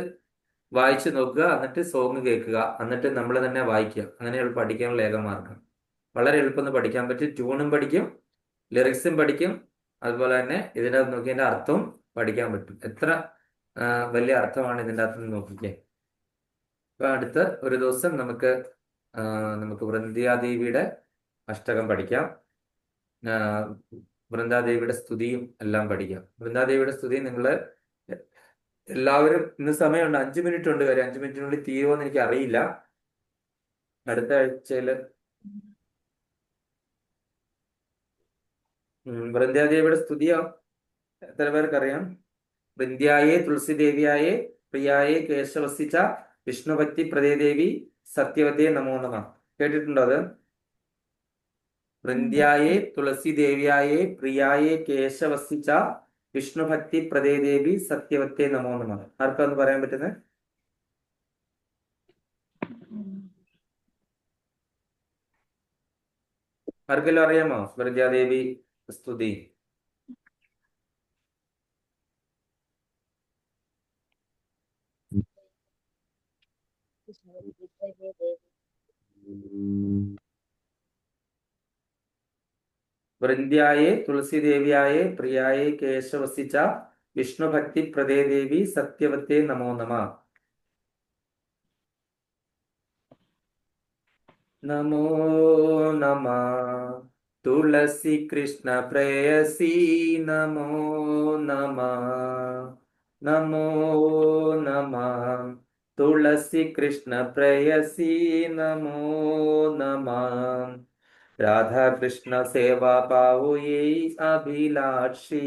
വായിച്ചു നോക്കുക, എന്നിട്ട് സോങ് കേൾക്കുക, എന്നിട്ട് നമ്മൾ തന്നെ വായിക്കുക. അങ്ങനെയുള്ള പഠിക്കാനുള്ള ഏകമാർഗം. വളരെ എളുപ്പം പഠിക്കാൻ പറ്റും. ട്യൂണും പഠിക്കും, ലിറിക്സും പഠിക്കും, അതുപോലെ തന്നെ ഇതിനകത്ത് നോക്കിയതിന്റെ അർത്ഥവും പഠിക്കാൻ പറ്റും. എത്ര വലിയ അർത്ഥമാണ് ഇതിൻ്റെ അകത്ത് നിന്ന് നോക്കിക്കേ. അപ്പൊ അടുത്ത ഒരു ദിവസം നമുക്ക് വൃന്ദാദേവിയുടെ അഷ്ടകം പഠിക്കാം. വൃന്ദാദേവിയുടെ സ്തുതിയും എല്ലാം പഠിക്കാം. വൃന്ദാദേവിയുടെ സ്തുതി നിങ്ങൾ എല്ലാവരും, ഇന്ന് സമയമുണ്ട്, 5 മിനിറ്റ് ഉണ്ട് കാര്യം. 5 മിനിറ്റിനുള്ളിൽ തീരുമോന്ന് എനിക്ക് അറിയില്ല. അടുത്ത ആഴ്ചയില് വൃന്ദാദേവിയുടെ സ്തുതിയോ എത്ര പേർക്കറിയാം? വൃന്ധ്യായേ തുളസി ദേവിയായേ പ്രിയായേ കേശവസിച്ച വിഷ്ണുഭക്തി പ്രദേദേവി സത്യവതേ നമോ നമ. കേട്ടിട്ടുണ്ടോ അത്? വൃന്ധ്യായേ തുളസി ദേവിയായേ പ്രിയായേ കേശവസിച്ച വിഷ്ണുഭക്തി പ്രദേദേവി സത്യവത്തേ നമോ നമ. ആർക്കൊന്ന് പറയാൻ പറ്റുന്നത്? ആർക്കെല്ലാം അറിയാമോ വൃന്ധ്യാദേവി സ്തുതി? വൃന്ധ്യായേ തുളസി ദേവിയായേ പ്രിയായേ കേശവസിച്ച വിഷ്ണുഭക്തി പ്രദേദേവി സത്യവത്തേ നമോ നമ. നമോ നമ തുളസി കൃഷ്ണ പ്രേയസി നമോ നമ. നമോ നമ തുളസി കൃഷ്ണ പ്രേയസി നമോ നമ. രാധാകൃഷ്ണ സേവാ പാവോ യേ അഭിലാഷി.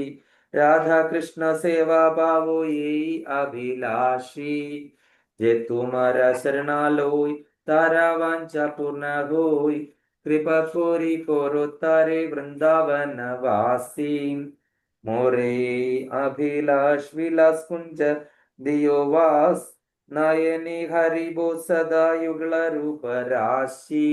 രാധാകൃഷ്ണ സേവാ പാവോ യേ അഭിലാഷി. जे तुम्हारा शरणा लोय तारा वांछा पूर्ण होई कृपा कोरी कोरो तारे वृंदावन वासी मोरे अभिलाष विलास कुंज दियो वास नयनी हरिबो सदा युगल रूप राशि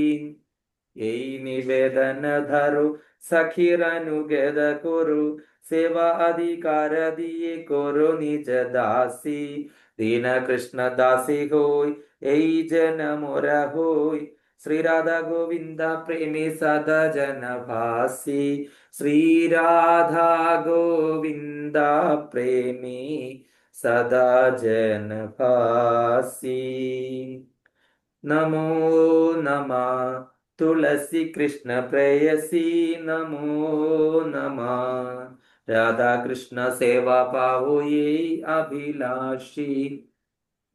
এই নিবেদন ধরো সখীর অনুগেদ করু সেবা অধিকার দিয়ে করো নিজ দাসী দীন কৃষ্ণ দাসী হই এই জন মোরা হই শ্রী রাধা গোবিন্দ প্রেমী সদা জন ভাসি শ্রী রাধা গোবিন্দ প্রেমী সদা জন ভাসি नमो नमः तुलसी कृष्ण प्रेयसी नमो नमः राधा कृष्ण सेवा पावो ये അഭിലാഷി.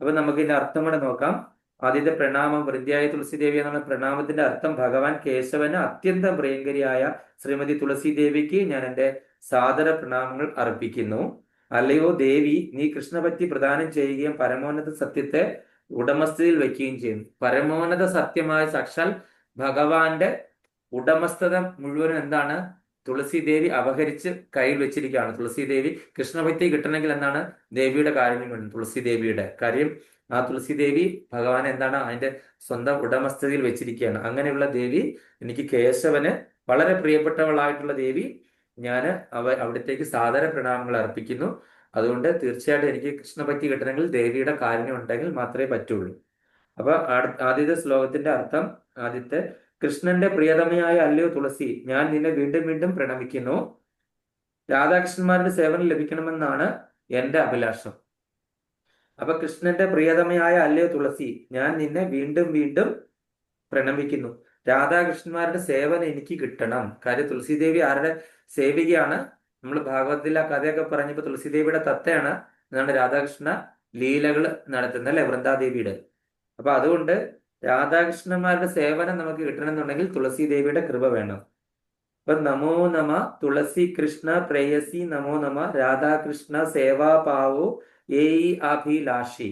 അപ്പൊ നമുക്ക് ഇതിന്റെ അർത്ഥം കൂടെ നോക്കാം. ആദ്യത്തെ പ്രണാമം വൃദ്ധ്യായ തുളസി ദേവി എന്നുള്ള പ്രണാമത്തിന്റെ അർത്ഥം ഭഗവാൻ കേശവന് അത്യന്തം പ്രിയങ്കരിയായ ശ്രീമതി തുളസി ദേവിക്ക് ഞാൻ എൻ്റെ സാദര പ്രണാമങ്ങൾ അർപ്പിക്കുന്നു. അല്ലയോ ദേവി, നീ കൃഷ്ണഭക്തി പ്രദാനം ചെയ്യുകയും പരമോന്നത സത്യത്തെ ഉടമസ്ഥതയിൽ വയ്ക്കുകയും ചെയ്യുന്നു. പരമോന്നത സത്യമായ സാക്ഷാൽ ഭഗവാന്റെ ഉടമസ്ഥത മുഴുവനും എന്താണ്? തുളസി ദേവി അപഹരിച്ച് കയ്യിൽ വെച്ചിരിക്കുകയാണ്. തുളസി ദേവി കൃഷ്ണഭക്തി കിട്ടണമെങ്കിൽ എന്താണ്? ദേവിയുടെ കാര്യം വേണം. തുളസി ദേവിയുടെ കാര്യം, ആ തുളസി ദേവി ഭഗവാൻ എന്താണ്? അതിന്റെ സ്വന്തം ഉടമസ്ഥതയിൽ വെച്ചിരിക്കുകയാണ്. അങ്ങനെയുള്ള ദേവി, എനിക്ക് കേശവന് വളരെ പ്രിയപ്പെട്ടവളായിട്ടുള്ള ദേവി, ഞാൻ അവിടത്തേക്ക് സാദര പ്രണാമങ്ങൾ അർപ്പിക്കുന്നു. അതുകൊണ്ട് തീർച്ചയായിട്ടും എനിക്ക് കൃഷ്ണഭക്തി കിട്ടണമെങ്കിൽ ദേവിയുടെ കാരുണ്യം ഉണ്ടെങ്കിൽ മാത്രമേ പറ്റുള്ളൂ. അപ്പൊ ആദ്യത്തെ ശ്ലോകത്തിന്റെ അർത്ഥം, ആദ്യത്തെ, കൃഷ്ണന്റെ പ്രിയതമയായ അല്ലയോ തുളസി, ഞാൻ നിന്നെ വീണ്ടും വീണ്ടും പ്രണമിക്കുന്നു. രാധാകൃഷ്ണന്മാരുടെ സേവനം ലഭിക്കണമെന്നാണ് എന്റെ അഭിലാഷം. അപ്പൊ കൃഷ്ണന്റെ പ്രിയതമയായ അല്ലയോ തുളസി, ഞാൻ നിന്നെ വീണ്ടും വീണ്ടും പ്രണമിക്കുന്നു. രാധാകൃഷ്ണന്മാരുടെ സേവനം എനിക്ക് കിട്ടണം. കാര്യം തുളസി ദേവി ആരുടെ സേവികയാണ്? നമ്മൾ ഭാഗവതത്തിൽ ആ കഥയൊക്കെ പറഞ്ഞപ്പോ തുളസി ദേവിയുടെ തത്തയാണ് എന്നാണ് രാധാകൃഷ്ണ ലീലകൾ നടത്തുന്നത്, അല്ലെ, വൃന്ദാദേവിയുടെ. അപ്പൊ അതുകൊണ്ട് രാധാകൃഷ്ണന്മാരുടെ സേവനം നമുക്ക് കിട്ടണമെന്നുണ്ടെങ്കിൽ തുളസി ദേവിയുടെ കൃപ വേണം. അപ്പൊ നമോ നമ തുളസി കൃഷ്ണ പ്രേയസി നമോ നമ രാധാകൃഷ്ണ സേവാ പാവോ ഏയി അഭിലാഷി.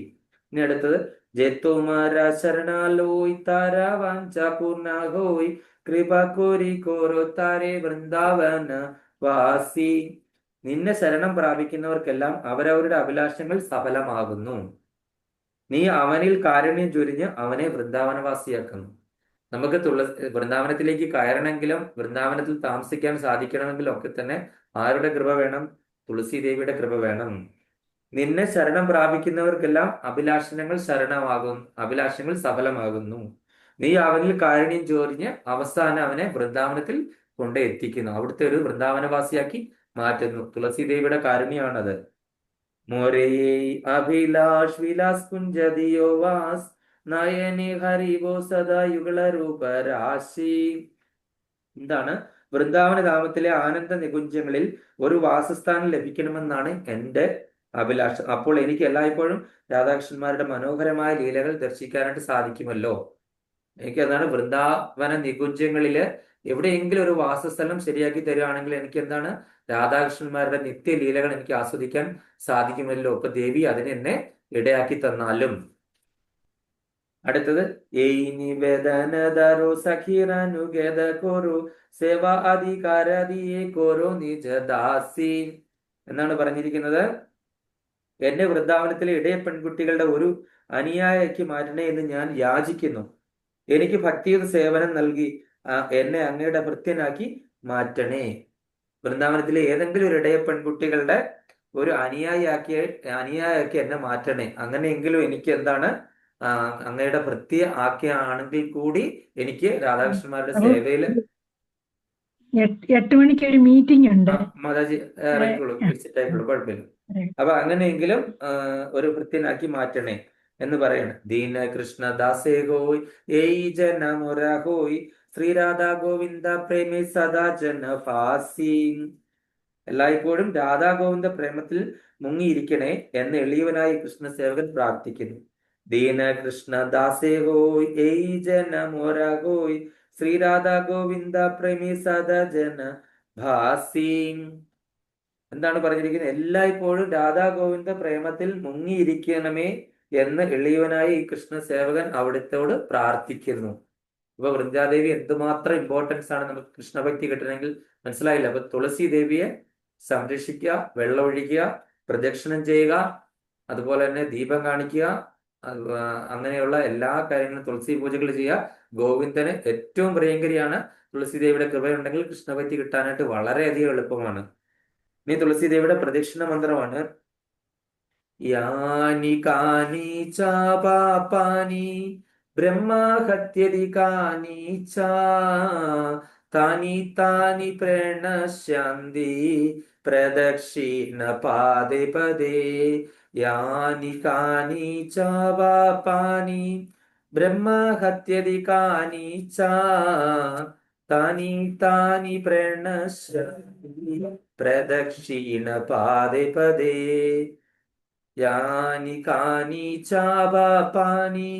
ഇനി അടുത്തത്, ജെത്തുമാര ശരണാലോയ് താര വാഞ്ച പൂർണ്ണ ഹോയ് കൃപ കോരി കോരോ താരെ വൃന്ദാവന വാസി. നിന്നെ ശരണം പ്രാപിക്കുന്നവർക്കെല്ലാം അവരവരുടെ അഭിലാഷങ്ങൾ സഫലമാകുന്നു. നീ അവനിൽ കാരുണ്യം ചൊരിഞ്ഞ് അവനെ വൃന്ദാവനവാസിയാക്കുന്നു. നമുക്ക് വൃന്ദാവനത്തിലേക്ക് കയറണമെങ്കിലും വൃന്ദാവനത്തിൽ താമസിക്കാൻ സാധിക്കണമെങ്കിലും ഒക്കെ തന്നെ ആരുടെ കൃപ വേണം? തുളസി ദേവിയുടെ കൃപ വേണം. നിന്നെ ശരണം പ്രാപിക്കുന്നവർക്കെല്ലാം അഭിലാഷങ്ങൾ സഫലമാകുന്നു. നീ അവനിൽ കാരുണ്യം ചൊരിഞ്ഞ് അവസാനം അവനെ വൃന്ദാവനത്തിൽ കൊണ്ട് എത്തിക്കുന്നു, അവിടുത്തെ ഒരു വൃന്ദാവനവാസിയാക്കി മാറ്റുന്നു. തുളസി ദേവിയുടെ കാരുണ്യമാണത്. Moreh Abhilash Vilas കുഞ്ചദിയോ was nine e ഹരിവോ സദാ യുഗള രൂപരാശി. എന്താണ്? വൃന്ദാവന ധാമത്തിലെ ആനന്ദ നികുഞ്ചങ്ങളിൽ ഒരു വാസസ്ഥാനം ലഭിക്കണമെന്നാണ് എൻ്റെ അഭിലാഷം. അപ്പോൾ എനിക്ക് എല്ലായ്പ്പോഴും രാധാകൃഷ്ണന്മാരുടെ മനോഹരമായ ലീലകൾ ദർശിക്കാനായിട്ട് സാധിക്കുമല്ലോ. എനിക്ക് എന്താണ്? വൃന്ദാവന നികുഞ്ചങ്ങളില് എവിടെയെങ്കിലും ഒരു വാസസ്ഥലം ശരിയാക്കി തരികയാണെങ്കിൽ എനിക്ക് എന്താണ്? രാധാകൃഷ്ണന്മാരുടെ നിത്യലീലകൾ എനിക്ക് ആസ്വദിക്കാൻ സാധിക്കുമല്ലോ. ഇപ്പൊ ദേവി അതിനെ എന്നെ ഇടയാക്കി തന്നാലും. അടുത്തത്, ഏയ് നിവേദനദരോ സഖീരനുഗേദ കോരു സേവാ അധികാരദിയെ കോരോ നിജ ദാസി എന്നാണ് പറഞ്ഞിരിക്കുന്നത്. എന്നെ വൃന്ദാവനത്തിലെ ഇടയ പെൺകുട്ടികളുടെ ഒരു അനുയായിക്ക് മാറ്റണേ എന്ന് ഞാൻ യാചിക്കുന്നു. എനിക്ക് ഭക്തിയുടെ സേവനം നൽകി എന്നെ അങ്ങയുടെ ഭൃത്യനാക്കി മാറ്റണേ. വൃന്ദാവനത്തിലെ ഏതെങ്കിലും ഒരു ഇടയ പെൺകുട്ടികളുടെ ഒരു അനുയായിയാക്കി എന്നെ മാറ്റണേ. അങ്ങനെയെങ്കിലും എനിക്ക് എന്താണ്? അങ്ങയുടെ ഭൃത്യ ആക്കിയാണെങ്കിൽ കൂടി എനിക്ക് രാധാകൃഷ്ണന്മാരുടെ സേവയില് 8 മണിക്ക് ഒരു മീറ്റിംഗ് ഉണ്ട്. മാതാജി ഇറങ്ങിക്കോളൂ, വിളിച്ചിട്ടായിക്കോളൂ, കുഴപ്പമില്ല. അപ്പൊ അങ്ങനെയെങ്കിലും ഒരു ഭൃത്യനാക്കി മാറ്റണേ എന്ന് പറയണ. ദീന കൃഷ്ണ ദാസേ ഹോയ് ഏയ് ജന മുര ഹോയ് ശ്രീരാധാ ഗോവിന്ദ പ്രേമി സദാ ജന ഫാസി. എല്ലായ്പ്പോഴും രാധാ ഗോവിന്ദ പ്രേമത്തിൽ മുങ്ങിയിരിക്കണേ എന്ന് എളിയവനായി കൃഷ്ണ സേവകൻ പ്രാർത്ഥിക്കുന്നു. ദീന കൃഷ്ണ ദാസേ ഹോയ് ഏയ് ജന മുര ഹോയ് ശ്രീരാധാ ഗോവിന്ദ പ്രേമി സദാ ജന ഭാസി. എന്താണ് പറഞ്ഞിരിക്കുന്നത്? എല്ലായ്പ്പോഴും രാധാ ഗോവിന്ദ പ്രേമത്തിൽ മുങ്ങിയിരിക്കണമേ എന്ന് എളിയവനായ ഈ കൃഷ്ണ സേവകൻ അവിടുത്തോട് പ്രാർത്ഥിക്കുന്നു. ഇപ്പൊ വൃന്ദാദേവി എന്തുമാത്രം ഇമ്പോർട്ടൻസ് ആണ് നമുക്ക് കൃഷ്ണഭക്തി കിട്ടണമെങ്കിൽ മനസ്സിലായില്ല. അപ്പൊ തുളസി ദേവിയെ സംരക്ഷിക്കുക, വെള്ളമൊഴിക്കുക, പ്രദക്ഷിണം ചെയ്യുക, അതുപോലെ തന്നെ ദീപം കാണിക്കുക, അങ്ങനെയുള്ള എല്ലാ കാര്യങ്ങളും തുളസി പൂജകൾ ചെയ്യുക. ഗോവിന്ദന് ഏറ്റവും പ്രിയങ്കരിയാണ്. തുളസി ദേവിയുടെ കൃപയുണ്ടെങ്കിൽ കൃഷ്ണഭക്തി കിട്ടാനായിട്ട് വളരെയധികം എളുപ്പമാണ്. ഇനി തുളസി ദേവിയുടെ പ്രദക്ഷിണ മന്ത്രമാണ് യാനി കാനി ച പാപാനി ബ്രഹ്മഹത്യതി കാനി ച താനി താനി പ്രണശ്യന്തി പ്രദക്ഷിണ പാദേ പദേ. യാനി കാനി ച പാപാനി ബ്രഹ്മഹത്യതി കാനി ച താനി താനി പ്രണശ്യന്തി പ്രദക്ഷിണ പാദേ പദേ. യാനി കാനി ച പാപാനി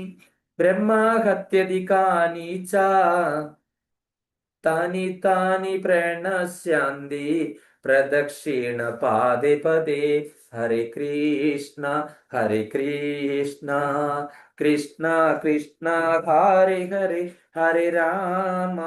ബ്രഹ്മഹത്യതി കാനി ച താനി താനി പ്രണശ്യന്തി പ്രദക്ഷിണ പാദേ പദേ. ഹരേ കൃഷ്ണ കൃഷ്ണ കൃഷ്ണ ഹരേ ഹരേ, ഹരേ രാമ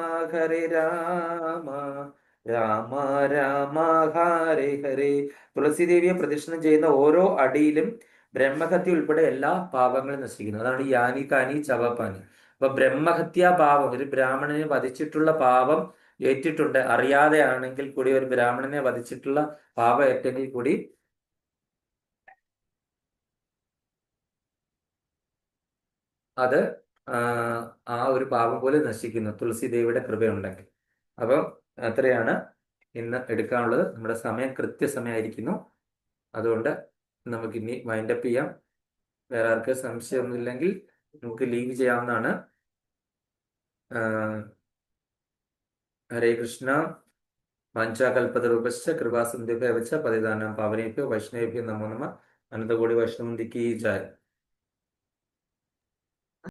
രാമ രാമ ഹരേ ഹരേ. തുളസി ദേവിയെ പ്രദക്ഷിണം ചെയ്യുന്ന ഓരോ അടിയിലും ബ്രഹ്മഹത്യ ഉൾപ്പെടെ എല്ലാ പാപങ്ങളും നശിക്കുന്നു. അതാണ് യാനി കാനി ചവപാനി. അപ്പൊ ബ്രഹ്മഹത്യാ പാപം, ഒരു ബ്രാഹ്മണനെ വധിച്ചിട്ടുള്ള പാപം ഏറ്റിട്ടുണ്ട്, അറിയാതെ ആണെങ്കിൽ കൂടി ഒരു ബ്രാഹ്മണനെ വധിച്ചിട്ടുള്ള പാപം ഏറ്റെങ്കിൽ കൂടി അത് ആ ഒരു പാപം പോലും നശിക്കുന്നു തുളസി ദേവിയുടെ കൃപയുണ്ടെങ്കിൽ. അപ്പം അത്രയാണ് ഇന്ന് എടുക്കാനുള്ളത്. നമ്മുടെ സമയം കൃത്യസമയമായിരിക്കുന്നു. അതുകൊണ്ട് നമുക്കിനി വൈൻഡപ്പ് ചെയ്യാം. വേറെ ആർക്ക് സംശയമൊന്നുമില്ലെങ്കിൽ നമുക്ക് ലീവ് ചെയ്യാവുന്നതാണ്. ഹരേ കൃഷ്ണ. വാഞ്ചാകൽപതരൂപശ്ച കൃപാസിന്ധുഭ്യോ പതിതാനാം പാവനേഭ്യോ വൈഷ്ണവേഭ്യോ നമോ നമഃ. അനന്തകോടി വൈഷ്ണവന്തിക്ക് ജയ.